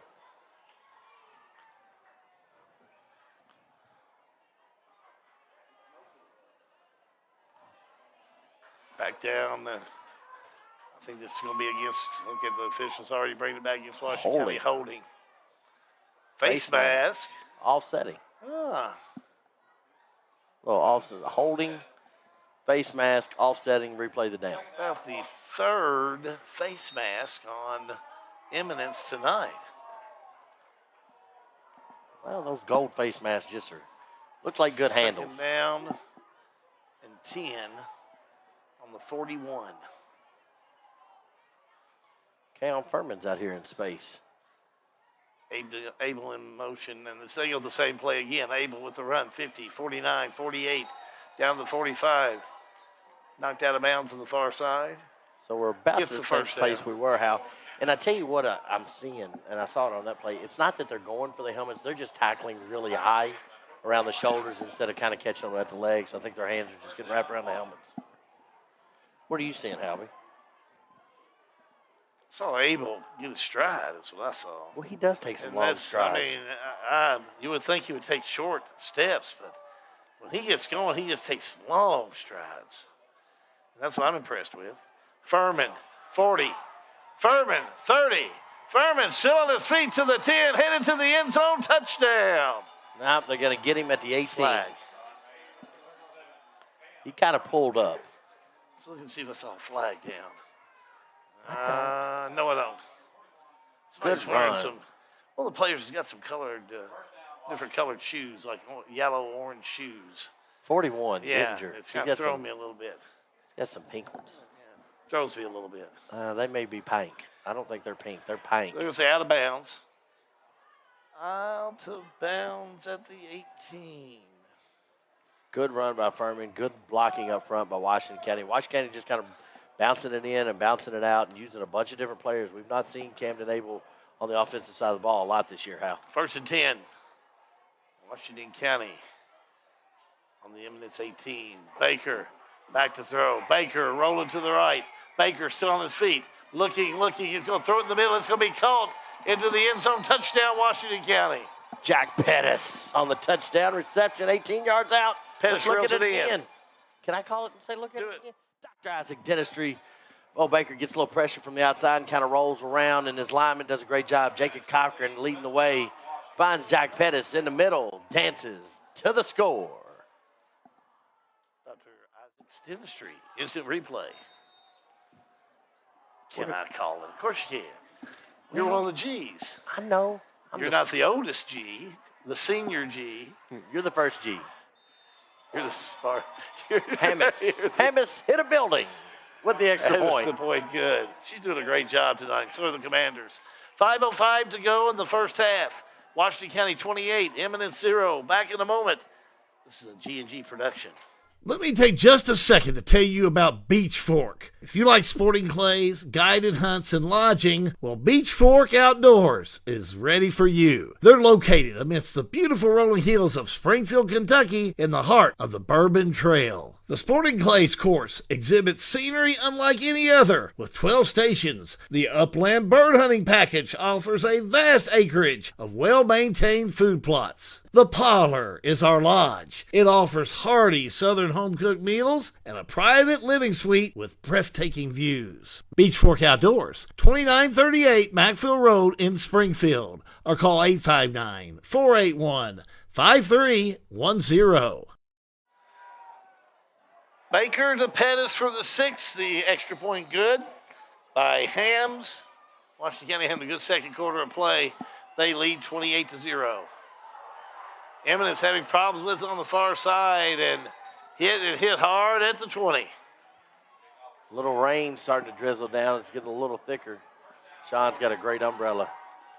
Back down. I think this is going to be against, look at the officials already bringing it back against Washington County. Holding. Face mask. Offsetting. Ah. Well, offset, holding, face mask, offsetting, replay the down. About the 3rd face mask on Eminence tonight. Well, those gold face masks just looks like good handles. Second down and 10 on the 41. Keon Furman's out here in space. Abel in motion, and they go the same play again. Abel with the run, 50, 49, 48, down to the 45. Knocked out of bounds on the far side. So we're about Gets to the the same first place down. we were, Hal. And I tell you what I'm seeing, and I saw it on that play, it's not that they're going for the helmets. They're just tackling really high around the shoulders instead of kind of catching them at the legs. I think their hands are just getting wrapped around the helmets. What are you seeing, Halby? Saw Abel get a stride. That's what I saw. Well, he does take some And long that's, strides. I mean, you would think he would take short steps, but when he gets going, he just takes long strides. And that's what I'm impressed with. Furman, 40. Furman, 30. Furman still on his feet to the 10, headed to the end zone, touchdown. Now they're going to get him at the 18. Flag. He kind of pulled up. Let's look and see if I saw a flag down. I No, I don't. Somebody's Good wearing run. some. Well, the players has got some colored, different colored shoes, like yellow, orange shoes. 41, Yeah, Ginger. it's He's kind got of thrown some- me a little bit. Got some pink ones. Throws me a little bit. They may be pink. I don't think they're pink. They're pink. They're going to say out of bounds. Out of bounds at the 18. Good run by Furman. Good blocking up front by Washington County. Washington County just kind of bouncing it in and bouncing it out and using a bunch of different players. We've not seen Camden Abel on the offensive side of the ball a lot this year, Hal. 1st and 10. Washington County on the Eminence 18. Baker back to throw. Baker rolling to the right. Baker still on his feet. Looking. He's going to throw it in the middle. It's going to be caught into the end zone. Touchdown, Washington County. Jack Pettis on the touchdown reception, 18 yards out. Pettis Let's look reels at it it in. again. Can I call it and say, look at it again? Dr. Isaac Dentistry. Oh, Baker gets a little pressure from the outside and kind of rolls around, and his lineman does a great job. Jacob Cochran leading the way. Finds Jack Pettis in the middle. Dances to the score. It's dentistry. Instant replay. Can I call it? Of course you can. You're one of the G's. I know. You're not the oldest G, the senior G. You're the first G. You're the smart. Hamas hit a building with the extra point. The point, good. She's doing a great job tonight. So are the Commanders. 5:05 to go in the first half. Washington County 28, Eminence 0. Back in a moment. This is a G&G production. Let me take just a second to tell you about Beach Fork. If you like sporting clays, guided hunts, and lodging, well, Beach Fork Outdoors is ready for you. They're located amidst the beautiful rolling hills of Springfield, Kentucky, in the heart of the Bourbon Trail. The Sporting Clays course exhibits scenery unlike any other. With 12 stations, the Upland Bird Hunting Package offers a vast acreage of well-maintained food plots. The Parlor is our lodge. It offers hearty southern home-cooked meals and a private living suite with breathtaking views. Beach Fork Outdoors, 2938 Macville Road in Springfield, or call 859-481-5310. Baker to Pettis for the 6th. The extra point good by Hams. Washington County having a good second quarter of play. They lead 28-0. Eminence having problems with it on the far side and hit hard at the 20. A little rain starting to drizzle down. It's getting a little thicker. Sean's got a great umbrella.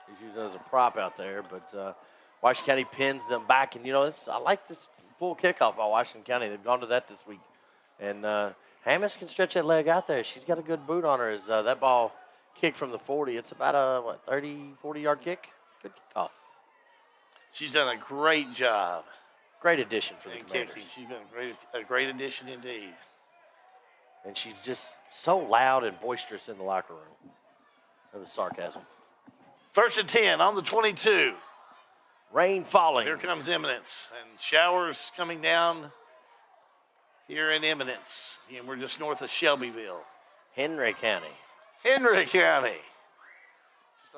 He's using it as a prop out there, but Washington County pins them back. And, I like this full kickoff by Washington County. They've gone to that this week. And Hammons can stretch that leg out there. She's got a good boot on her as that ball kicked from the 40. It's about a, 30, 40-yard kick? Good kickoff. She's done a great job. Great addition for the Commanders. Kicking. She's been a great addition indeed. And she's just so loud and boisterous in the locker room. That was sarcasm. 1st and 10 on the 22. Rain falling. Here comes Eminence. And showers coming down here in Eminence. And we're just north of Shelbyville. Henry County. Just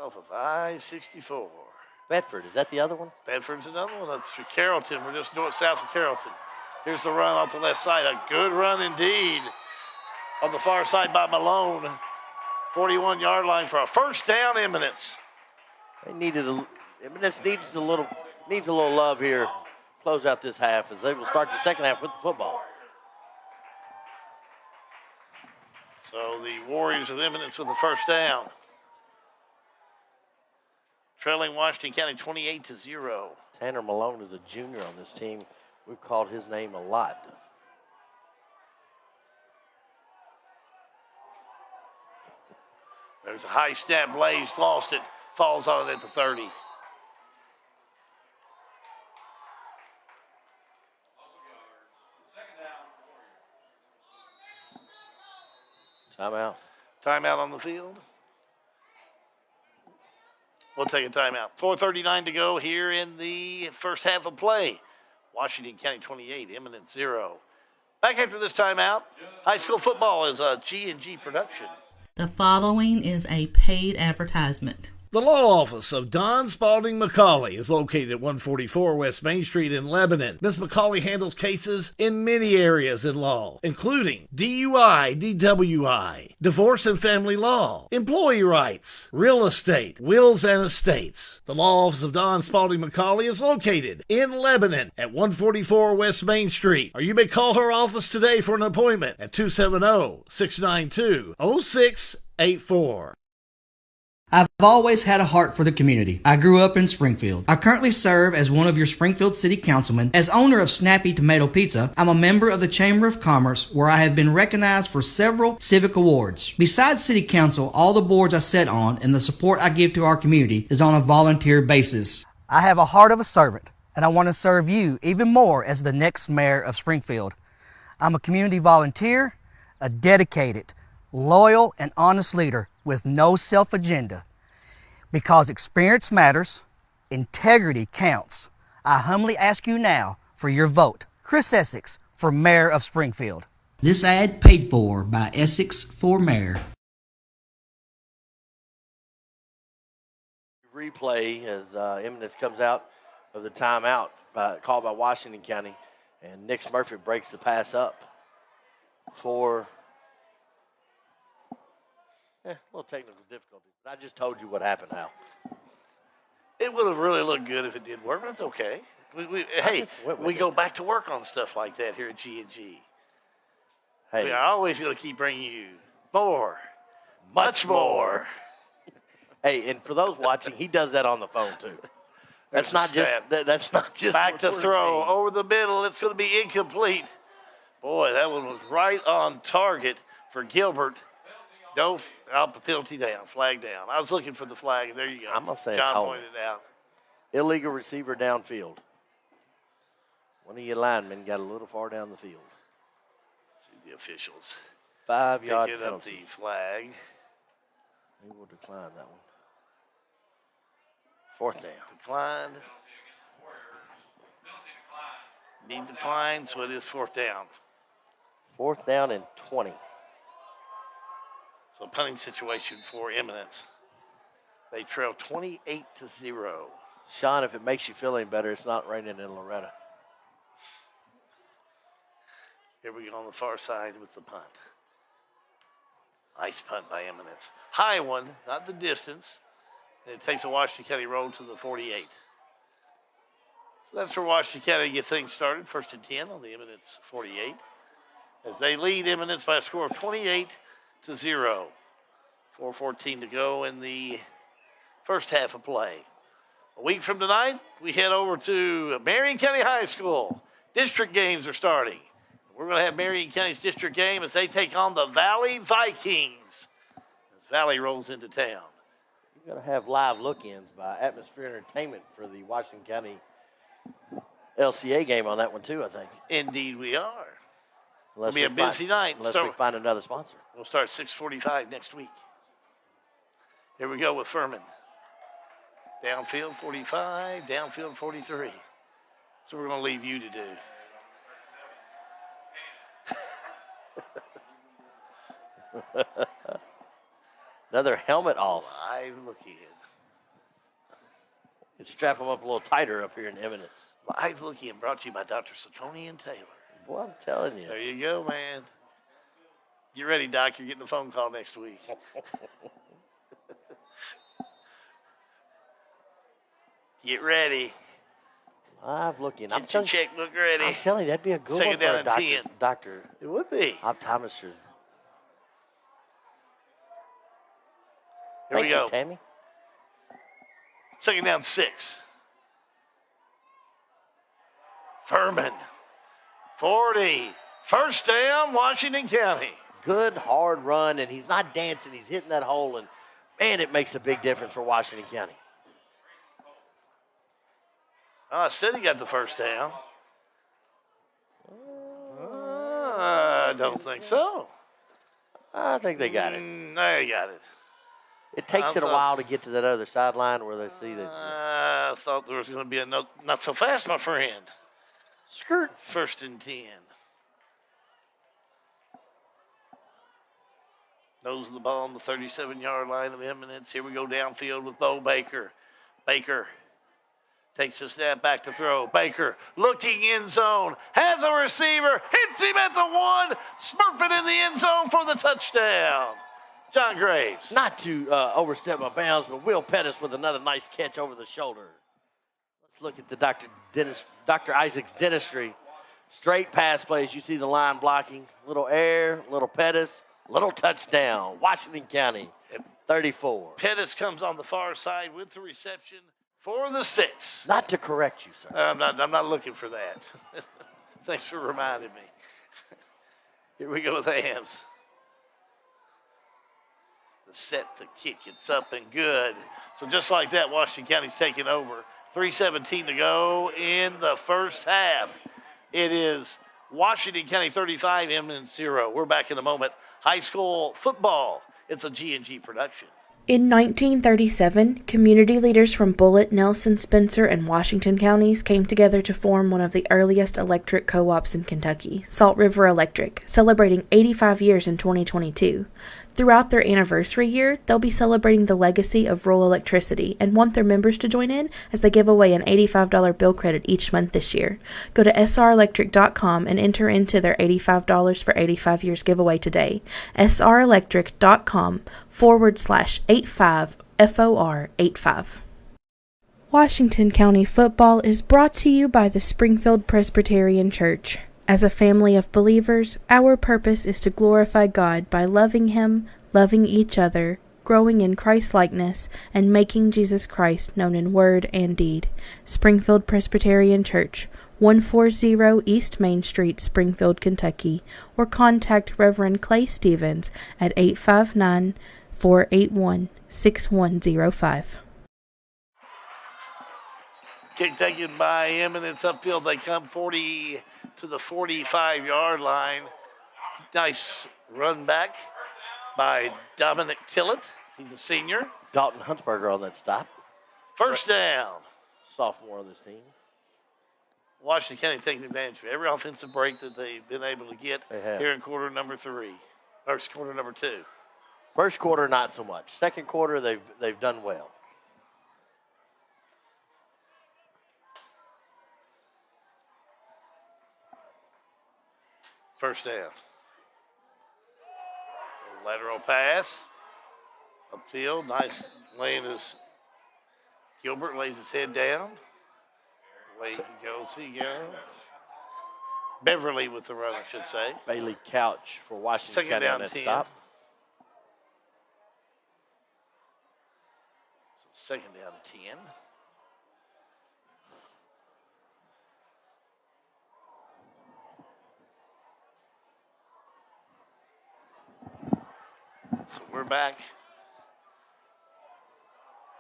off of I-64. Bedford, is that the other one? Bedford's another one. That's for Carrollton. We're just south of Carrollton. Here's the run off the left side. A good run indeed. On the far side by Malone. 41-yard line for a first down, Eminence. Eminence needs a little love here. Close out this half as they will start the second half with the football. So the Warriors of Eminence with the first down. Trailing Washington County 28-0. Tanner Malone is a junior on this team. We've called his name a lot. There's a high snap. Blaze lost it. Falls on it at the 30. Timeout. Timeout on the field. We'll take a timeout. 4:39 to go here in the first half of play. Washington County 28, Eminence 0. Back after this timeout, high school football is a G&G production. The following is a paid advertisement. The law office of Don Spalding McCauley is located at 144 West Main Street in Lebanon. Ms. McCauley handles cases in many areas in law, including DUI, DWI, divorce and family law, employee rights, real estate, wills and estates. The law office of Don Spalding McCauley is located in Lebanon at 144 West Main Street. Or you may call her office today for an appointment at 270-692-0684. I've always had a heart for the community. I grew up in Springfield. I currently serve as one of your Springfield City Councilmen. As owner of Snappy Tomato Pizza, I'm a member of the Chamber of Commerce, where I have been recognized for several civic awards. Besides City Council, all the boards I sit on and the support I give to our community is on a volunteer basis. I have a heart of a servant, and I want to serve you even more as the next mayor of Springfield. I'm a community volunteer, a dedicated, loyal, and honest leader with no self-agenda. Because experience matters, integrity counts. I humbly ask you now for your vote. Chris Essex for Mayor of Springfield. This ad paid for by Essex for Mayor. Replay as Eminence comes out of the timeout called by Washington County, and Nick Murphy breaks the pass up. for a little technical difficulty. But I just told you what happened, Hal. It would have really looked good if it did work, but it's okay. We go back to work on stuff like that here at G&G. Hey. We are always going to keep bringing you more, much more. Hey, and for those watching, he does that on the phone too. That's not just back to throw routine. over the middle. It's going to be incomplete. Boy, that one was right on target for Gilbert. No, penalty down, flag down. I was looking for the flag, and there you go. I'm gonna say it's John holding. pointed it out. Illegal receiver downfield. One of your linemen got a little far down the field. See the officials. 5-yard picking up penalty. the flag. He will decline that one. Fourth down. Declined. Need decline, so it is fourth down. Fourth down and 20. So punting situation for Eminence. They trail 28-0. Sean, if it makes you feel any better, it's not raining in Loretta. Here we go on the far side with the punt. Nice punt by Eminence. High one, not the distance. And it takes a Washington County road to the 48. So that's where Washington County get things started. 1st and 10 on the Eminence 48. As they lead Eminence by a score of 28-0. 4:14 to go in the first half of play. A week from tonight, we head over to Marion County High School. District games are starting. We're going to have Marion County's district game as they take on the Valley Vikings. As Valley rolls into town. You're going to have live look-ins by Atmosphere Entertainment for the Washington County LCA game on that one too, I think. Indeed we are. It'll be a busy night. Unless we find another sponsor. We'll start 6:45 next week. Here we go with Furman. Downfield 45, downfield 43. So we're going to leave you to do. Another helmet off. Live look-in. Could strap them up a little tighter up here in Eminence. Live look-in brought to you by Dr. Saccone and Taylor. Boy, I'm telling you. There you go, man. Get ready, Doc. You're getting a phone call next week. Get ready. Live looking. Get your checkbook ready. I'm telling you, that'd be a good Second one for down a and 10. doctor. It would be. Optometrist. Here we go. Tammy. Second down 6. Furman. 40. First down, Washington County. Good hard run, and he's not dancing. He's hitting that hole, and man, it makes a big difference for Washington County. I said he got the first down. I don't think so. I think they got it. They got it. It takes it a while to get to that other sideline where they see that. I thought there was going to be a not so fast, my friend. Skirt. 1st and 10. Nose of the ball on the 37-yard line of Eminence. Here we go downfield with Bo Baker. Baker takes a snap back to throw. Baker looking in zone. Has a receiver. Hits him at the 1. Smurfing in the end zone for the touchdown. John Graves. Not to overstep my bounds, but Will Pettis with another nice catch over the shoulder. Let's look at the Dr. Isaac's dentistry. Straight pass plays. You see the line blocking. Little air, little Pettis, little touchdown. Washington County, 34. Pettis comes on the far side with the reception for the 6. Not to correct you, sir. I'm not looking for that. Thanks for reminding me. Here we go with Hams. The set, the kick, it's up and good. So just like that, Washington County's taking over. 3:17 to go in the first half. It is Washington County 35, Eminence 0. We're back in a moment. High school football. It's a G&G production. In 1937, community leaders from Bullitt, Nelson, Spencer, and Washington counties came together to form one of the earliest electric co-ops in Kentucky, Salt River Electric, celebrating 85 years in 2022. Throughout their anniversary year, they'll be celebrating the legacy of rural electricity and want their members to join in as they give away an $85 bill credit each month this year. Go to srelectric.com and enter into their $85 for 85 years giveaway today. srelectric.com/85 FOR85. Washington County football is brought to you by the Springfield Presbyterian Church. As a family of believers, our purpose is to glorify God by loving Him, loving each other, growing in Christ-likeness, and making Jesus Christ known in word and deed. Springfield Presbyterian Church, 140 East Main Street, Springfield, Kentucky, or contact Reverend Clay Stevens at 859-481-6105. Kick taken by Eminence upfield. They come 40 to the 45-yard line. Nice run back by Dominic Tillett. He's a senior. Dalton Huntsberger on that stop. First down. Sophomore on this team. Washington County taking advantage of every offensive break that they've been able to get here in quarter number 2. First quarter, not so much. Second quarter, they've done well. First down. Lateral pass. Upfield. Nice laying his. Gilbert lays his head down. Away he goes. Beverly with the run, I should say. Bailey Couch for Washington County on that stop. Second down 10. So we're back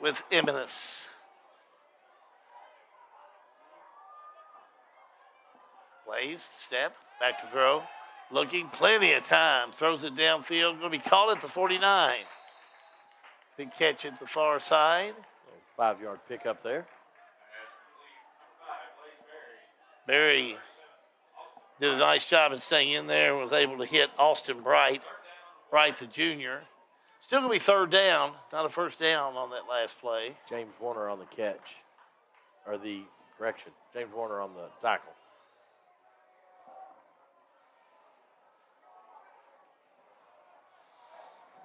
with Eminence. Plays, step, back to throw. Looking, plenty of time. Throws it downfield. Going to be called at the 49. Big catch at the far side. 5-yard pickup there. Barry did a nice job in staying in there. Was able to hit Austin Bright, the junior. Still going to be third down. Not a first down on that last play. James Warner on the catch. Or the correction. James Warner on the tackle.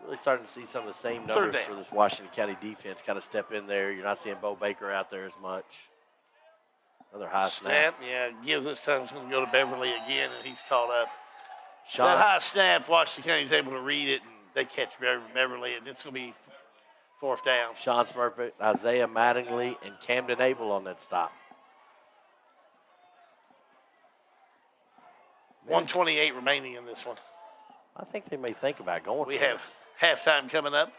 Really starting to see some of the same numbers for this Washington County defense kind of step in there. You're not seeing Bo Baker out there as much. Another high snap. Yeah, give this time. It's going to go to Beverly again, and he's caught up. That high snap, Washington County's able to read it, and they catch Beverly, and it's going to be fourth down. Sean Smurfett, Isaiah Mattingly, and Camden Abel on that stop. 1:28 remaining in this one. I think they may think about going. We have halftime coming up.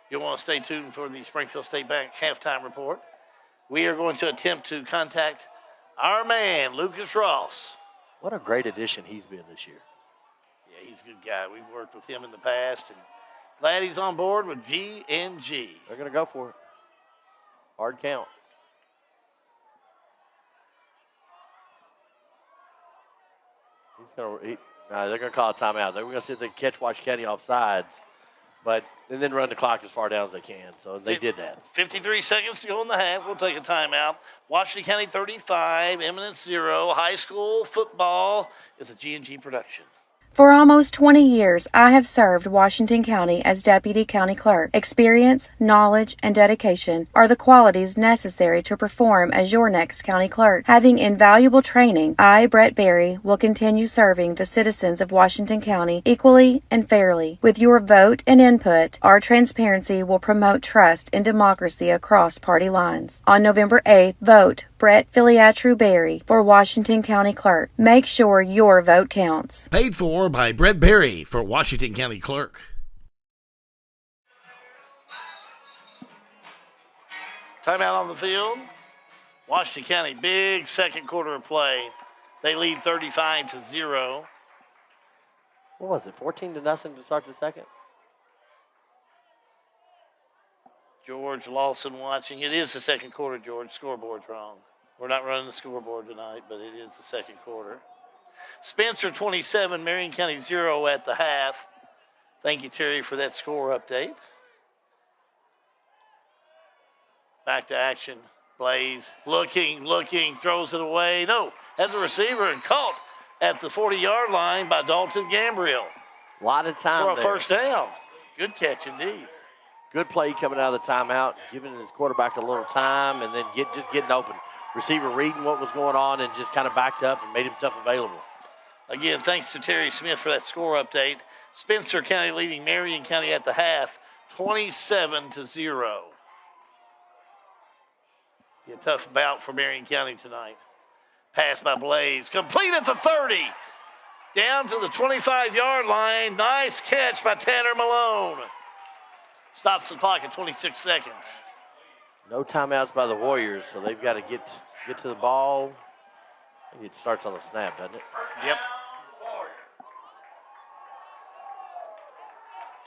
You'll want to stay tuned for the Springfield State Bank halftime report. We are going to attempt to contact our man, Lucas Ross. What a great addition he's been this year. Yeah, he's a good guy. We've worked with him in the past, and glad he's on board with G&G. They're going to go for it. Hard count. They're going to call a timeout. They're going to see if they catch Washington County off sides, and then run the clock as far down as they can. So they did that. 53 seconds to go in the half. We'll take a timeout. Washington County 35, Eminence 0. High school football is a G&G production. For almost 20 years, I have served Washington County as Deputy County Clerk. Experience, knowledge, and dedication are the qualities necessary to perform as your next County Clerk. Having invaluable training, I, Brett Berry, will continue serving the citizens of Washington County equally and fairly. With your vote and input, our transparency will promote trust and democracy across party lines. On November 8th, vote Brett Filiatru Berry for Washington County Clerk. Make sure your vote counts. Paid for by Brett Berry for Washington County Clerk. Timeout on the field. Washington County, big second quarter of play. They lead 35-0. What was it, 14-0 to start the second? George Lawson watching. It is the second quarter, George. Scoreboard's wrong. We're not running the scoreboard tonight, but it is the second quarter. Spencer 27, Marion County 0 at the half. Thank you, Terry, for that score update. Back to action. Blaze looking, throws it away. No, has a receiver and caught at the 40-yard line by Dalton Gambriel. A lot of time for a there. first down. Good catch indeed. Good play coming out of the timeout, giving his quarterback a little time, and then just getting open. Receiver reading what was going on and just kind of backed up and made himself available. Again, thanks to Terry Smith for that score update. Spencer County leading Marion County at the half, 27-0. Be a tough bout for Marion County tonight. Pass by Blaze, complete at the 30. Down to the 25-yard line. Nice catch by Tanner Malone. Stops the clock at 26 seconds. No timeouts by the Warriors, so they've got to get to the ball. I think it starts on the snap, doesn't it? Yep.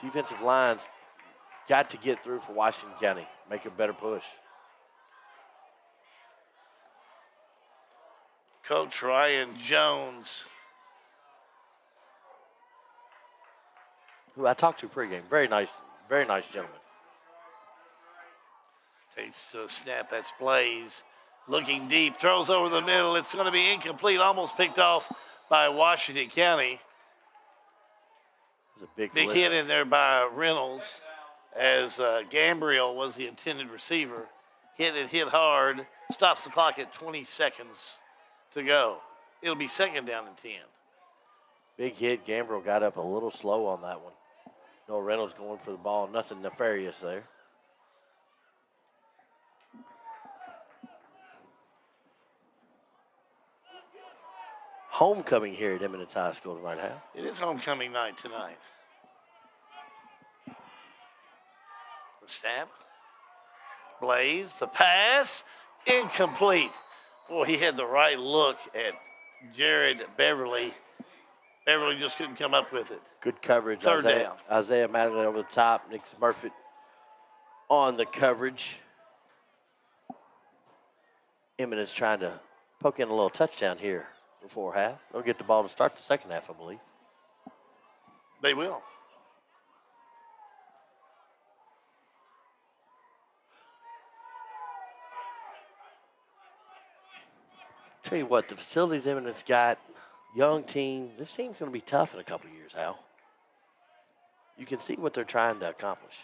Defensive lines got to get through for Washington County, make a better push. Coach Ryan Jones, who I talked to pregame, very nice gentleman. Takes the snap. That's Blaze. Looking deep, throws over the middle. It's going to be incomplete, almost picked off by Washington County. It was a big hit in there by Reynolds as Gambriel was the intended receiver. Hit hard. Stops the clock at 20 seconds to go. It'll be second down and 10. Big hit. Gambriel got up a little slow on that one. No, Reynolds going for the ball. Nothing nefarious there. Homecoming here at Eminence High School tonight, Hal. It is homecoming night tonight. The snap. Blaze, the pass, incomplete. Boy, he had the right look at Jared Beverly. Beverly just couldn't come up with it. Good coverage. Third down. Isaiah Madeline over the top. Nick Smurfett on the coverage. Eminence trying to poke in a little touchdown here before half. They'll get the ball to start the second half, I believe. They will. Tell you what, the facilities Eminence got, young team. This team's going to be tough in a couple of years, Hal. You can see what they're trying to accomplish.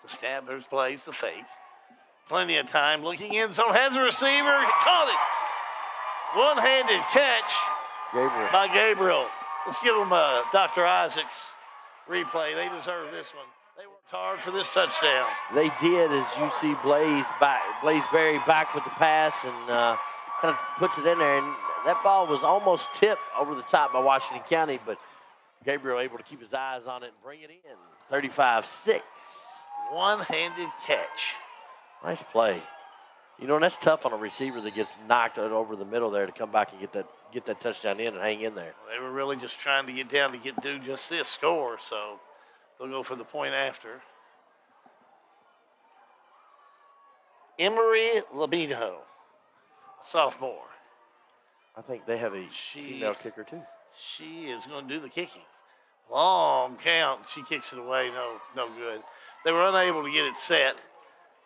The snap, there's Blaze, the fake. Plenty of time, looking in zone, has a receiver, caught it. One-handed catch by Gabriel. Let's give them Dr. Isaacs replay. They deserve this one. They worked hard for this touchdown. They did, as you see Blaze Berry back with the pass and kind of puts it in there. And that ball was almost tipped over the top by Washington County, but Gabriel able to keep his eyes on it and bring it in. 35-6. One-handed catch. Nice play. You know, and that's tough on a receiver that gets knocked over the middle there to come back and get that touchdown in and hang in there. They were really just trying to get down to do just this score, so they'll go for the point after. Emery Labino, sophomore. I think they have a female kicker too. She is going to do the kicking. Long count. She kicks it away. No good. They were unable to get it set,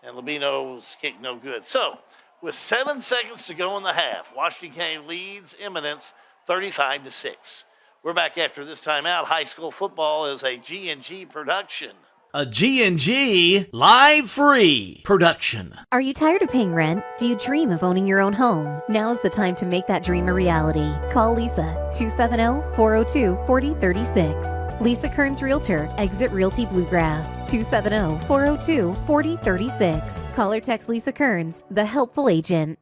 and Labino's kick no good. So, with 7 seconds to go in the half, Washington County leads Eminence 35-6. We're back after this timeout. High school football is a G&G production. A G&G live free production. Are you tired of paying rent? Do you dream of owning your own home? Now's the time to make that dream a reality. Call Lisa, 270-402-4036. Lisa Kearns Realtor, Exit Realty Bluegrass, 270-402-4036. Call or text Lisa Kearns, the helpful agent.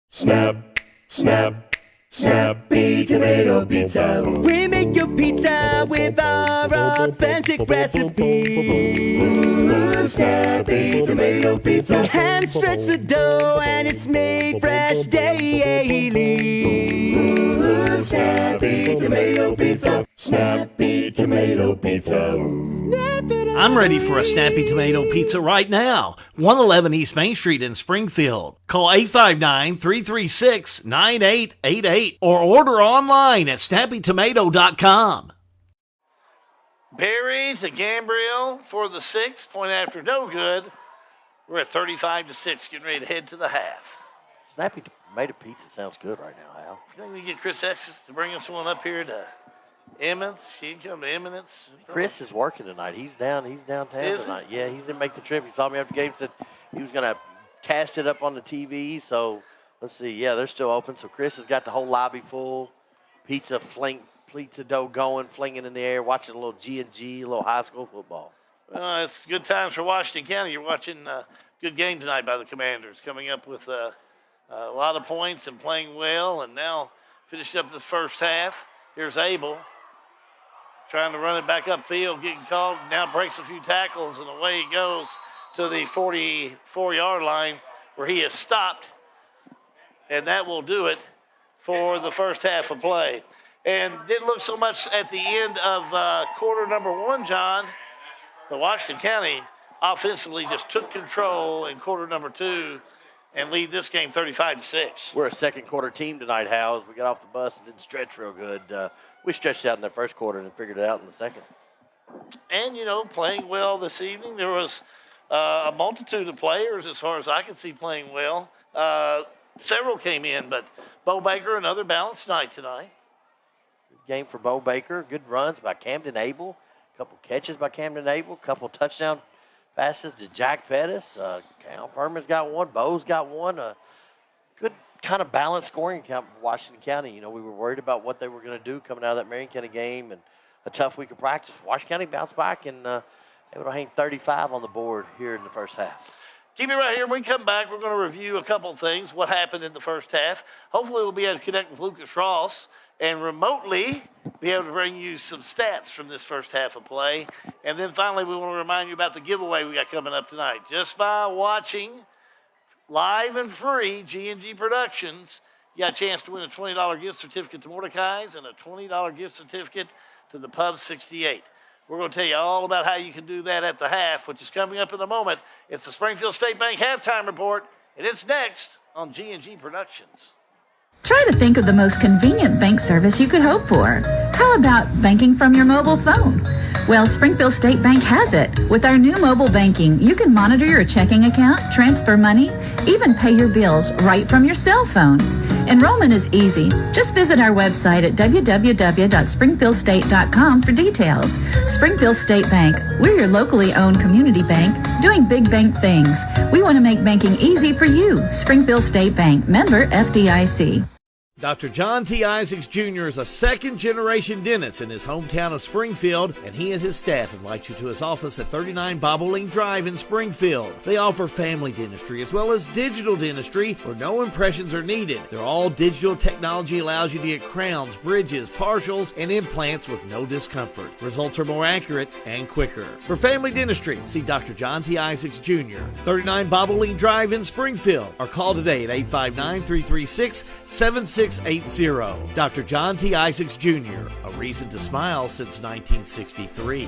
Snap, snap, Snappy Tomato Pizza. We make your pizza with our authentic recipe. Snappy Tomato Pizza. Hand stretch the dough and it's made fresh daily. Snappy Tomato Pizza. Snappy Tomato Pizza. I'm ready for a snappy tomato pizza right now. 111 East Main Street in Springfield. Call 859-336-9888 or order online at snappytomato.com. Berry to Gambriel for the 6. Point after no good. We're at 35-6, getting ready to head to the half. Snappy tomato pizza sounds good right now, Al. I think we get Chris Estes to bring us one up here to Eminence. He can come to Eminence. Chris is working tonight. He's downtown tonight. Yeah, he's gonna make the trip. He saw me after the game, said he was gonna cast it up on the TV. So let's see. Yeah, they're still open. So Chris has got the whole lobby full. Pizza dough going, flinging in the air, watching a little G&G, a little high school football. It's good times for Washington County. You're watching a good game tonight by the Commanders, coming up with a lot of points and playing well, and now finished up this first half. Here's Abel trying to run it back upfield, getting called, now breaks a few tackles, and away he goes to the 44-yard line where he is stopped, and that will do it for the first half of play. And didn't look so much at the end of quarter number 1, John. But Washington County offensively just took control in quarter number 2 and lead this game 35-6. We're a second quarter team tonight, Hal. As we got off the bus and didn't stretch real good. We stretched out in the first quarter and figured it out in the second. And, playing well this evening. There was a multitude of players, as far as I can see, playing well. Several came in, but Bo Baker, another balanced night tonight. Good game for Bo Baker. Good runs by Camden Abel. A couple catches by Camden Abel. A couple touchdown passes to Jack Pettis. Cal Furman's got one. Bo's got one. Good kind of balanced scoring account for Washington County. We were worried about what they were going to do coming out of that Marion County game and a tough week of practice. Washington County bounced back and able to hang 35 on the board here in the first half. Keep it right here. When we come back, we're going to review a couple of things, what happened in the first half. Hopefully, we'll be able to connect with Lucas Ross and remotely be able to bring you some stats from this first half of play. And then finally, we want to remind you about the giveaway we got coming up tonight. Just by watching live and free G&G Productions, you got a chance to win a $20 gift certificate to Mordecai's and a $20 gift certificate to the Pub 68. We're going to tell you all about how you can do that at the half, which is coming up in a moment. It's the Springfield State Bank Halftime Report, and it's next on G&G Productions. Try to think of the most convenient bank service you could hope for. How about banking from your mobile phone? Well, Springfield State Bank has it. With our new mobile banking, you can monitor your checking account, transfer money, even pay your bills right from your cell phone. Enrollment is easy. Just visit our website at www.springfieldstate.com for details. Springfield State Bank, we're your locally owned community bank doing big bank things. We want to make banking easy for you. Springfield State Bank, member FDIC. Dr. John T. Isaacs Jr. is a second-generation dentist in his hometown of Springfield, and he and his staff invite you to his office at 39 Bobolink Drive in Springfield. They offer family dentistry as well as digital dentistry where no impressions are needed. Their all-digital technology allows you to get crowns, bridges, partials, and implants with no discomfort. Results are more accurate and quicker. For family dentistry, see Dr. John T. Isaacs Jr., 39 Bobolink Drive in Springfield, or call today at 859-336-7680. Dr. John T. Isaacs Jr., a reason to smile since 1963.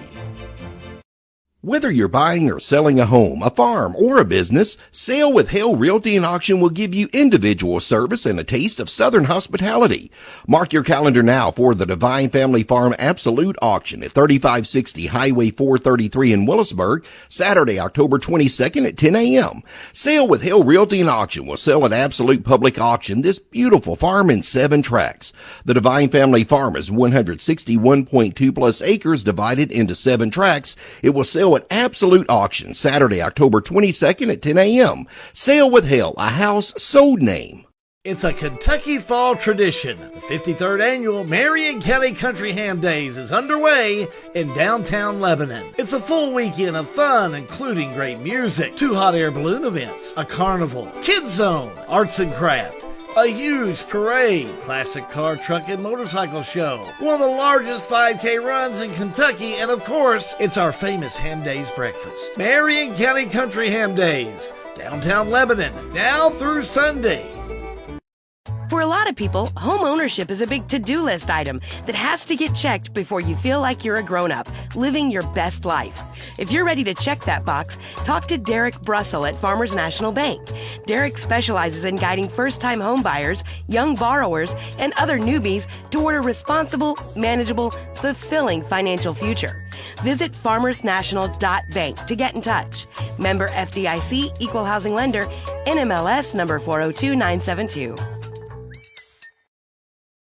Whether you're buying or selling a home, a farm, or a business, Sale with Hale Realty and Auction will give you individual service and a taste of Southern hospitality. Mark your calendar now for the Divine Family Farm Absolute Auction at 3560 Highway 433 in Willisburg, Saturday, October 22nd at 10 a.m. Sale with Hale Realty and Auction will sell at Absolute Public Auction this beautiful farm in 7 tracts. The Divine Family Farm is 161.2 plus acres divided into 7 tracts. It will sell at Absolute Auction Saturday, October 22nd at 10 a.m. Sale with Hale, a house sold name. It's a Kentucky fall tradition. The 53rd annual Marion County Country Ham Days is underway in downtown Lebanon. It's a full weekend of fun, including great music, 2 hot air balloon events, a carnival, kids zone, arts and craft, a huge parade, classic car, truck, and motorcycle show, one of the largest 5K runs in Kentucky, and of course, it's our famous Ham Days breakfast. Marion County Country Ham Days, downtown Lebanon, now through Sunday. For a lot lot of people, home ownership is a big to-do list item that has to get checked before you feel like you're a grown-up, living your best life. If you're ready to check that box, talk to Derek Brussel at Farmers National Bank. Derek specializes in guiding first-time home buyers, young borrowers, and other newbies toward a responsible, manageable, fulfilling financial future. Visit farmersnational.bank to get in touch. Member FDIC, Equal Housing Lender, NMLS number 402972.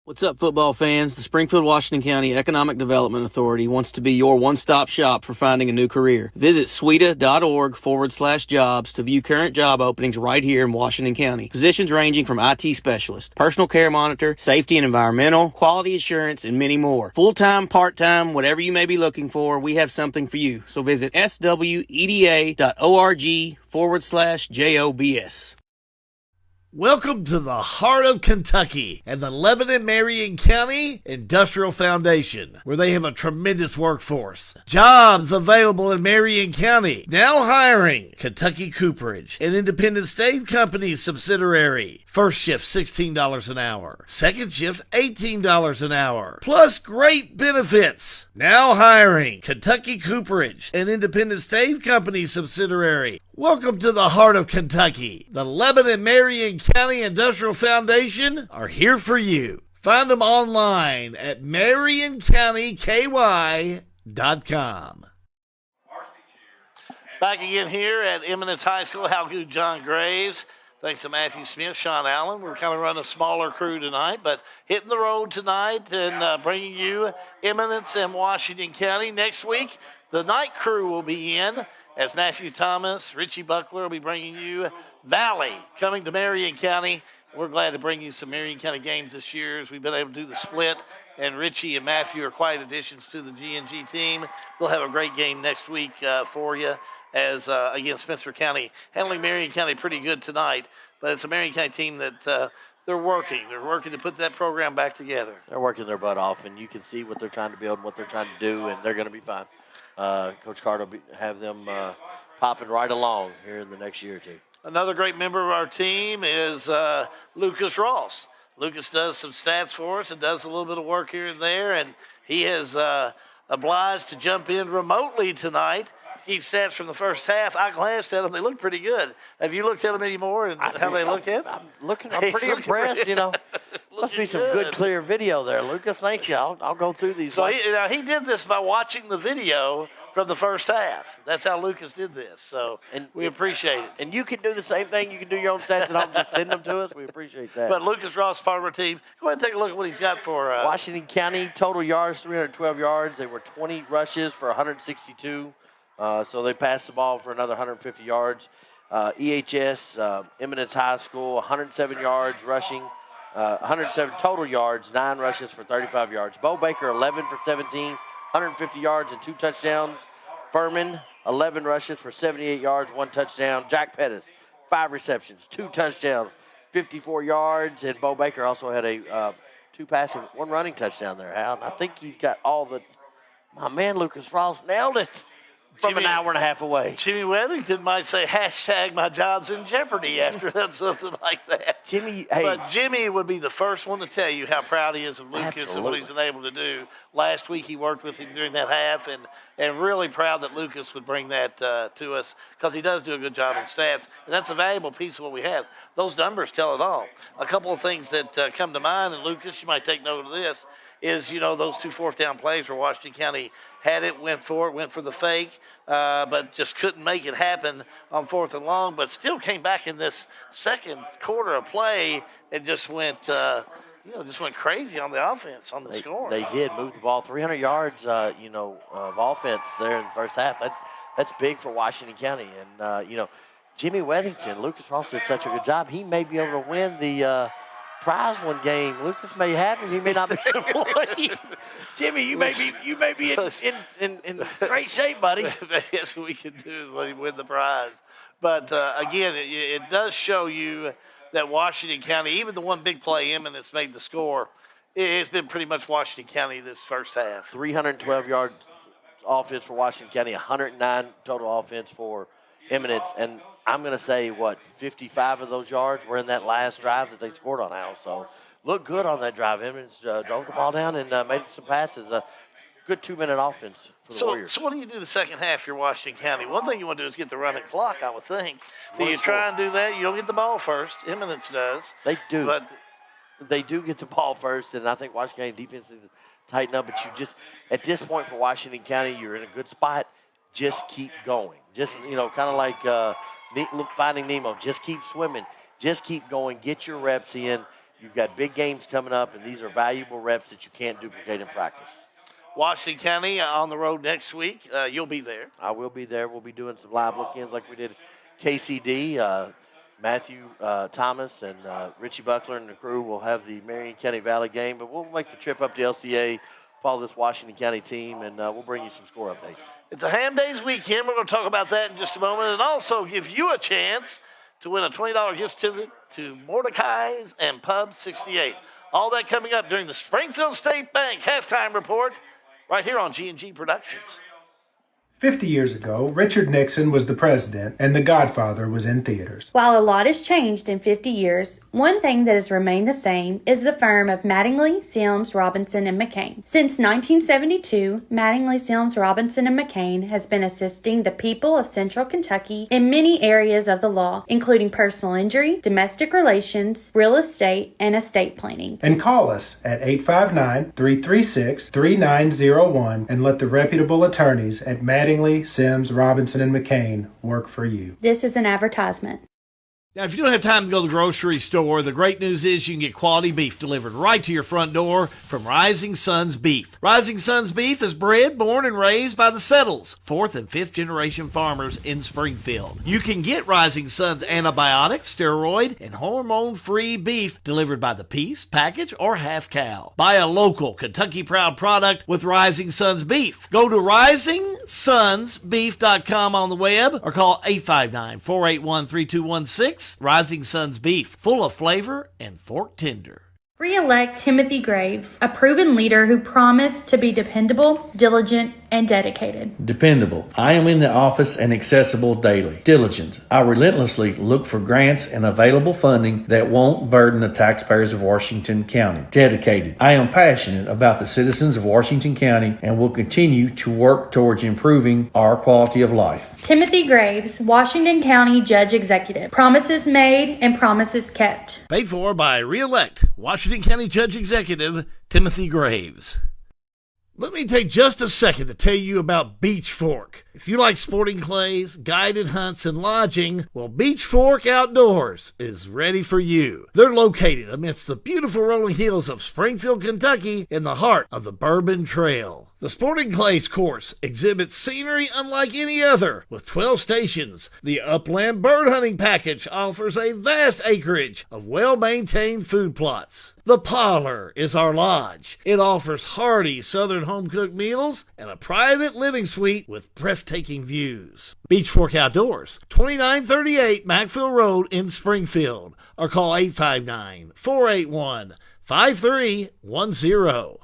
What's up, football fans? The Springfield, Washington County Economic Development Authority wants to be your one-stop shop for finding a new career. Visit sweta.org/jobs to view current job openings right here in Washington County. Positions ranging from IT specialist, personal care monitor, safety and environmental, quality assurance, and many more. Full-time, part-time, whatever you may be looking for, we have something for you. So visit sweda.org/jobs. Welcome to the heart of Kentucky and the Lebanon-Marion County Industrial Foundation, where they have a tremendous workforce. Jobs available in Marion County. Now hiring. Kentucky Cooperage, an independent state company subsidiary. First shift, $16 an hour. Second shift, $18 an hour. Plus great benefits. Now hiring. Kentucky Cooperage, an independent state company subsidiary. Welcome to the heart of Kentucky. The Lebanon-Marion County Industrial Foundation are here for you. Find them online at MarionCountyKY.com. Back again here at Eminence High School. How good, John Graves. Thanks to Matthew Smith, Sean Allen. We're kind of running a smaller crew tonight, but hitting the road tonight and bringing you Eminence and Washington County. Next week, the night crew will be in as Matthew Thomas, Richie Buckler will be bringing you Valley coming to Marion County. We're glad to bring you some Marion County games this year as we've been able to do the split, and Richie and Matthew are quite additions to the G&G team. They'll have a great game next week for you as, again, Spencer County handling Marion County pretty good tonight, but it's a Marion County team that they're working. They're working to put that program back together. They're working their butt off, and you can see what they're trying to build and what they're trying to do, and they're going to be fine. Coach Carter will have them popping right along here in the next year or two. Another great member of our team is Lucas Ross. Lucas does some stats for us and does a little bit of work here and there, and he has obliged to jump in remotely tonight to keep stats from the first half. I glanced at them. They look pretty good. Have you looked at them anymore and how they look at? I'm pretty impressed, you know. Must be some good, clear video there, Lucas. Thank you. I'll go through these. So he did this by watching the video from the first half. That's how Lucas did this. So we appreciate it. And you can do the same thing. You can do your own stats and I'll just send them to us. We appreciate that. But Lucas Ross, part of our team. Go ahead and take a look at what he's got for Washington County. Total yards, 312 yards. They were 20 rushes for 162. So they passed the ball for another 150 yards. EHS, Eminence High School, 107 yards rushing. 107 total yards, 9 rushes for 35 yards. Bo Baker, 11 for 17, 150 yards and 2 touchdowns. Furman, 11 rushes for 78 yards, 1 touchdown. Jack Pettis, 5 receptions, 2 touchdowns, 54 yards. And Bo Baker also had a 2 passing, 1 running touchdown there, Hal. I think he's got all the – my man Lucas Ross nailed it. From an hour and a half away. Jimmy Weathington might say, hashtag my job's in jeopardy after something like that. But Jimmy would be the first one to tell you how proud he is of Lucas and what he's been able to do. Last week he worked with him during that half and really proud that Lucas would bring that to us because he does do a good job in stats. And that's a valuable piece of what we have. Those numbers tell it all. A couple of things that come to mind, and Lucas, you might take note of this, is, those 2 fourth down plays where Washington County had it, went for the fake, but just couldn't make it happen on 4th and long, but still came back in this second quarter of play and just went crazy on the offense, on the score. They did move the ball 300 yards, of offense there in the first half. That's big for Washington County. And, Jimmy Weathington, Lucas Ross did such a good job. He may be able to win the prize one game. Lucas may have it. He may not be able to play. Jimmy, you may be in great shape, buddy. That's what we can do is let him win the prize. But again, it does show you that Washington County, even the one big play Eminence made the score, it's been pretty much Washington County this first half. 312 yards offense for Washington County, 109 total offense for Eminence, and I'm going to say, 55 of those yards were in that last drive that they scored on Al. So looked good on that drive. Eminence drove the ball down and made some passes. A good 2-minute offense for the Warriors. So what do you do the second half if you're Washington County? One thing you want to do is get the running clock, I would think. Do you try and do that? You don't get the ball first. Eminence does. They do. But they do get the ball first, and I think Washington County defense needs to tighten up. But you just, at this point for Washington County, you're in a good spot. Just keep going. Just, kind of like Finding Nemo. Just keep swimming. Just keep going. Get your reps in. You've got big games coming up, and these are valuable reps that you can't duplicate in practice. Washington County on the road next week. You'll be there. I will be there. We'll be doing some live look-ins like we did KCD. Matthew Thomas and Richie Buckler and the crew will have the Marion County Valley game, but we'll make the trip up to LCA, follow this Washington County team, and we'll bring you some score updates. It's a Ham Days weekend. We're going to talk about that in just a moment and also give you a chance to win a $20 gift certificate to Mordecai's and Pub 68. All that coming up during the Springfield State Bank halftime report right here on G&G Productions. 50 years ago, Richard Nixon was the president and The Godfather was in theaters. While a lot has changed in 50 years, one thing that has remained the same is the firm of Mattingly, Sims, Robinson, and McCain. Since 1972, Mattingly, Sims, Robinson, and McCain has been assisting the people of Central Kentucky in many areas of the law, including personal injury, domestic relations, real estate, and estate planning. And call us at 859-336-3901 and let the reputable attorneys at Mattingly, Sims, Robinson, and McCain work for you. This is an advertisement. Now, if you don't have time to go to the grocery store, the great news is you can get quality beef delivered right to your front door from Rising Sons Beef. Rising Sons Beef is bred, born, and raised by the Settles, 4th and 5th generation farmers in Springfield. You can get Rising Sons antibiotic, steroid, and hormone-free beef delivered by the piece, package, or half cow. Buy a local Kentucky Proud product with Rising Sons Beef. Go to risingsonsbeef.com on the web or call 859-481-3216. Rising Sons Beef, full of flavor and fork tender. Re-elect Timothy Graves, a proven leader who promised to be dependable, diligent, and dedicated. Dependable. I am in the office and accessible daily. Diligent. I relentlessly look for grants and available funding that won't burden the taxpayers of Washington County. Dedicated. I am passionate about the citizens of Washington County and will continue to work towards improving our quality of life. Timothy Graves, Washington County Judge Executive. Promises made and promises kept. Paid for by Re-elect Washington County Judge Executive Timothy Graves. Let me take just a second to tell you about Beach Fork. If you like sporting clays, guided hunts, and lodging, well, Beach Fork Outdoors is ready for you. They're located amidst the beautiful rolling hills of Springfield, Kentucky, in the heart of the Bourbon Trail. The Sporting Clays course exhibits scenery unlike any other. With 12 stations, the Upland Bird Hunting Package offers a vast acreage of well-maintained food plots. The Parlor is our lodge. It offers hearty southern home-cooked meals and a private living suite with breathtaking views. Beach Fork Outdoors, 2938 Macville Road in Springfield, or call 859-481-5310.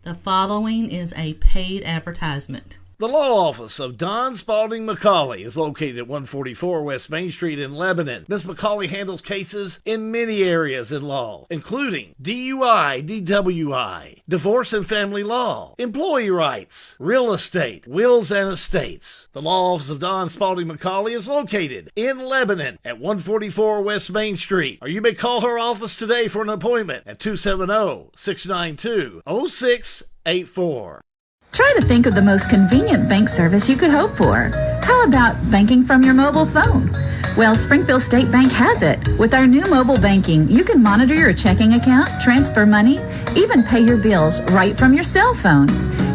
The following is a paid advertisement. The law office of Don Spalding McCauley is located at 144 West Main Street in Lebanon. Ms. McCauley handles cases in many areas in law, including DUI, DWI, divorce and family law, employee rights, real estate, wills and estates. The law office of Don Spalding McCauley is located in Lebanon at 144 West Main Street. Or you may call her office today for an appointment at 270-692-0684. Try to think of the most convenient bank service you could hope for. How about banking from your mobile phone? Well, Springfield State Bank has it. With our new mobile banking, you can monitor your checking account, transfer money, even pay your bills right from your cell phone.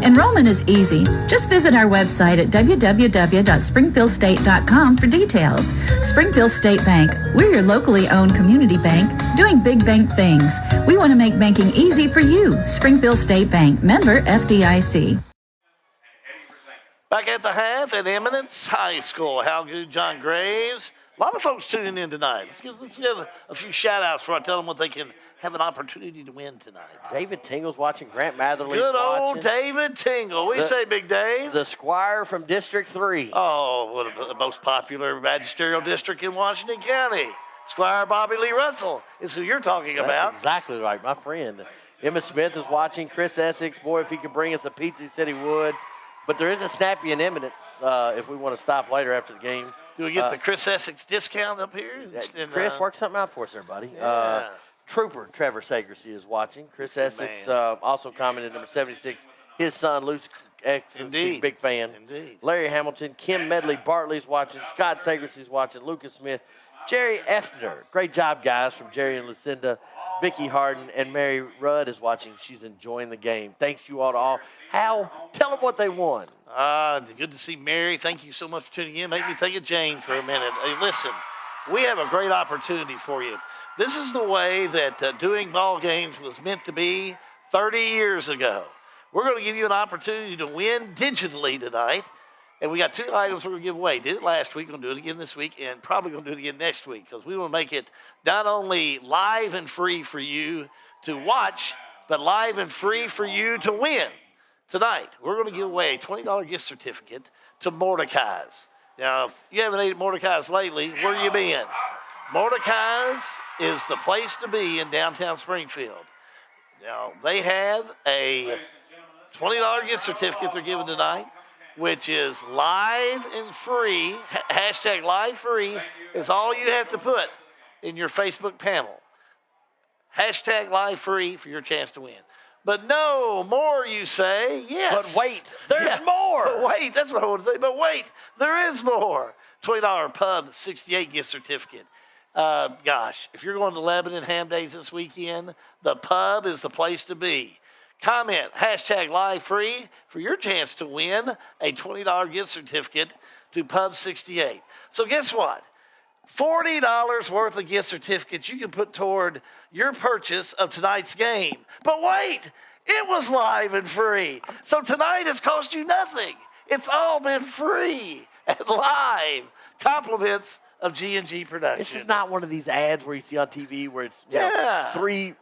Enrollment is easy. Just visit our website at www.springfieldstate.com for details. Springfield State Bank, we're your locally owned community bank doing big bank things. We want to make banking easy for you. Springfield State Bank, member FDIC. Back at the half at Eminence High School. How good, John Graves. A lot of folks tuning in tonight. Let's give a few shout-outs before I tell them what they can have an opportunity to win tonight. David Tingle's watching. Grant Matherly Good watching. old David Tingle. What do you say, Big Dave? The Squire from District 3. Oh, well, the most popular magisterial district in Washington County. Squire Bobby Lee Russell is who you're talking about. That's exactly right, my friend. Emma Smith is watching. Chris Essex, boy, if he could bring us a pizza, he said he would. But there is a Snappy in Eminence if we want to stop later after the game. Do we get the Chris Essex discount up here? Chris, work something out for us there, buddy. Yeah. Trooper Trevor Sagersey is watching. Chris Essex also commented, number 76. His son, Luke X, is a big fan. Indeed. Larry Hamilton, Kim Medley Bartley's watching. Scott Sagersey's watching. Lucas Smith. Jerry Effner. Great job, guys, from Jerry and Lucinda. Vicky Harden and Mary Rudd is watching. She's enjoying the game. Thanks you all to all. Hal, tell them what they won. Good to see Mary. Thank you so much for tuning in. Make me think of Jane for a minute. Hey, listen, we have a great opportunity for you. This is the way that doing ball games was meant to be 30 years ago. We're going to give you an opportunity to win digitally tonight. And we got 2 items we're going to give away. Did it last week, going to do it again this week, and probably going to do it again next week because we want to make it not only live and free for you to watch, but live and free for you to win. Tonight, we're going to give away a $20 gift certificate to Mordecai's. Now, if you haven't ate at Mordecai's lately, where you been? Mordecai's is the place to be in downtown Springfield. Now, they have a $20 gift certificate they're giving tonight, which is live and free. Hashtag live free is all you have to put in your Facebook panel. Hashtag live free for your chance to win. But no more, you say. Yes. But wait, there's more. But wait, that's what I want to say. But wait, there is more. $20 Pub 68 gift certificate. Gosh, if you're going to Lebanon Ham Days this weekend, the pub is the place to be. Comment, hashtag live free for your chance to win a $20 gift certificate to Pub 68. So guess what? $40 worth of gift certificates you can put toward your purchase of tonight's game. But wait, it was live and free. So tonight it's cost you nothing. It's all been free and live. Compliments of G&G Production. This is not one of these ads where you see on TV where it's three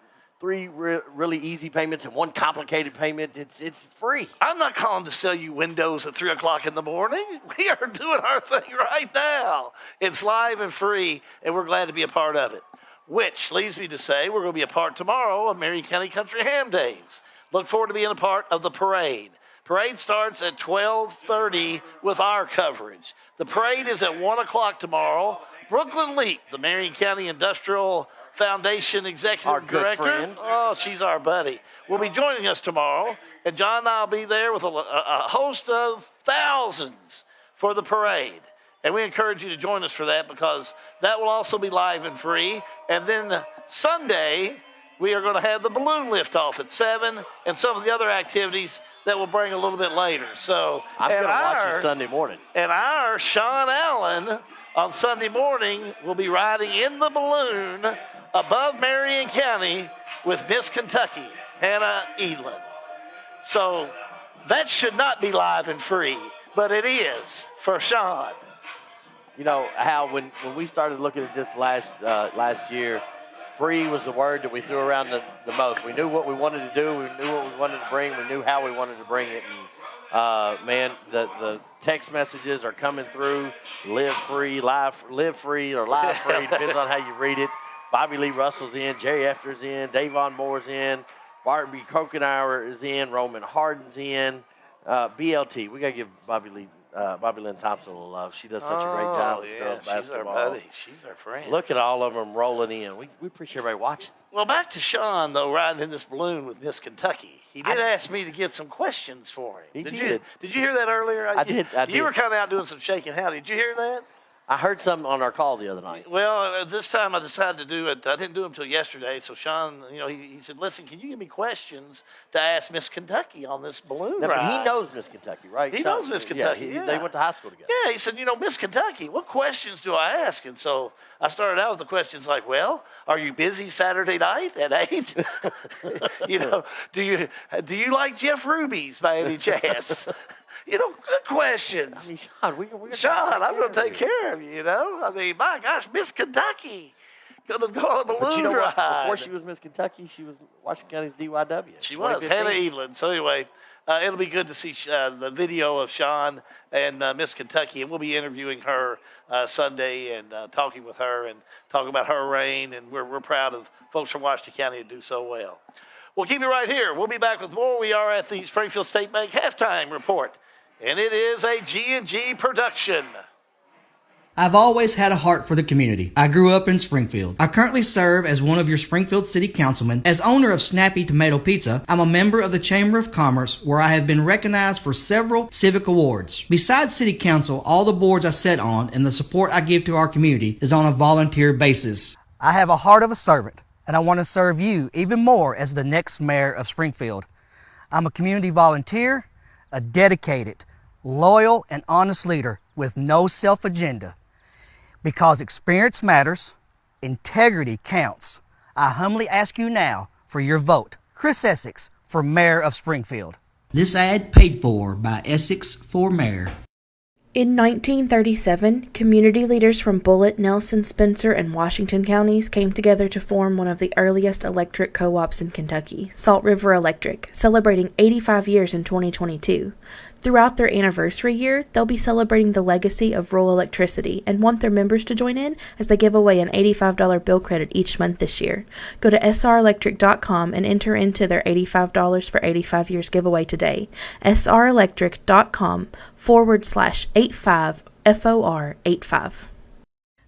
really easy payments and one complicated payment. It's free. I'm not calling to sell you windows at 3 o'clock in the morning. We are doing our thing right now. It's live and free, and we're glad to be a part of it. Which leads me to say we're going to be a part tomorrow of Marion County Country Ham Days. Look forward to being a part of the parade. Parade starts at 12:30 with our coverage. The parade is at 1 o'clock tomorrow. Brooklyn Leak, the Marion County Industrial Foundation Executive Director. Friend. Oh, she's our buddy. Will be joining us tomorrow, and John and I will be there with a host of thousands for the parade. And we encourage you to join us for that because that will also be live and free. And then Sunday, we are going to have the balloon lift off at 7 and some of the other activities that we'll bring a little bit later. So I'm going to watch it Sunday morning. And our Sean Allen on Sunday morning will be riding in the balloon above Marion County with Miss Kentucky, Hannah Edlin. So that should not be live and free, but it is for Sean. You know, Hal, when we started looking at this last year, free was the word that we threw around the most. We knew what we wanted to do. We knew what we wanted to bring. We knew how we wanted to bring it. And, man, the text messages are coming through. Live free, live free, or live free, depends on how you read it. Bobby Lee Russell's in. Jerry Efter's in. Davon Moore's in. Barbie Krokenauer is in. Roman Harden's in. BLT. We got to give Bobby Lynn Thompson a little love. She does such a great job with girls basketball. She's our buddy. She's our friend. Look at all of them rolling in. We appreciate everybody watching. Well, back to Sean, though, riding in this balloon with Miss Kentucky. He did ask me to get some questions for him. He did. Did you hear that earlier? I did. You were kind of out doing some shaking how. Did you hear that? I heard something on our call the other night. Well, this time I decided to do it. I didn't do them until yesterday. So Sean, he said, "Listen, can you give me questions to ask Miss Kentucky on this balloon ride?" But he knows Miss Kentucky, right? He knows Miss Kentucky. Yeah. They went to high school together. Yeah, he said, Miss Kentucky, what questions do I ask? And so I started out with the questions like, well, are you busy Saturday night at 8? Do you like Jeff Ruby's by any chance? Good questions. I mean, Sean, I'm going to take care of you, I mean, my gosh, Miss Kentucky. Gonna go on a balloon But you know what? ride. Before she was Miss Kentucky, she was Washington County's DYW. She was Hannah Edlin. So anyway, it'll be good to see the video of Sean and Miss Kentucky, and we'll be interviewing her Sunday and talking with her and talking about her reign. And we're proud of folks from Washington County to do so well. We'll keep it right here. We'll be back with more. We are at the Springfield State Bank halftime report, and it is a G&G production. I've always had a heart for the community. I grew up in Springfield. I currently serve as one of your Springfield City Councilmen. As owner of Snappy Tomato Pizza, I'm a member of the Chamber of Commerce, where I have been recognized for several civic awards. Besides City Council, all the boards I sit on and the support I give to our community is on a volunteer basis. I have a heart of a servant, and I want to serve you even more as the next mayor of Springfield. I'm a community volunteer, a dedicated, loyal, and honest leader with no self-agenda. Because experience matters, integrity counts. I humbly ask you now for your vote. Chris Essex for Mayor of Springfield. This ad paid for by Essex for Mayor. In 1937, community leaders from Bullitt, Nelson, Spencer, and Washington counties came together to form one of the earliest electric co-ops in Kentucky, Salt River Electric, celebrating 85 years in 2022. Throughout their anniversary year, they'll be celebrating the legacy of rural electricity and want their members to join in as they give away an $85 bill credit each month this year. Go to srelectric.com and enter into their $85 for 85 years giveaway today. srelectric.com/85FOR85.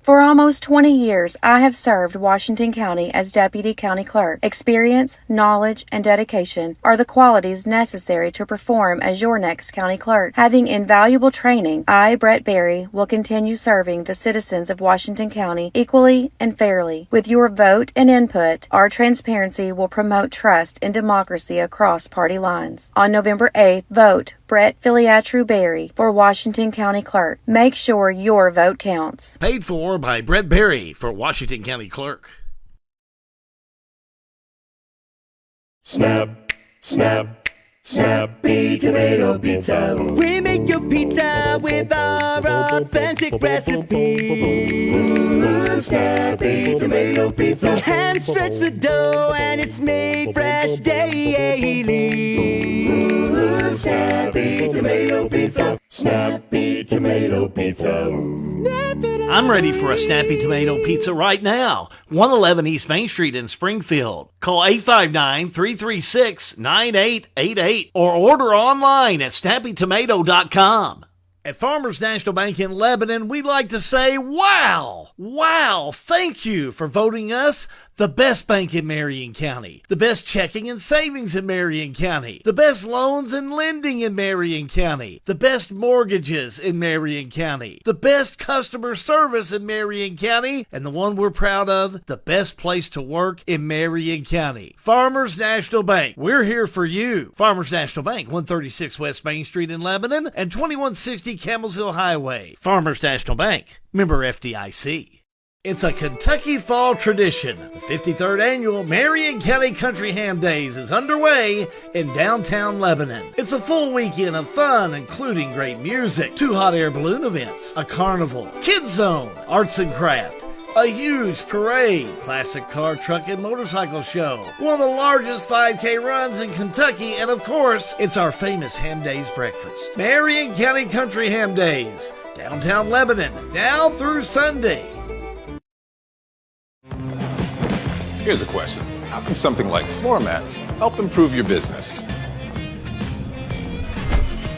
For almost 20 years, I have served Washington County as Deputy County Clerk. Experience, knowledge, and dedication are the qualities necessary to perform as your next County Clerk. Having invaluable training, I, Brett Berry, will continue serving the citizens of Washington County equally and fairly. With your vote and input, our transparency will promote trust and democracy across party lines. On November 8th, vote Brett Filiatru Berry for Washington County Clerk. Make sure your vote counts. Paid for by Brett Berry for Washington County Clerk. Snap, snap, Snappy Tomato Pizza. We make your pizza with our authentic recipe. Snappy Tomato Pizza. Hand stretch the dough and it's made fresh daily. Snappy Tomato Pizza. Snappy Tomato Pizza. I'm ready for a Snappy Tomato Pizza right now. 111 East Main Street in Springfield. Call 859-336-9888 or order online at snappytomato.com. At Farmers National Bank in Lebanon, we'd like to say, wow! Wow! Thank you for voting us the best bank in Marion County, the best checking and savings in Marion County, the best loans and lending in Marion County, the best mortgages in Marion County, the best customer service in Marion County, and the one we're proud of, the best place to work in Marion County. Farmers National Bank, we're here for you. Farmers National Bank, 136 West Main Street in Lebanon and 2160 Campbellsville Highway. Farmers National Bank, member FDIC. It's a Kentucky fall tradition. The 53rd annual Marion County Country Ham Days is underway in downtown Lebanon. It's a full weekend of fun, including great music, 2 hot air balloon events, a carnival, kids zone, arts and craft, a huge parade, classic car, truck, and motorcycle show, one of the largest 5K runs in Kentucky, and of course, it's our famous Ham Days breakfast. Marion County Country Ham Days, downtown Lebanon, now through Sunday. Here's a question. How can something like floor mats help improve your business?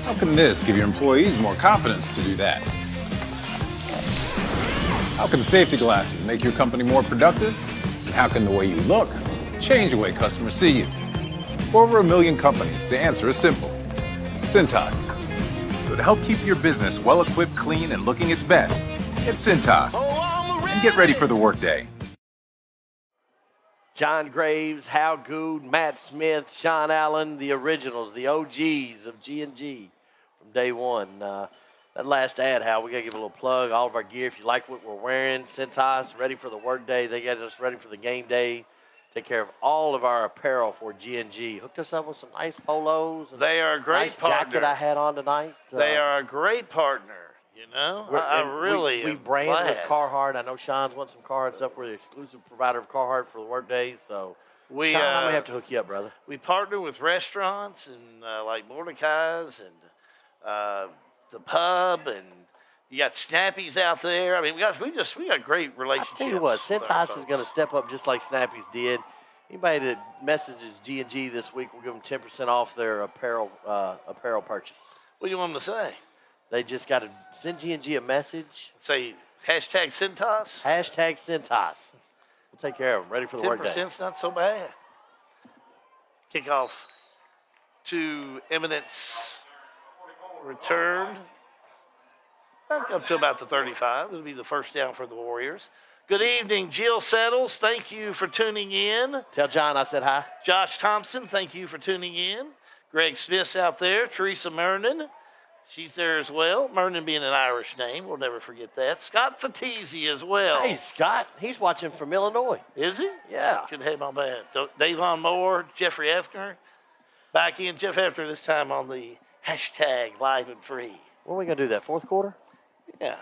How can this give your employees more confidence to do that? How can safety glasses make your company more productive? And how can the way you look change the way customers see you? For over 1 million companies, the answer is simple. Cintas. So to help keep your business well-equipped, clean, and looking its best, get Cintas. And get ready for the workday. John Graves, Hal Good, Matt Smith, Sean Allen, the originals, the OGs of G&G from day one. That last ad, Hal, we got to give a little plug. All of our gear, if you like what we're wearing, Cintas, ready for the workday. They got us ready for the game day. Take care of all of our apparel for G&G. Hooked us up with some nice polos. They are a great nice partner. Jacket I had on tonight. They are a great partner. You know, I really we am brand glad. with Carhartt. I know Sean's wants some Carhartt up. We're the exclusive provider of Carhartt for the workdays. So, We, Sean, I may have to hook you up, brother. We partner with restaurants and like Mordecai's and the pub, and you got Snappy's out there. I mean, we got great relationships. Tell you what, with our Cintas is folks. going to step up just like Snappy's did. Anybody that messages G&G this week, we'll give them 10% off their apparel purchase. What do you want them to say? They just got to send G&G a message. Say hashtag Cintas. Hashtag Cintas. We'll take care of them. Ready for the workday. 10%'s not so bad. Kickoff to Eminence returned. Back up to about the 35. It'll be the first down for the Warriors. Good evening, Jill Settles. Thank you for tuning in. Tell John I said hi. Josh Thompson, thank you for tuning in. Greg Smith's out there. Teresa Mernon, she's there as well. Mernon being an Irish name, we'll never forget that. Scott Fatisi as well. Hey, Scott, he's watching from Illinois. Is he? Yeah. Good have my bad. Davon Moore, Jeffrey Efner. Back in, Jeff Efner this time on the hashtag live and free. When are we going to do that, fourth quarter? Yeah,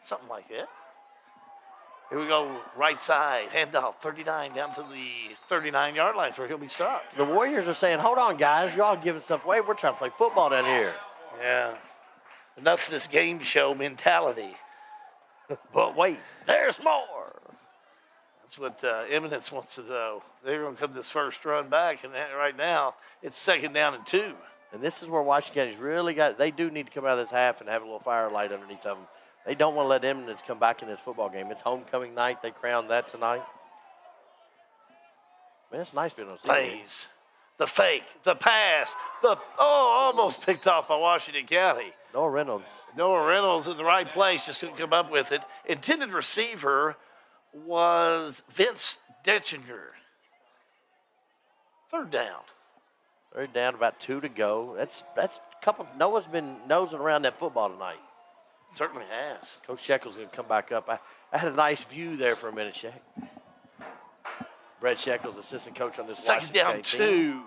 something like that. Here we go, right side, handoff, 39 down to the 39-yard line where he'll be stopped. The Warriors are saying, hold on, guys. You're all giving stuff away. We're trying to play football down here. Yeah. Enough of this game show mentality. But wait, there's more. That's what Eminence wants to know. They're going to come this first run back, and right now it's 2nd down and 2. And this is where Washington County's really they do need to come out of this half and have a little firelight underneath them. They don't want to let Eminence come back in this football game. It's homecoming night. They crowned that tonight. Man, it's nice being on the Plays, the fake, the pass, almost picked off by Washington County. Noah Reynolds. Noah Reynolds in the right place, just couldn't come up with it. Intended receiver was Vince Detchinger. 3rd down. 3rd down, about 2 to go. That's a couple. Noah's been nosing around that football tonight. Certainly has. Coach Sheckel's going to come back up. I had a nice view there for a minute, Sheck. Brett Sheckel's assistant coach on this 2nd down, Washington 2. team.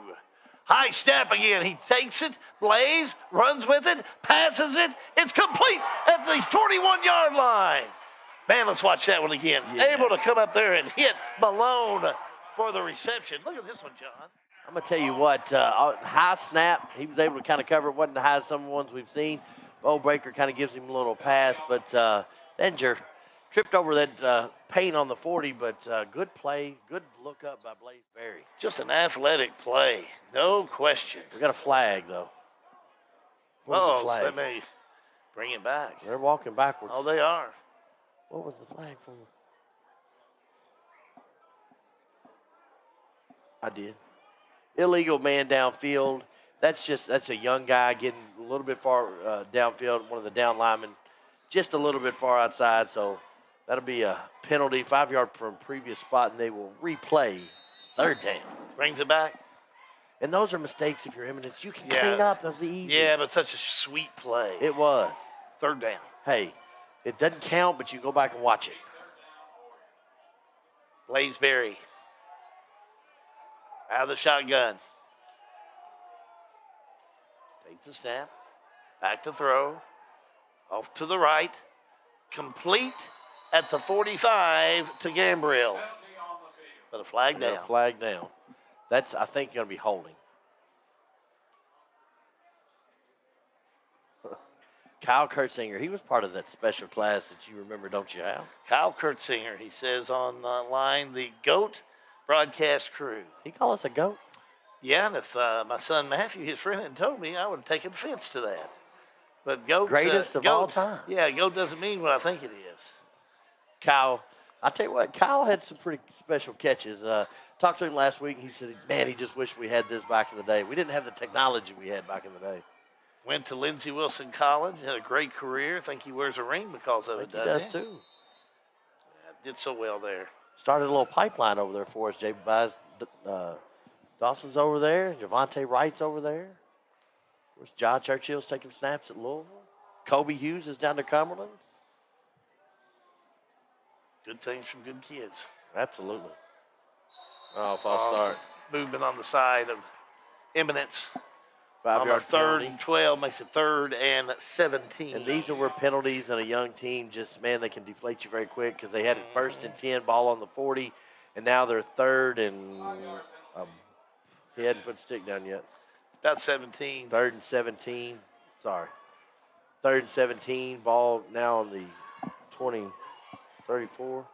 High snap again. He takes it, Blaze, runs with it, passes it. It's complete at the 41-yard line. Man, let's watch that one again. Yeah. Able to come up there and hit Malone for the reception. Look at this one, John. I'm going to tell you what, high snap, he was able to kind of cover it. Wasn't the highest some ones we've seen. Bo Breaker kind of gives him a little pass, but Edinger tripped over that paint on the 40, but good play, good look up by Blaze Berry. Just an athletic play, no question. We got a flag, though. What was the flag? So let me bring it back. They're walking backwards. Oh, they are. What was the flag for? I did. Illegal man downfield. That's a young guy getting a little bit far downfield, one of the down linemen, just a little bit far outside. So that'll be a penalty, 5-yard from previous spot, and they will replay 3rd down. Brings it back. And those are mistakes if you're Eminence. You can clean up. Those are easy. Yeah, but such a sweet play. It was. 3rd down. Hey, it doesn't count, but you go back and watch it. Blaze Berry out of the shotgun. Takes a snap. Back to throw. Off to the right. Complete at the 45 to Gambrill. But a flag down. A flag down. That's, I think, going to be holding. Kyle Kurtzinger, he was part of that special class that you remember, don't you, Al? Kyle Kurtzinger, he says on line, the GOAT broadcast crew. He call us a GOAT? Yeah, and if my son Matthew, his friend, had told me, I would have taken offense to that. But GOAT. Greatest of all time. Yeah, GOAT doesn't mean what I think it is. Kyle, I tell you what, Kyle had some pretty special catches. Talked to him last week. He said, man, he just wished we had this back in the day. We didn't have the technology we had back in the day. Went to Lindsey Wilson College, had a great career. I think he wears a ring because of it, doesn't he? He does, too. Yeah, did so well there. Started a little pipeline over there for us. Jay Baez, Dawson's over there. Javante Wright's over there. Of course, John Churchill's taking snaps at Louisville. Kobe Hughes is down to Cumberland. Good things from good kids. Absolutely. Oh, false start. Movement on the side of Eminence. On a 5-yard third penalty. and 12 makes it 3rd and 17. And these are where penalties and a young team just, man, they can deflate you very quick because they had it 1st and 10, ball on the 40, and now they're 3rd and he hadn't put the stick down yet. About 17. 3rd and 17. Sorry. 3rd and 17, ball now on the 20, 34.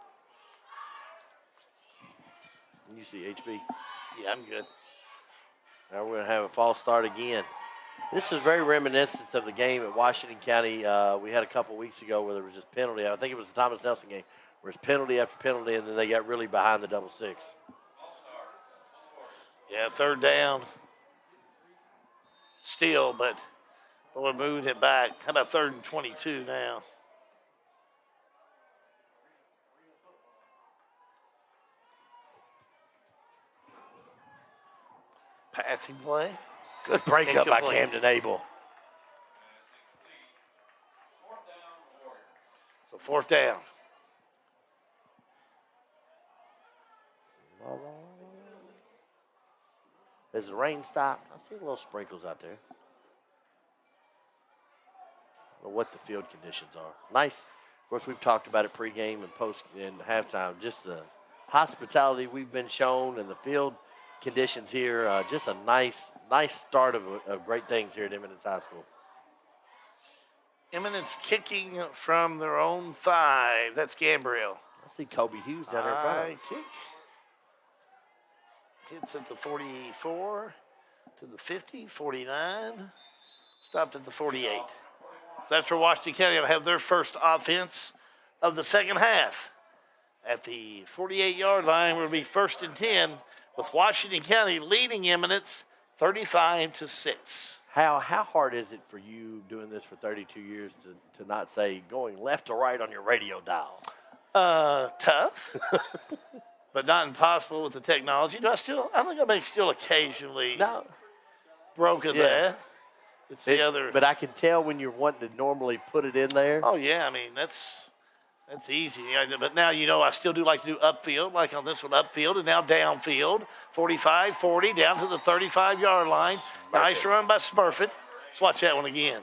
You see HB. Yeah, I'm good. Now we're going to have a false start again. This is very reminiscent of the game at Washington County we had a couple weeks ago where there was just penalty. I think it was the Thomas Nelson game where it's penalty after penalty, and then they got really behind the double six. Yeah, 3rd down. Still, but we're moving it back. How about 3rd and 22 now? Passing play. Good breakup by Incomplete. Camden Abel. So 4th down. Has the rain stopped? I see little sprinkles out there. I don't know what the field conditions are. Nice. Of course, we've talked about it pregame and post and halftime. Just the hospitality we've been shown and the field conditions here. Just a nice start of great things here at Eminence High School. Eminence kicking from their own 5. That's Gambriel. I see Kobe Hughes down there in front of High him. kick. Hits at the 44 to the 50, 49. Stopped at the 48. So that's where Washington County will have their first offense of the second half. At the 48-yard line, will be 1st and 10 with Washington County leading Eminence 35-6. How hard is it for you doing this for 32 years to not say going left to right on your radio dial? Tough, but not impossible with the technology. I think I may still occasionally broken that. It's the other. But I can tell when you're wanting to normally put it in there. Oh, yeah. I mean, that's easy. But now, I still do like to do upfield, like on this one, upfield, and now downfield. 45, 40, down to the 35-yard line. Nice run by Smurfett. Let's watch that one again.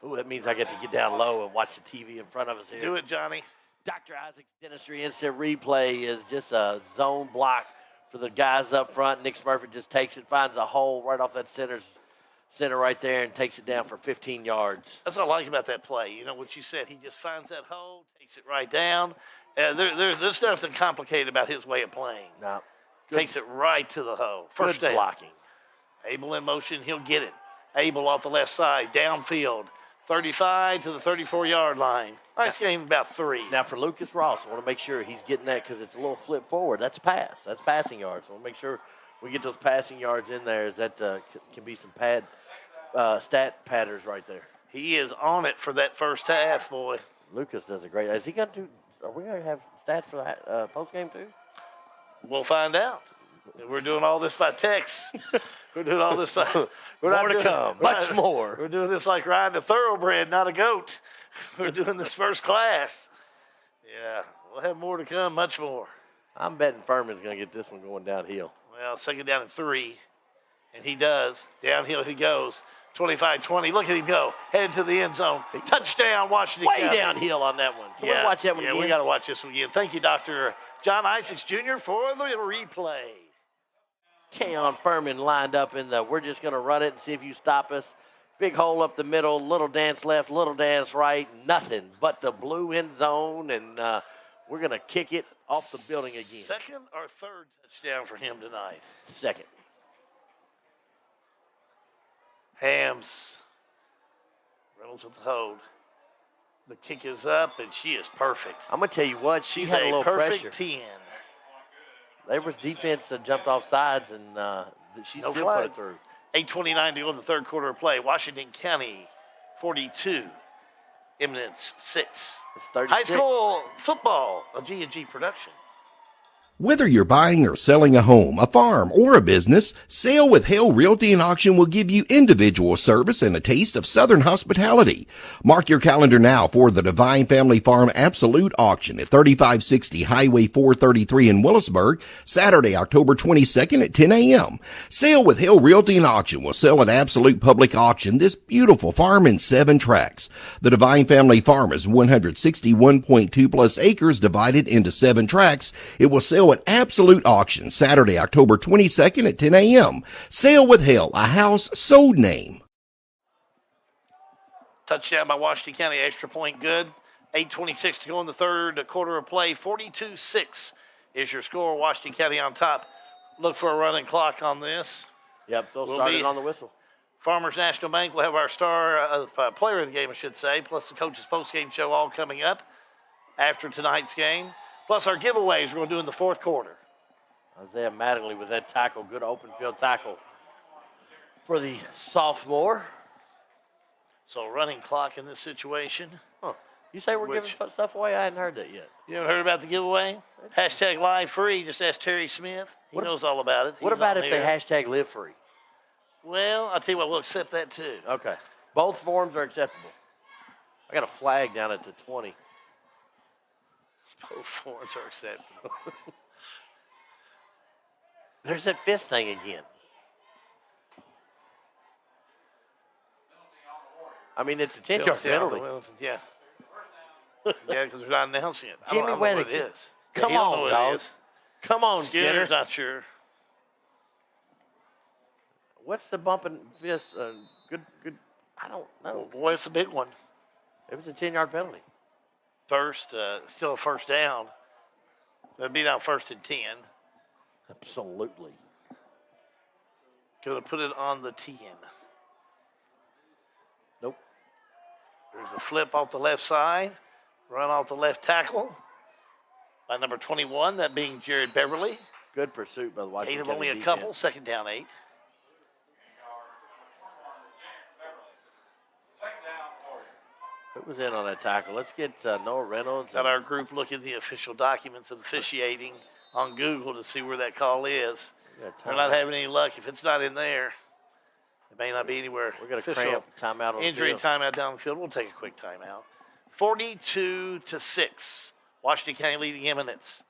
Ooh, that means I get to get down low and watch the TV in front of us here. Do it, Johnny. Dr. Isaac's Dentistry Instant Replay is just a zone block for the guys up front. Nick Smurfett just takes it, finds a hole right off that center right there and takes it down for 15 yards. That's what I like about that play. You know what you said. He just finds that hole, takes it right down. There's nothing complicated about his way of playing. No. Takes it right to the hole. First down. Blocking. Abel in motion. He'll get it. Abel off the left side. Downfield. 35 to the 34-yard line. Nice game, about 3. Now, for Lucas Ross, I want to make sure he's getting that because it's a little flip forward. That's a pass. That's passing yards. So we'll make sure we get those passing yards in there as that can be some stat padders right there. He is on it for that first half, boy. Lucas does a great. Is he going to do? Are we going to have stats for that post game too? We'll find out. We're doing all this by text. We're doing all this by. More to come. Much more. We're doing this like riding a thoroughbred, not a goat. We're doing this first class. Yeah, we'll have more to come, much more. I'm betting Furman's going to get this one going downhill. Well, 2nd down and 3, and he does. Downhill he goes. 25-20. Look at him go. Headed to the end zone. Touchdown, Washington Way County. downhill on that one. Can we watch that one again? Yeah, we got to watch this one again. Thank you, Dr. John Isaacs Jr. for the replay. Keon Furman lined up in the we're just going to run it and see if you stop us. Big hole up the middle, little dance left, little dance right, nothing but the blue end zone, and we're going to kick it off the building again. 2nd or 3rd touchdown for him tonight? 2nd. Hams. Reynolds with the hold. The kick is up, and she is perfect. I'm going to tell you what, she's She's had a little perfect pressure. 10. There was defense that jumped off sides, and she No still flag. put it through. 8:29 to go in the 3rd quarter of play. Washington County 42, Eminence 6. It's 36. High school football, a G&G production. Whether you're buying or selling a home, a farm, or a business, Sale with Hale Realty and Auction will give you individual service and a taste of Southern hospitality. Mark your calendar now for the Divine Family Farm Absolute Auction at 3560 Highway 433 in Willisburg, Saturday, October 22nd at 10 a.m. Sale with Hale Realty and Auction will sell at Absolute Public Auction this beautiful farm in 7 tracts. The Divine Family Farm is 161.2 plus acres divided into 7 tracts. It will sell at Absolute Auction Saturday, October 22nd at 10 a.m. Sale with Hale, a house sold name. Touchdown by Washington County, extra point good. 8:26 to go in the third quarter of play. 42-6 is your score. Washington County on top. Look for a running clock on this. Yep, they'll start it on the whistle. Farmers National Bank will have our star player of the game, I should say, plus the coach's post-game show all coming up after tonight's game. Plus our giveaways we're going to do in the fourth quarter. Isaiah Mattingly with that tackle, good open field tackle for the sophomore. So running clock in this situation. Huh. You say we're giving stuff away? I hadn't heard that yet. You haven't heard about the giveaway? Hashtag live free. Just ask Terry Smith. He knows all about it. What about if they hashtag live free? Well, I'll tell you what, we'll accept that too. Okay. Both forms are acceptable. I got a flag down at the 20. Both forms are acceptable. There's that fist thing again. I mean, it's a 10-yard penalty. Yeah. Yeah, because we're not announcing it. Jimmy I don't know what it Weatherton. is. Come Yeah, on, dog. Come on, Skinner's Skinner. not sure. What's the bumping fist? Good. I don't know. Boy, it's a big one. It was a 10-yard penalty. First, still a first down. It'd be now 1st and 10. Absolutely. Going to put it on the 10. Nope. There's a flip off the left side. Run off the left tackle by number 21, that being Jared Beverly. Good pursuit by the Washington Gain of only a defense. couple, 2nd down 8. Who was in on that tackle? Let's get Noah Reynolds. Got our group look at the official documents of officiating on Google to see where that call is. They're not having any luck. If it's not in there, it may not be anywhere. We're going to official. cramp timeout on Injury the field. timeout down the field. We'll take a quick timeout. 42-6. Washington County leading Eminence.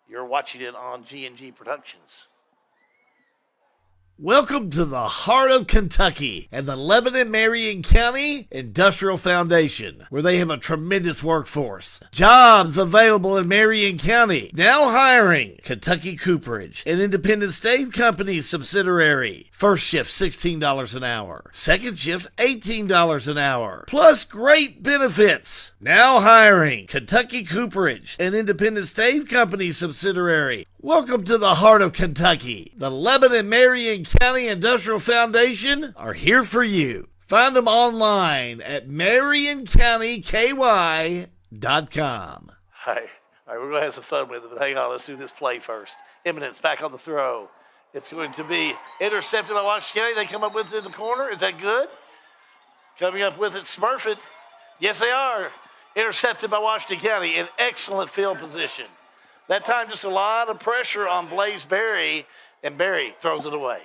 You're watching it on G&G Productions. Welcome to the heart of Kentucky and the Lebanon Marion County Industrial Foundation, where they have a tremendous workforce. Jobs available in Marion County. Now hiring. Kentucky Cooperage, an independent stave company subsidiary. First shift $16 an hour. Second shift $18 an hour. Plus great benefits. Now hiring. Kentucky Cooperage, an independent stave company subsidiary. Welcome to the heart of Kentucky. The Lebanon Marion County Industrial Foundation are here for you. Find them online at MarionCountyKY.com. All right, we're going to have some fun with it, but hang on, let's do this play first. Eminence back on the throw. It's going to be intercepted by Washington County. They come up with it in the corner. Is that good? Coming up with it, Smurfett. Yes, they are. Intercepted by Washington County in excellent field position. That time, just a lot of pressure on Blaze Berry, and Berry throws it away.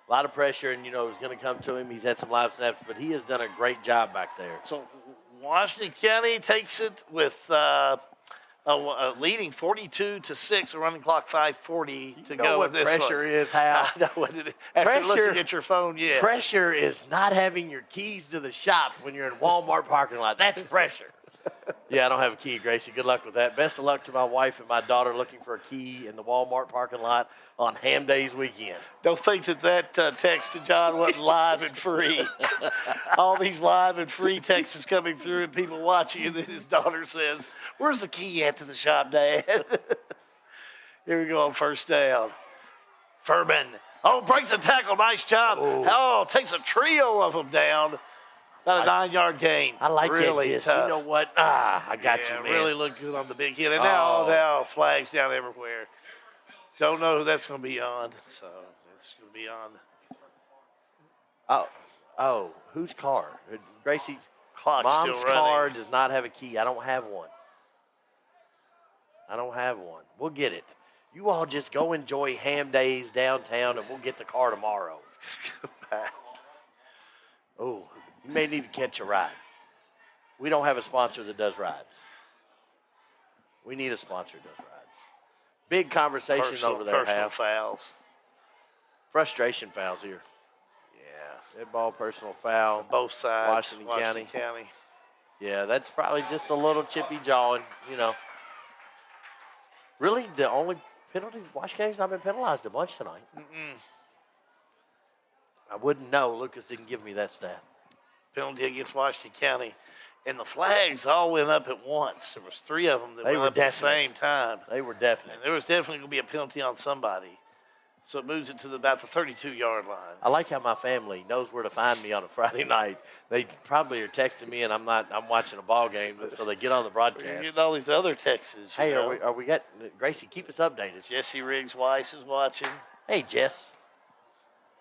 A lot of pressure, and, it's going to come to him. He's had some live snaps, but he has done a great job back there. So Washington County takes it with leading 42-6, a running clock 5:40 to go what in this pressure one. is, Hal. I know what it is. After looking at your phone, yeah. Pressure is not having your keys to the shop when you're in Walmart parking lot. That's pressure. Yeah, I don't have a key, Gracie. Good luck with that. Best of luck to my wife and my daughter looking for a key in the Walmart parking lot on Ham Days weekend. Don't think that text to John wasn't live and free. All these live and free texts coming through and people watching, and then his daughter says, "Where's the key at to the shop, Dad?" Here we go on first down. Furman. Oh, breaks a tackle. Nice job. Oh, takes a trio of them down. About a 9-yard gain. I like really that, Jess. tough. You know what? I got you, man. Really looked good on the big hit. And now flags down everywhere. Don't know who that's going to be on. So it's going to be on. Oh, whose car? Gracie, Clock's Mom's still running. car does not have a key. I don't have one. We'll get it. You all just go enjoy ham days downtown, and we'll get the car tomorrow. Oh, you may need to catch a ride. We don't have a sponsor that does rides. We need a sponsor that does rides. Big conversation over there, Personal fouls. Frustration fouls here. Yeah. Dead ball, personal foul. Both sides. Washington County. Yeah, that's probably just a little chippy jawing, Really, the only penalty, Washington County's not been penalized a bunch tonight. I wouldn't know. Lucas didn't give me that stat. Penalty against Washington County. And the flags all went up at once. There was 3 of them that went up at the same time. They were definite. And there was definitely going to be a penalty on somebody. So it moves it to about the 32-yard line. I like how my family knows where to find me on a Friday night. They probably are texting me, and I'm watching a ball game, so they get on the broadcast. You're getting all these other texts. Hey, are we got Gracie? Keep us updated. Jesse Riggs Weiss is watching. Hey, Jess.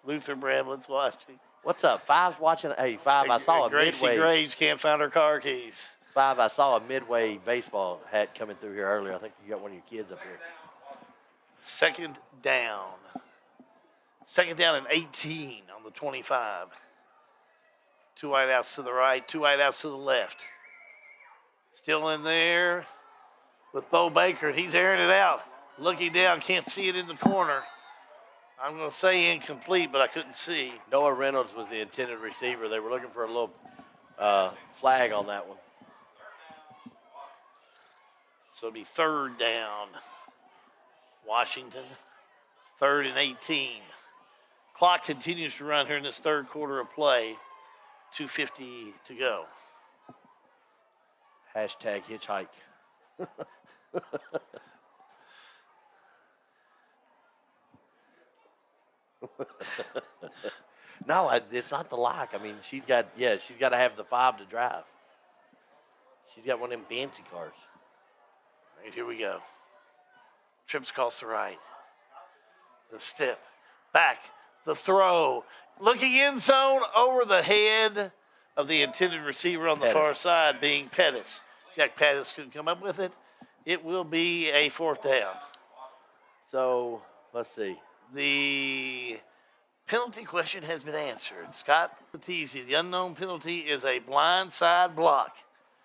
Luther Bramlett's watching. What's up? Five's watching. Hey, Five. I saw a Gracie Midway. Graves can't find her car keys. Five. I saw a Midway baseball hat coming through here earlier. I think you got one of your kids up here. Second down. Second down and 18 on the 25. 2 wideouts to the right, 2 wideouts to the left. Still in there with Bo Baker. He's airing it out. Looking down, can't see it in the corner. I'm going to say incomplete, but I couldn't see. Noah Reynolds was the intended receiver. They were looking for a little flag on that one. So it'll be third down. Washington, 3rd and 18. Clock continues to run here in this third quarter of play. 2:50 to go. Hashtag hitchhike. No, it's not the lock. I mean, she's got to have the 5 to drive. She's got one of them fancy cars. Right, here we go. Trips across the right. The step. Back. The throw. Looking end zone over the head of the intended receiver on the far side being Pettis. Jack Pettis couldn't come up with it. It will be a 4th down. So, let's see. The penalty question has been answered. Scott Patizzi, the unknown penalty is a blindside block.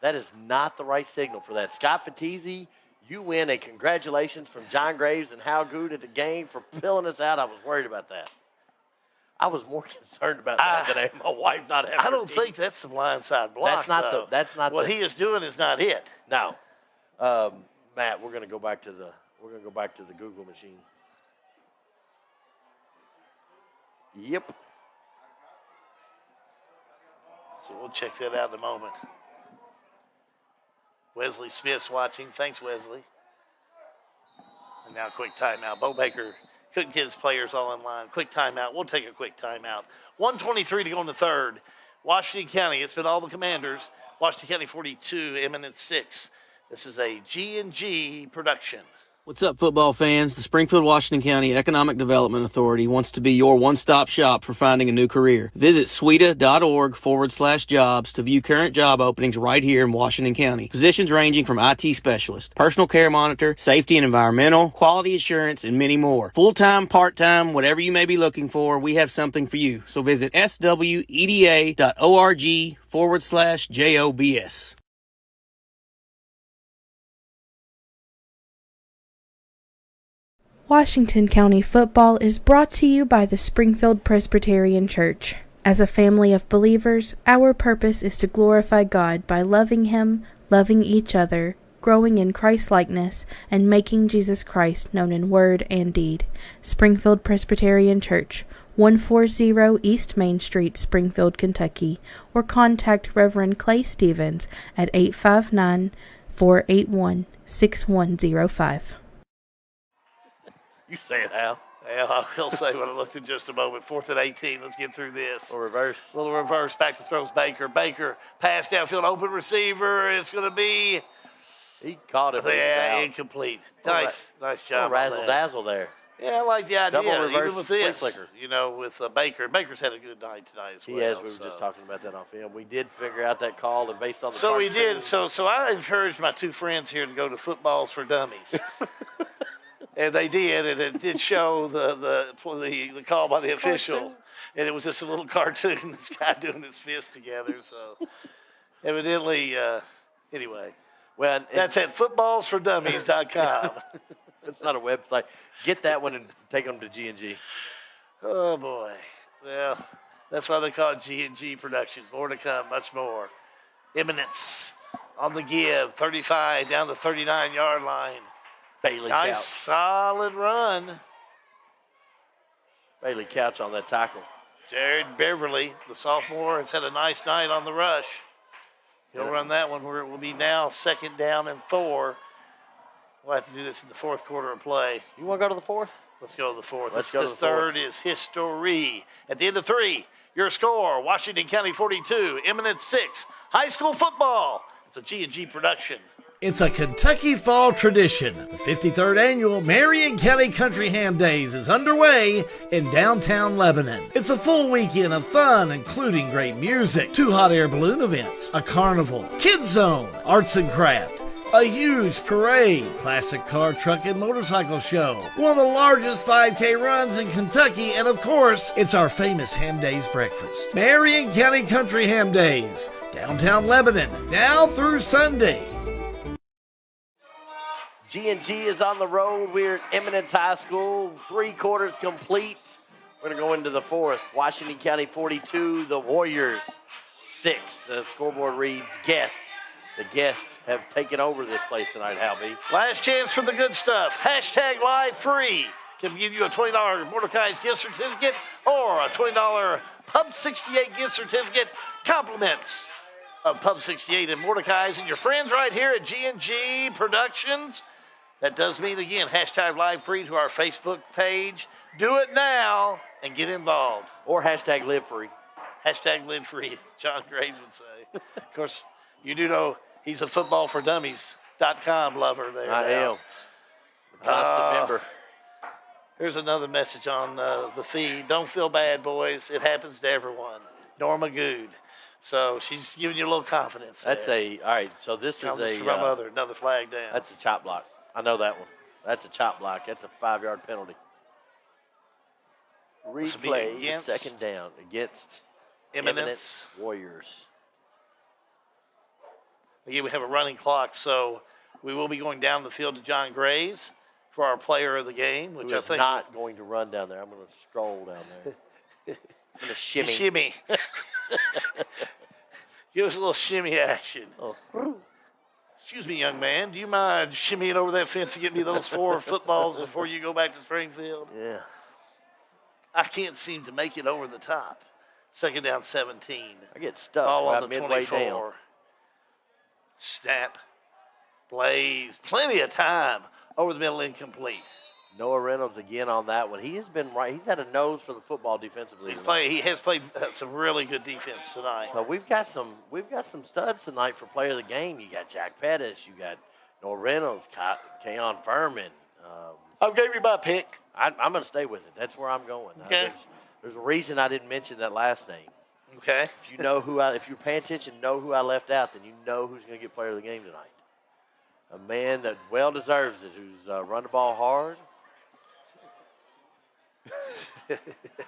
That is not the right signal for that. Scott Patizzi, you win a congratulations from John Graves and Hal Good at the game for filling us out. I was worried about that. I was more concerned about that than my wife not having. I don't think that's the blindside block. That's not what he is doing is not it. No, Matt, we're going to go back to the Google machine. Yep. So we'll check that out in a moment. Wesley Smith's watching. Thanks, Wesley. And now quick timeout. Bo Baker couldn't get his players all in line. Quick timeout. We'll take a quick timeout. 1:23 to go in the third. Washington County. It's been all the Commanders. Washington County 42, Eminence 6. This is a G&G production. What's up, football fans? The Springfield, Washington County Economic Development Authority wants to be your one-stop shop for finding a new career. Visit sweda.org/jobs to view current job openings right here in Washington County. Positions ranging from IT specialist, personal care monitor, safety and environmental, quality assurance, and many more. Full-time, part-time, whatever you may be looking for, we have something for you. So visit sweda.org/jobs. Washington County football is brought to you by the Springfield Presbyterian Church. As a family of believers, our purpose is to glorify God by loving Him, loving each other, growing in Christ-likeness, and making Jesus Christ known in word and deed. Springfield Presbyterian Church, 140 East Main Street, Springfield, Kentucky, or contact Reverend Clay Stevens at 859-481-6105. You say it, Al. Well, I'll say what I looked in just a moment. 4th and 18. Let's get through this. A reverse. Little reverse. Back to throws Baker. Baker, pass downfield, open receiver. It's going to be. He caught it. Yeah, incomplete. Nice job. Razzle dazzle there. Yeah, I like the idea. Double reverse even with this, flicker. With Baker. Baker's had a good night tonight as well. He has. We were just talking about that off film. We did figure out that call, and based on the So we did. So I encouraged my two friends here to go to Footballs for Dummies. And they did, and it did show the call by the official, and it was just a little cartoon. This guy doing his fist together. So evidently, anyway. Well, that's at footballsfordummies.com. It's not a website. Get that one and take them to G&G. Oh boy. Well, that's why they call it G&G Productions. More to come, much more. Eminence on the give, 35 down the 39-yard line. Bailey nice, Couch. Solid run. Bailey Couch on that tackle. Jared Beverly, the sophomore, has had a nice night on the rush. He'll run that one where it will be now 2nd down and 4. We'll have to do this in the fourth quarter of play. You want to go to the fourth? Let's go to the fourth. Let's go to the third is history. At the end of 3, your score, Washington County 42, Eminence 6. High school football. It's a G&G production. It's a Kentucky fall tradition. The 53rd annual Marion County Country Ham Days is underway in downtown Lebanon. It's a full weekend of fun, including great music, 2 hot air balloon events, a carnival, kids zone, arts and craft, a huge parade, classic car, truck, and motorcycle show, one of the largest 5K runs in Kentucky, and of course, it's our famous Ham Days breakfast. Marion County Country Ham Days, downtown Lebanon, now through Sunday. G&G is on the road. We're at Eminence High School. 3 quarters complete. We're going to go into the fourth. Washington County 42, the Warriors 6. The scoreboard reads guests. The guests have taken over this place tonight, Halby. Last chance for the good stuff. Hashtag live free. Can give you a $20 Mordecai's gift certificate or a $20 Pub 68 gift certificate. Compliments of Pub 68 and Mordecai's and your friends right here at G&G Productions. That does mean, again, hashtag live free to our Facebook page. Do it now and get involved. Or hashtag live free. Hashtag live free, John Graves would say. Of course, you do know he's a footballfordummies.com lover there. I am. A constant member. Here's another message on the feed. Don't feel bad, boys. It happens to everyone. Norma Good. So she's giving you a little confidence. That's there. all right, so this is Confidence from my mother, another flag down. That's a chop block. I know that one. That's a chop block. That's a 5-yard penalty. Replay, 2nd down against Eminence Warriors. Again, we have a running clock, so we will be going down the field to John Graves for our player of the game, which Who I is think not going to run down there. I'm going to stroll down there. I'm going to shimmy. Shimmy. Give us a little shimmy action. Oh. Excuse me, young man. Do you mind shimmying over that fence and get me those 4 footballs before you go back to Springfield? Yeah. I can't seem to make it over the top. 2nd down, 17. I get stuck Ball on about the midway 24. down. Snap. Blaze. Plenty of time. Over the middle, incomplete. Noah Reynolds again on that one. He has been right. He's had a nose for the football defensively. He has played some really good defense tonight. So we've got some studs tonight for player of the game. You got Jack Pettis. You got Noah Reynolds, Keon Furman. I gave you my pick. I'm going to stay with it. That's where I'm going. Okay. There's a reason I didn't mention that last name. Okay. If you know if you're paying attention, know who I left out, then you know who's going to get player of the game tonight. A man that well deserves it, who's run the ball hard.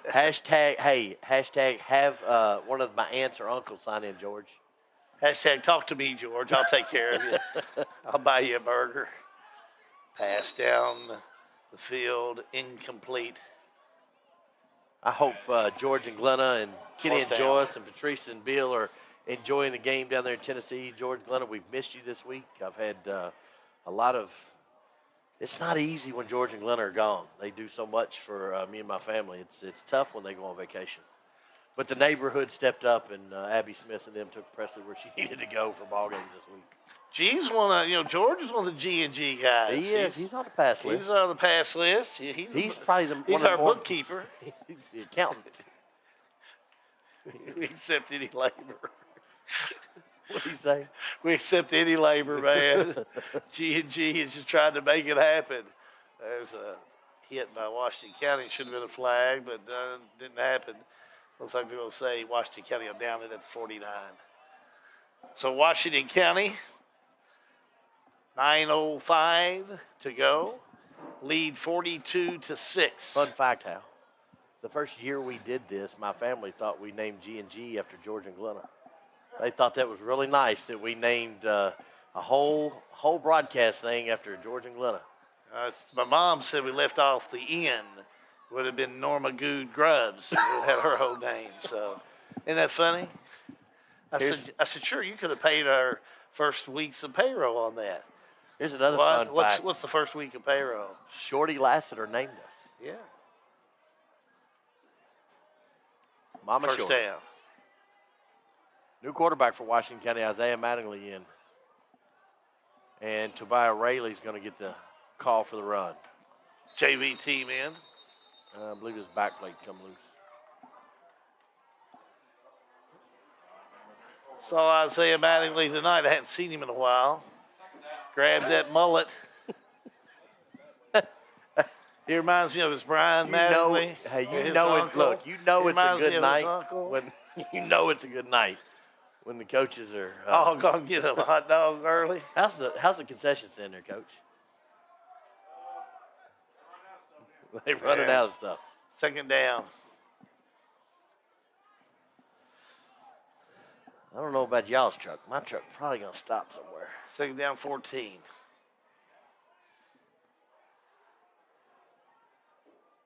Hashtag have one of my aunts or uncles sign in, George. Hashtag talk to me, George. I'll take care of you. I'll buy you a burger. Pass down the field, incomplete. I hope George and Glenna and Kenny and Fourth down. Joyce and Patrice and Bill are enjoying the game down there in Tennessee. George, Glenna, we've missed you this week. I've had a lot of – it's not easy when George and Glenna are gone. They do so much for me and my family. It's tough when they go on vacation. But the neighborhood stepped up, and Abby Smith and them took Presley where she needed to go for ball games this week. George is one of the G&G guys. He is. He's on the pass list. He's on the pass list. He's probably he's our bookkeeper. He's the accountant. We accept any labor. What do you say? We accept any labor, man. G&G is just trying to make it happen. There's a hit by Washington County. Should have been a flag, but didn't happen. Looks like they're going to say Washington County will down it at the 49. So Washington County, 9:05 to go. lead 42-6. Fun fact, Hal. The first year we did this, my family thought we named G&G after George and Glenna. They thought that was really nice that we named a whole broadcast thing after George and Glenna. My mom said we left off the N. Would have been Norma Good Grubbs. Would have had her whole name. So, isn't that funny? I said, sure, you could have paid our first weeks of payroll on that. Here's another fun fact. What's the first week of payroll? Shorty Lassiter named us. Yeah. Mama First Shorty. down. New quarterback for Washington County, Isaiah Mattingly in. And Tobiah Rayleigh's going to get the call for the run. JV team in. I believe his back plate come loose. Saw Isaiah Mattingly tonight. I hadn't seen him in a while. Grabbed that mullet. He reminds me of his Brian Mattingly. You know it's a good night when you know it's a good night when the coaches are all gonna get a hot dog early. How's the concession stand there, Coach? They're running out of stuff. Second down. I don't know about y'all's truck. My truck probably gonna stop somewhere. Second down, 14.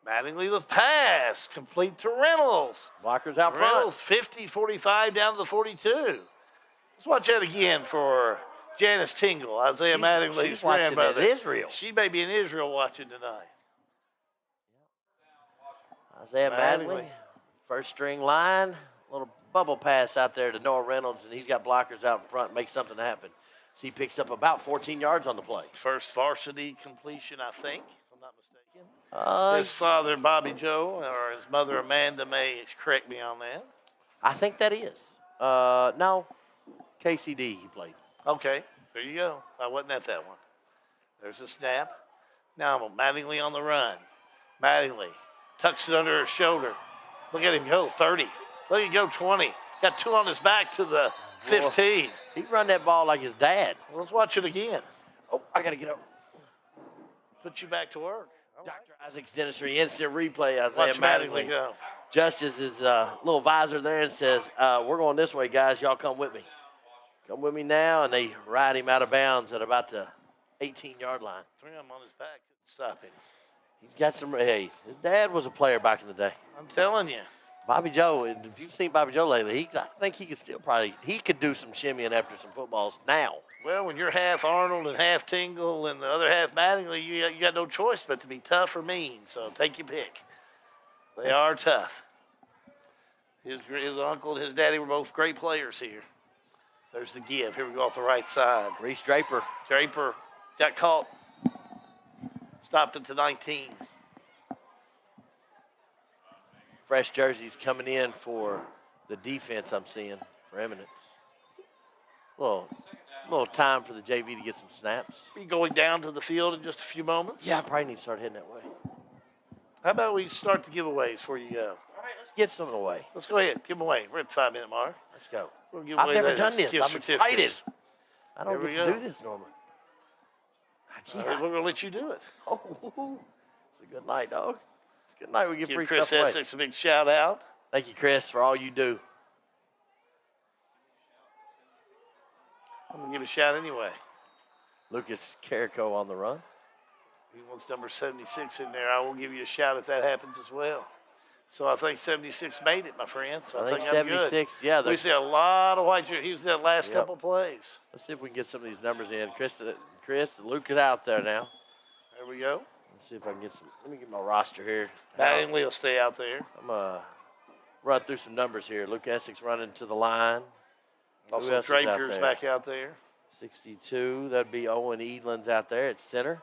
Mattingly the pass, complete to Reynolds. Blockers out Reynolds, front. 50-45 down to the 42. Let's watch that again for Janice Tingle, Isaiah Mattingly's she's watching grandmother. in Israel. She may be in Israel watching tonight. Isaiah Mattingly, first string line, little bubble pass out there to Noah Reynolds, and he's got blockers out in front, makes something happen. So he picks up about 14 yards on the play. First varsity completion, I think, if I'm not mistaken. His father, Bobby Joe, or his mother, Amanda, may correct me on that. I think that is. No, KCD he played. Okay, there you go. I wasn't at that one. There's a snap. Now Mattingly on the run. Mattingly tucks it under his shoulder. Look at him go, 30. Look at him go, 20. Got two on his back to the 15. He run that ball like his dad. Well, let's watch it again. Oh, I got to get up. Put you back to work. Dr. Isaac's dentistry, instant replay. Isaiah Watch Mattingly Mattingly. go. Justice is little visor there and says, we're going this way, guys. Y'all come with me. Come with me now. And they ride him out of bounds at about the 18-yard line. Three of them on his back. Stop him. He's got some, hey, his dad was a player back in the day. I'm telling you. Bobby Joe, and if you've seen Bobby Joe lately, I think he could still he could do some shimmying after some footballs now. Well, when you're half Arnold and half Tingle and the other half Mattingly, you got no choice but to be tough or mean. So take your pick. They are tough. His uncle and his daddy were both great players here. There's the give. Here we go off the right side. Reese Draper. Draper got caught. Stopped it to 19. Fresh jerseys coming in for the defense I'm seeing for Eminence. A little time for the JV to get some snaps. Be going down to the field in just a few moments. Yeah, I probably need to start heading that way. How about we start the giveaways before you go? All right, let's get some away. Let's go ahead. Give them away. We're at the 5-minute mark. Let's go. We'll give I've away never those done this. gift I'm excited. certificates. I don't There get we to go. do this normally. We're going to let you do it. Oh, it's a good night, dog. It's a good night. We get Give free Chris stuff away. Essex a big shout out. Thank you, Chris, for all you do. I'm going to give a shout anyway. Lucas Carrico on the run. He wants number 76 in there. I will give you a shout if that happens as well. So I think 76 made it, my friend. So I think I'm 76, good. yeah. We see a lot of white jerseys. He was that last Yep. couple plays. Let's see if we can get some of these numbers in. Chris, Luke is out there now. There we go. Let's see if I can get some. Let me get my roster here. Mattingly will stay out there. I'm going to run through some numbers here. Luke Essex running to the line. Who Also, else is out Draper's there? back out there. 62. That'd be Owen Edlin's out there at center.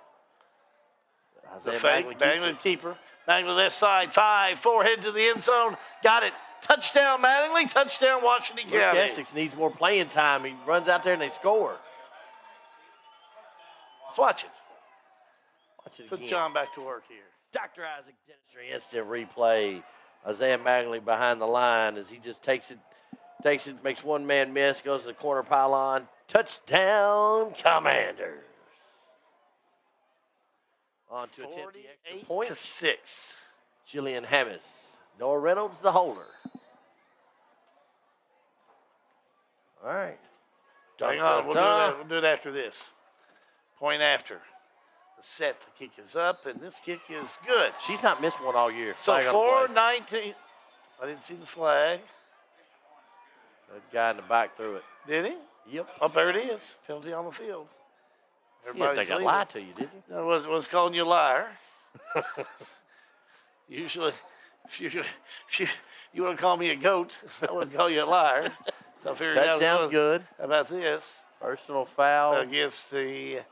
The Isaiah fake, Mattingly Mattingly keeps it. keeper. Mattingly left side, 5-4, head to the end zone. Got it. Touchdown, Mattingly. Touchdown, Washington Luke County. Essex needs more playing time. He runs out there and they score. Let's watch it. Watch it Put again. John back to work here. Dr. Isaac Dentistry instant replay. Isaiah Mattingly behind the line as he just takes it, makes one man miss, goes to the corner pylon. Touchdown, Commanders. On to attempt the extra 48 point. to 6. Jillian Hammis. Noah Reynolds, the holder. All right. Hang on, we'll do it after this. Point after. The set, the kick is up, and this kick is good. She's not missed one all year. So Flag on the play. 4-19. I didn't see the flag. That guy in the back threw it. Did he? Yep. Oh, there it is. Penalty on the field. You didn't think I lied to you, did you? No, I was calling you a liar. Usually, if you want to call me a goat, I wouldn't call you a liar. So I figured That sounds good. How about this? Personal foul. Against the,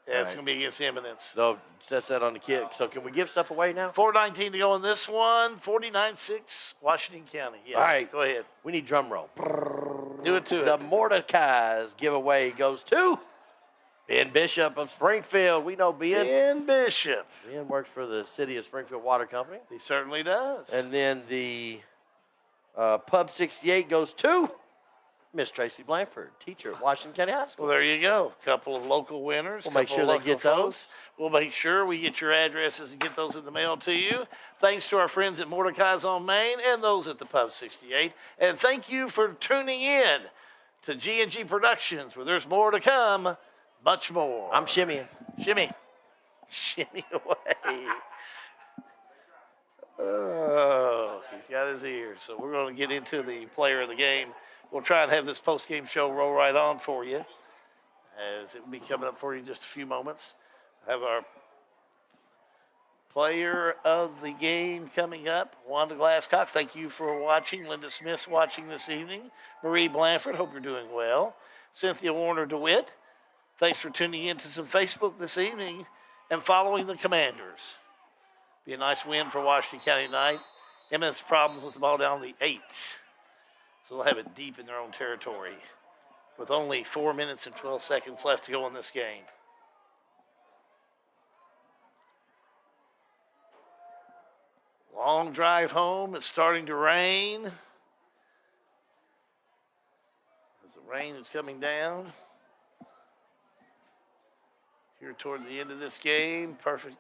it's going to be against Eminence. So, sets that on the kick. So, can we give stuff away now? 4:19 to go in this one. 49-6, Washington County. Yes. All right. Go ahead. We need drum roll. Do it to The it. Mordecai's giveaway goes to Ben Bishop of Springfield. We know Ben. Ben Bishop. Ben works for the City of Springfield Water Company. He certainly does. And then the Pub 68 goes to Miss Tracy Blanford, teacher at Washington County High School. Well, there you go. Couple of local winners. We'll make couple sure of they get local those. folks. We'll make sure we get your addresses and get those in the mail to you. Thanks to our friends at Mordecai's on Main and those at the Pub 68. And thank you for tuning in to G&G Productions, where there's more to come, much more. I'm shimmying. Shimmy. Shimmy away. Oh, he's got his ears. So we're going to get into the player of the game. We'll try and have this post-game show roll right on for you, as it will be coming up for you in just a few moments. Have our player of the game coming up, Wanda Glasscock. Thank you for watching. Linda Smith's watching this evening. Marie Blanford, hope you're doing well. Cynthia Warner DeWitt, thanks for tuning in to some Facebook this evening and following the Commanders. Be a nice win for Washington County tonight. Eminence problems with the ball down the 8. So they'll have it deep in their own territory with only 4 minutes and 12 seconds left to go in this game. Long drive home. It's starting to rain. As the rain is coming down here toward the end of this game. Perfect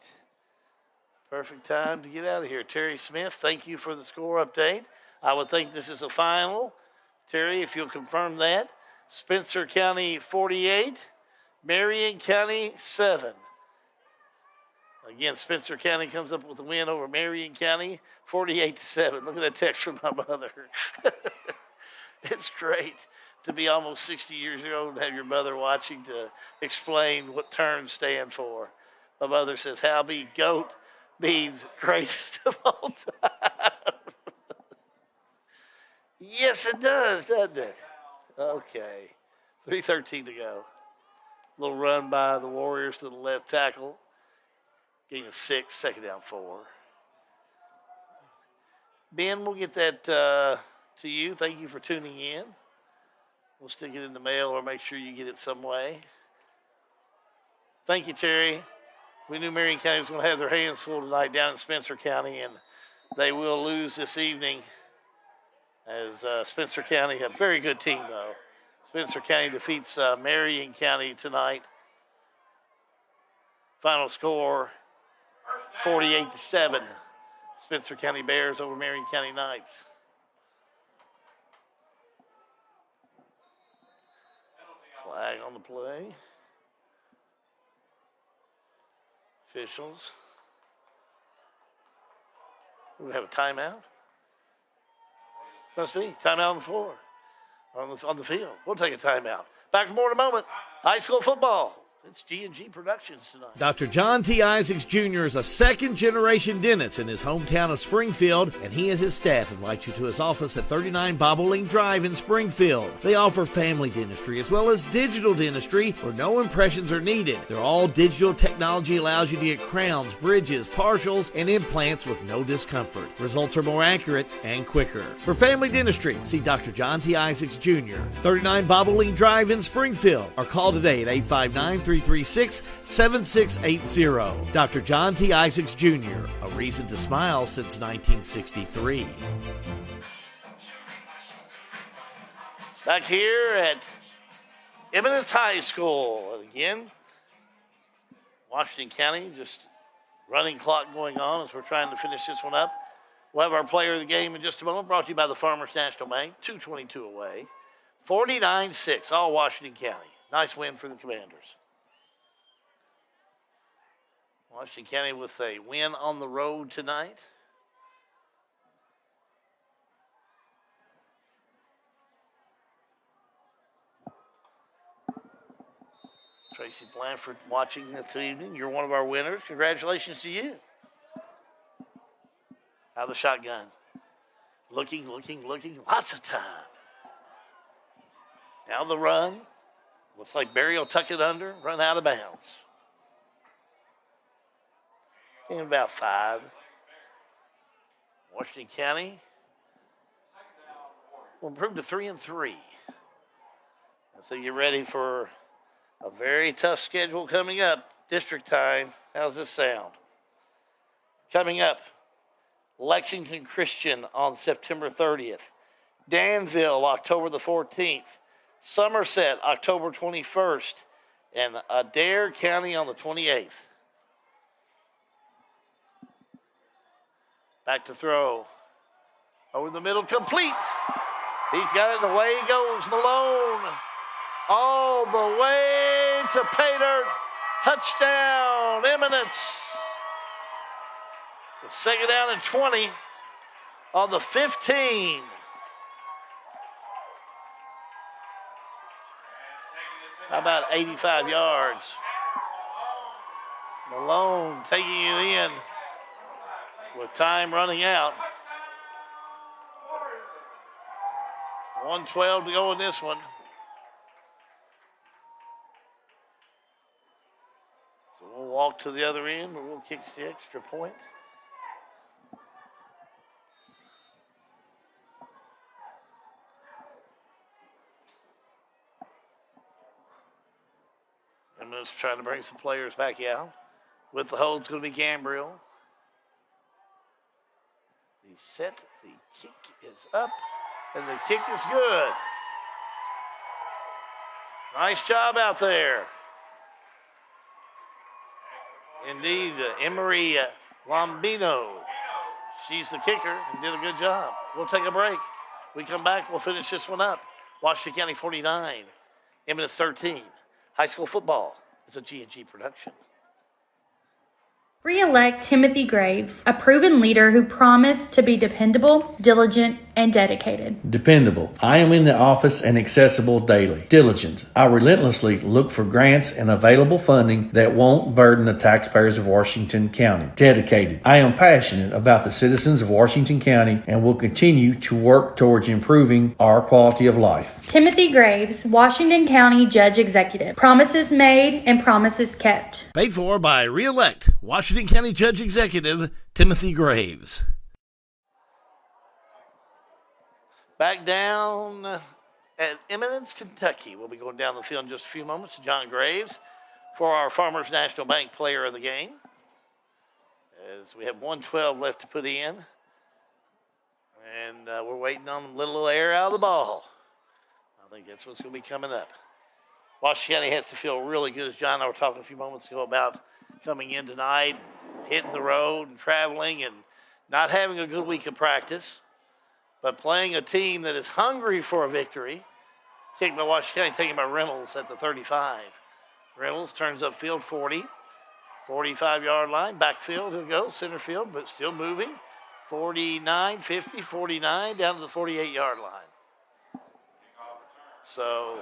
time to get out of here. Terry Smith, thank you for the score update. I would think this is a final. Terry, if you'll confirm that. Spencer County 48, Marion County 7. Again, Spencer County comes up with a win over Marion County, 48-7. Look at that text from my mother. It's great to be almost 60 years old and have your mother watching to explain what terms stand for. My mother says, "Howbeit goat means greatest of all time." Yes, it does, doesn't it? Okay. 3:13 to go. Little run by the Warriors to the left tackle. Gain of 6, second down 4. Ben, we'll get that to you. Thank you for tuning in. We'll stick it in the mail or make sure you get it some way. Thank you, Terry. We knew Marion County was going to have their hands full tonight down in Spencer County, and they will lose this evening. As Spencer County, a very good team, though. Spencer County defeats Marion County tonight. Final score, 48-7. Spencer County Bears over Marion County Knights. Flag on the play. Officials. We have a timeout. Must be. Timeout on the floor. On the field. We'll take a timeout. Back for more in a moment. High school football. It's G&G Productions tonight. Dr. John T. Isaacs Jr. is a second-generation dentist in his hometown of Springfield, and he and his staff invite you to his office at 39 Bobolink Drive in Springfield. They offer family dentistry as well as digital dentistry where no impressions are needed. Their all-digital technology allows you to get crowns, bridges, partials, and implants with no discomfort. Results are more accurate and quicker. For family dentistry, see Dr. John T. Isaacs Jr., 39 Bobolink Drive in Springfield, or call today at 859-336-7680. Dr. John T. Isaacs Jr., a reason to smile since 1963. Back here at Eminence High School. And again, Washington County just running clock going on as we're trying to finish this one up. We'll have our player of the game in just a moment, brought to you by the Farmers National Bank, 2:22 away. 49-6, all Washington County. Nice win for the Commanders. Washington County with a win on the road tonight. Tracy Blanford watching this evening. You're one of our winners. Congratulations to you. Out of the shotgun. Looking. Lots of time. Now the run. Looks like Barry will tuck it under, run out of bounds. In about 5. Washington County will improve to 3-3. So get ready for a very tough schedule coming up. District time. How's this sound? Coming up, Lexington Christian on September 30th. Danville, October the 14th. Somerset, October 21st. And Adair County on the 28th. Back to throw. Over the middle, complete. He's got it, and away goes Malone. All the way to pay dirt. Touchdown, Eminence. Second down and 20 on the 15. How about 85 yards? Malone taking it in with time running out. 1:12 to go in this one. So we'll walk to the other end, but we'll kick the extra point. I'm just trying to bring some players back out. With the hold, it's going to be Gambriel. The set, the kick is up, and the kick is good. Nice job out there. Indeed, Emery Lombino. She's the kicker and did a good job. We'll take a break. We come back, we'll finish this one up. Washington County 49, Eminence 13. High school football is a G&G production. Re-elect Timothy Graves, a proven leader who promised to be dependable, diligent, and dedicated. Dependable. I am in the office and accessible daily. Diligent. I relentlessly look for grants and available funding that won't burden the taxpayers of Washington County. Dedicated. I am passionate about the citizens of Washington County and will continue to work towards improving our quality of life. Timothy Graves, Washington County Judge Executive. Promises made and promises kept. Paid for by Re-elect Washington County Judge Executive Timothy Graves. Back down at Eminence, Kentucky. We'll be going down the field in just a few moments to John Graves for our Farmers National Bank player of the game. As we have 1:12 left to put in. And we're waiting on a little air out of the ball. I think that's what's going to be coming up. Washington County has to feel really good, as John and I were talking a few moments ago about coming in tonight, hitting the road and traveling and not having a good week of practice, but playing a team that is hungry for a victory. Kicked by Washington County, taken by Reynolds at the 35. Reynolds turns upfield 40, 45-yard line, backfield, he'll go, center field, but still moving. 49, 50, 49, down to the 48-yard line. So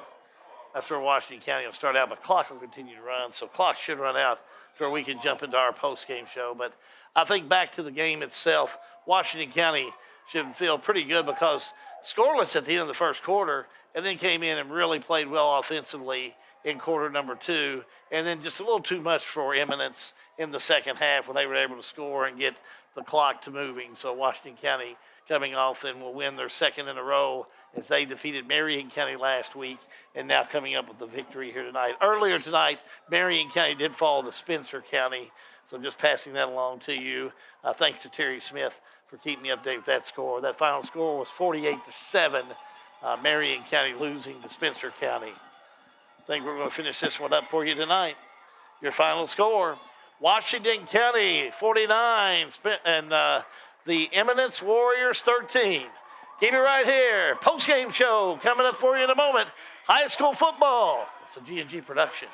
that's where Washington County will start out, but clock will continue to run, so clock should run out to where we can jump into our post-game show. But I think back to the game itself, Washington County should feel pretty good because scoreless at the end of the first quarter and then came in and really played well offensively in quarter number 2, and then just a little too much for Eminence in the second half when they were able to score and get the clock to moving. So Washington County coming off and will win their second in a row as they defeated Marion County last week and now coming up with the victory here tonight. Earlier tonight, Marion County did fall to Spencer County, so just passing that along to you. Thanks to Terry Smith for keeping me updated with that score. That final score was 48-7, Marion County losing to Spencer County. I think we're going to finish this one up for you tonight. Your final score, Washington County 49 and the Eminence Warriors 13. Keep it right here. Post-game show coming up for you in a moment. High school football. It's a G&G production.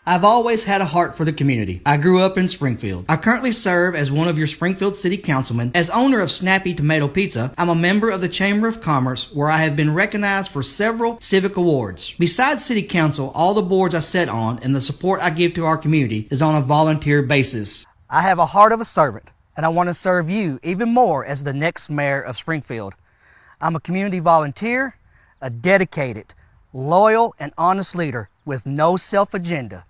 I've always had a heart for the community. I grew up in Springfield. I currently serve as one of your Springfield City Councilmen. As owner of Snappy Tomato Pizza, I'm a member of the Chamber of Commerce, where I have been recognized for several civic awards. Besides City Council, all the boards I sit on and the support I give to our community is on a volunteer basis. I have a heart of a servant, and I want to serve you even more as the next mayor of Springfield. I'm a community volunteer, a dedicated, loyal, and honest leader with no self-agenda.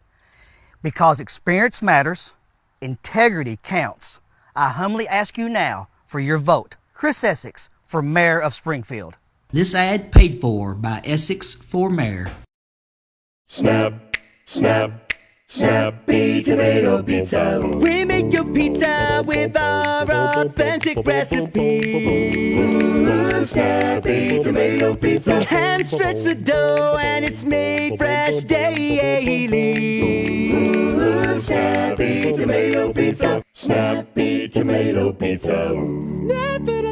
Because experience matters, integrity counts. I humbly ask you now for your vote. Chris Essex for Mayor of Springfield. This ad paid for by Essex for Mayor. Snap, snap, Snappy Tomato Pizza. We make your pizza with our authentic recipe. Snappy Tomato Pizza. Hand stretch the dough and it's made fresh daily. Snappy Tomato Pizza. Snappy Tomato Pizza.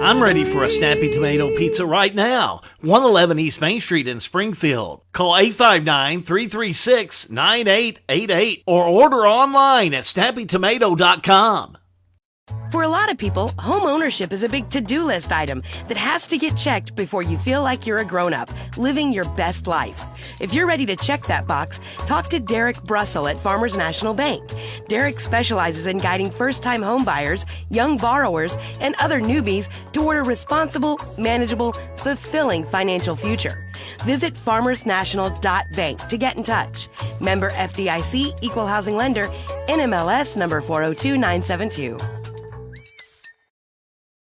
I'm ready for a Snappy Tomato Pizza right now. 111 East Main Street in Springfield. Call 859-336-9888 or order online at snappytomato.com. For a lot of people, home ownership is a big to-do list item that has to get checked before you feel like you're a grown-up, living your best life. If you're ready to check that box, talk to Derek Brussel at Farmers National Bank. Derek specializes in guiding first-time home buyers, young borrowers, and other newbies toward a responsible, manageable, fulfilling financial future. Visit farmersnational.bank to get in touch. Member FDIC, Equal Housing Lender, NMLS number 402972.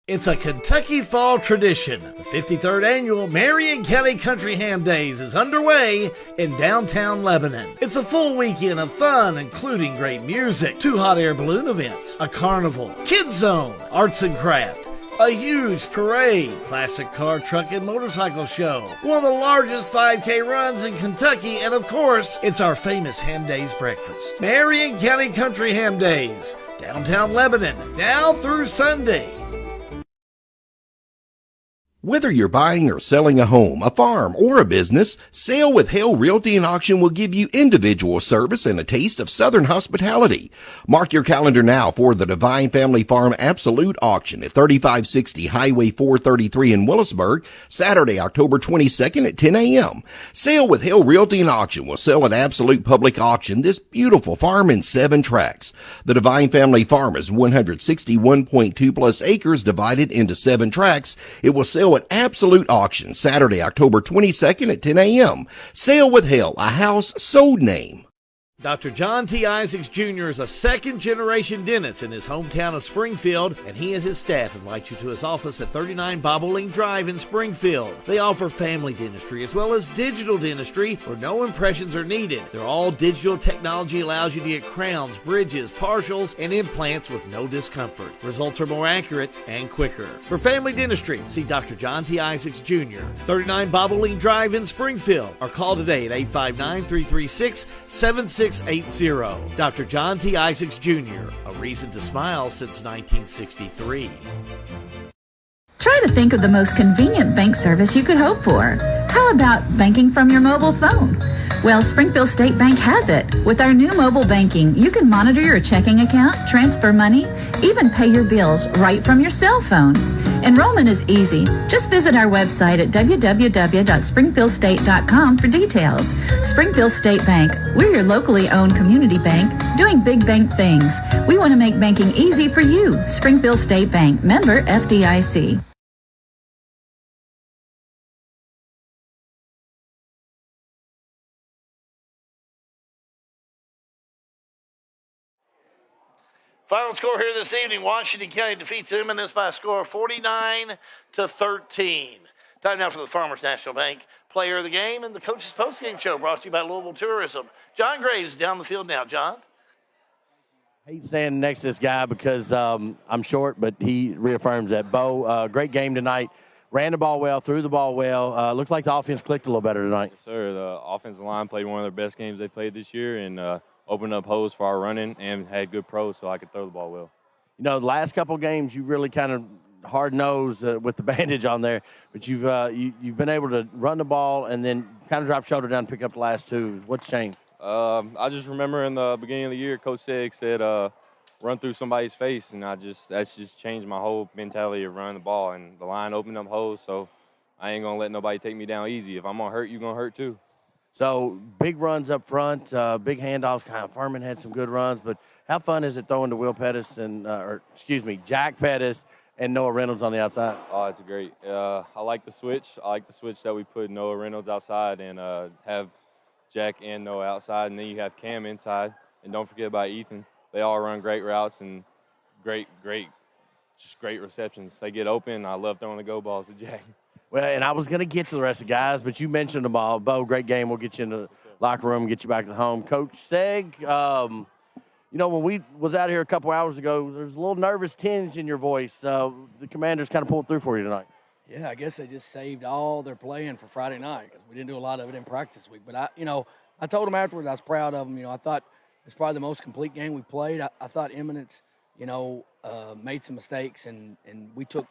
It's a Kentucky fall tradition. The 53rd annual Marion County Country Ham Days is underway in downtown Lebanon. It's a full weekend of fun, including great music, 2 hot air balloon events, a carnival, kids zone, arts and craft, a huge parade, classic car, truck, and motorcycle show, one of the largest 5K runs in Kentucky, and of course, it's our famous Ham Days breakfast. Marion County Country Ham Days, downtown Lebanon, now through Sunday. Whether you're buying or selling a home, a farm, or a business, Sale with Hale Realty and Auction will give you individual service and a taste of Southern hospitality. Mark your calendar now for the Divine Family Farm Absolute Auction at 3560 Highway 433 in Willisburg, Saturday, October 22nd at 10 a.m. Sale with Hale Realty and Auction will sell at Absolute Public Auction this beautiful farm in 7 tracts. The Divine Family Farm is 161.2 plus acres divided into 7 tracts. It will sell at Absolute Auction Saturday, October 22nd at 10 a.m. Sale with Hale, a house sold name. Dr. John T. Isaacs Jr. is a second-generation dentist in his hometown of Springfield, and he and his staff invite you to his office at 39 Bobolink Drive in Springfield. They offer family dentistry as well as digital dentistry where no impressions are needed. Their all-digital technology allows you to get crowns, bridges, partials, and implants with no discomfort. Results are more accurate and quicker. For family dentistry, see Dr. John T. Isaacs Jr., 39 Bobolink Drive in Springfield, or call today at 859-336-7680. Dr. John T. Isaacs Jr., a reason to smile since 1963. Try to think of the most convenient bank service you could hope for. How about banking from your mobile phone? Well, Springfield State Bank has it. With our new mobile banking, you can monitor your checking account, transfer money, even pay your bills right from your cell phone. Enrollment is easy. Just visit our website at www.springfieldstate.com for details. Springfield State Bank, we're your locally owned community bank doing big bank things. We want to make banking easy for you. Springfield State Bank, member FDIC. Final score here this evening, Washington County defeats Eminence by a score of 49-13. Time now for the Farmers National Bank Player of the Game and the Coach's Postgame Show, brought to you by Louisville Tourism. John Graves is down the field now. John? I hate standing next to this guy because I'm short, but he reaffirms that. Bo, great game tonight. Ran the ball well, threw the ball well. Looked like the offense clicked a little better tonight. Yes, sir. The offensive line played one of their best games they played this year, and opened up holes for our running and had good pros so I could throw the ball well. You know, the last couple of games, you really kind of hard-nosed with the bandage on there, but you've been able to run the ball and then kind of drop shoulder down and pick up the last two. What's changed? I just remember in the beginning of the year, Coach Seg said, run through somebody's face, and that's just changed my whole mentality of running the ball. And the line opened up holes, so I ain't gonna let nobody take me down easy. If I'm gonna hurt, you're gonna hurt too. So big runs up front, big handoffs. Kind of Furman had some good runs, but how fun is it throwing to Will Pettis and, Jack Pettis and Noah Reynolds on the outside? Oh, it's great. I like the switch. I like the switch that we put Noah Reynolds outside and have Jack and Noah outside, and then you have Cam inside. And don't forget about Ethan. They all run great routes and great receptions. They get open. I love throwing the go balls to Jack. Well, and I was going to get to the rest of the guys, but you mentioned them all. Bo, great game. We'll get you in the locker room, get you back to home. Coach Seg, when we was out here a couple hours ago, there was a little nervous tinge in your voice. The Commanders kind of pulled through for you tonight. Yeah, I guess they just saved all their playing for Friday night because we didn't do a lot of it in practice this week. But I told them afterwards I was proud of them. I thought it's probably the most complete game we played. I thought Eminence, made some mistakes and we took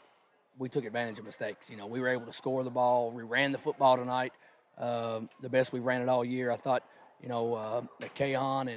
advantage of mistakes. We were able to score the ball. We ran the football tonight, the best we ran it all year. I thought, that Kahan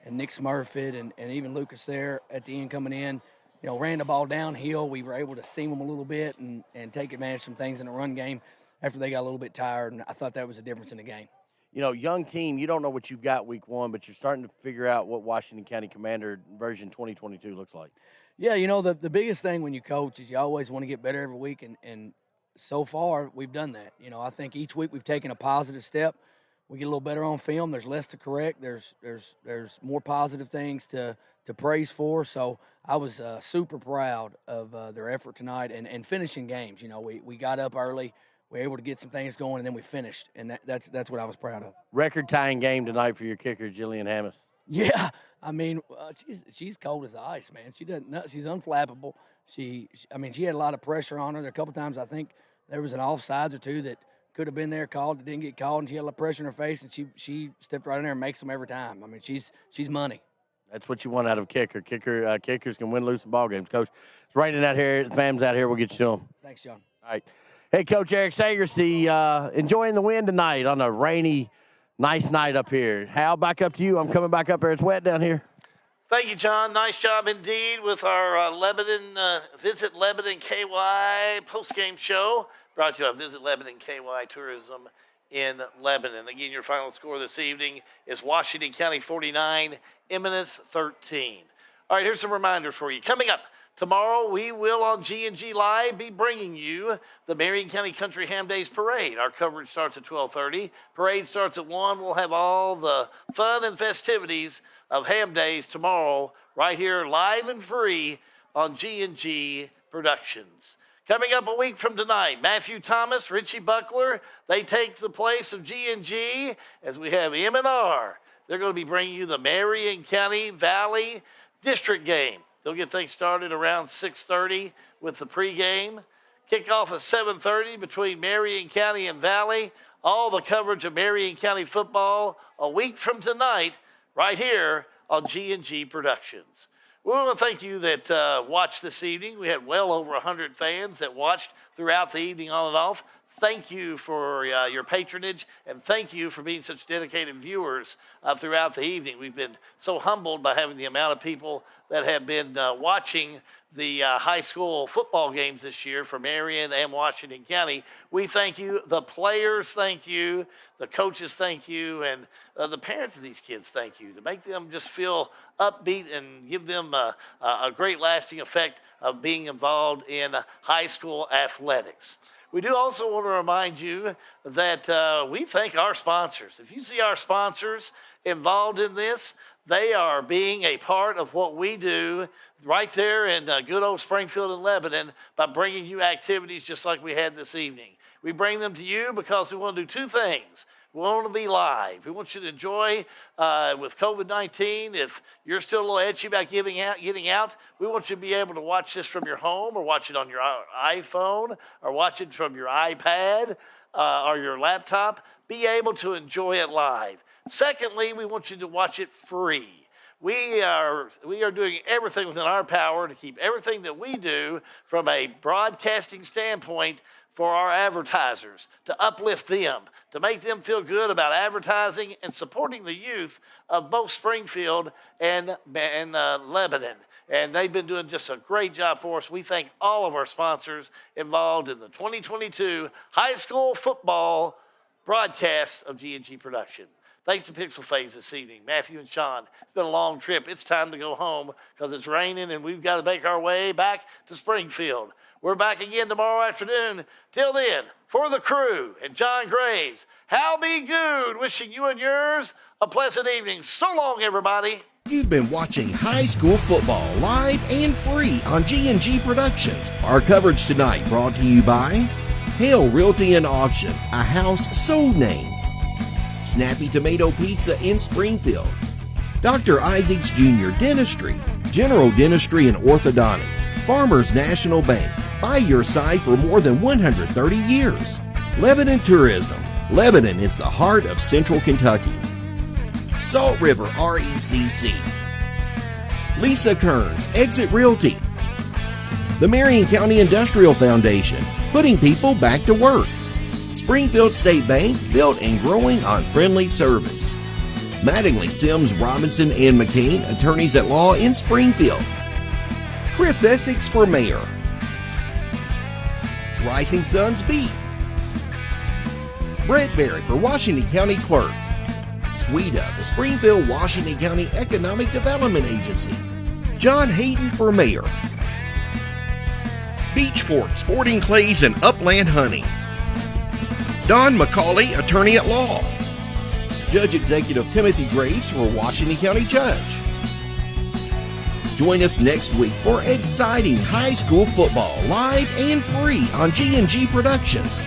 and Nick Smurfett and even Lucas there at the end coming in, ran the ball downhill. We were able to seam them a little bit and take advantage of some things in the run game after they got a little bit tired, and I thought that was the difference in the game. Young team, you don't know what you've got week one, but you're starting to figure out what Washington County Commander version 2022 looks like. Yeah, the biggest thing when you coach is you always want to get better every week, and so far we've done that. I think each week we've taken a positive step. We get a little better on film. There's less to correct. There's more positive things to praise for. So I was super proud of their effort tonight and finishing games. We got up early. We were able to get some things going, and then we finished, and that's what I was proud of. Record-tying game tonight for your kicker, Jillian Hammis. Yeah, she's cold as ice, man. She's unflappable. She had a lot of pressure on her. There a couple times I think there was an offsides or two that could have been there called, that didn't get called, and she had a lot of pressure in her face, and she stepped right in there and makes them every time. She's money. That's what you want out of a kicker. Kickers can win, lose some ball games. Coach, it's raining out here. The fam's out here. We'll get you to them. Thanks, John. All right. Hey, Coach Eric Sagersey, enjoying the wind tonight on a rainy, nice night up here. Hal, back up to you. I'm coming back up here. It's wet down here. Thank you, John. Nice job indeed with our Visit Lebanon KY postgame show. Brought to you by Visit Lebanon KY Tourism in Lebanon. Again, your final score this evening is Washington County 49, Eminence 13. All right, here's some reminders for you. Coming up tomorrow, we will on G&G Live be bringing you the Marion County Country Ham Days Parade. Our coverage starts at 12:30. Parade starts at 1. We'll have all the fun and festivities of Ham Days tomorrow right here live and free on G&G Productions. Coming up a week from tonight, Matthew Thomas, Richie Buckler, they take the place of G&G as we have M&R. They're going to be bringing you the Marion County Valley District game. They'll get things started around 6:30 with the pregame. Kickoff at 7:30 between Marion County and Valley. All the coverage of Marion County football a week from tonight right here on G&G Productions. We want to thank you that watched this evening. We had well over 100 fans that watched throughout the evening on and off. Thank you for your patronage, and thank you for being such dedicated viewers throughout the evening. We've been so humbled by having the amount of people that have been watching the high school football games this year for Marion and Washington County. We thank you. The players thank you. The coaches thank you. And the parents of these kids thank you to make them just feel upbeat and give them a great lasting effect of being involved in high school athletics. We do also want to remind you that we thank our sponsors. If you see our sponsors involved in this, they are being a part of what we do right there in good old Springfield and Lebanon by bringing you activities just like we had this evening. We bring them to you because we want to do two things. We want to be live. We want you to enjoy with COVID-19. If you're still a little edgy about getting out, we want you to be able to watch this from your home or watch it on your iPhone or watch it from your iPad or your laptop. Be able to enjoy it live. Secondly, we want you to watch it free. We are doing everything within our power to keep everything that we do from a broadcasting standpoint for our advertisers, to uplift them, to make them feel good about advertising and supporting the youth of both Springfield and Lebanon. And they've been doing just a great job for us. We thank all of our sponsors involved in the 2022 high school football broadcast of G&G Production. Thanks to Pixel Phase this evening, Matthew and Sean. It's been a long trip. It's time to go home because it's raining and we've got to make our way back to Springfield. We're back again tomorrow afternoon. Till then, for the crew and John Graves, Hal B. Good, wishing you and yours a pleasant evening. So long, everybody. You've been watching high school football live and free on G&G Productions. Our coverage tonight brought to you by Hale Realty and Auction, a house so named. Snappy Tomato Pizza in Springfield. Dr. Isaacs Jr. Dentistry, General Dentistry and Orthodontics. Farmers National Bank, by your side for more than 130 years. Lebanon Tourism. Lebanon is the heart of Central Kentucky. Salt River RECC. Lisa Kearns, Exit Realty. The Marion County Industrial Foundation, putting people back to work. Springfield State Bank, built and growing on friendly service. Mattingly, Sims, Robinson, and McCain, attorneys at law in Springfield. Chris Essex for mayor. Rising Sons Beef. Brett Berry for Washington County Clerk. SWEDA, the Springfield Washington County Economic Development Agency. John Hayden for mayor. Beach Fork Sporting Clays and Upland Honey. Don McCauley, attorney at law. Judge Executive Timothy Graves for Washington County Judge. Join us next week for exciting high school football, live and free on G&G Productions.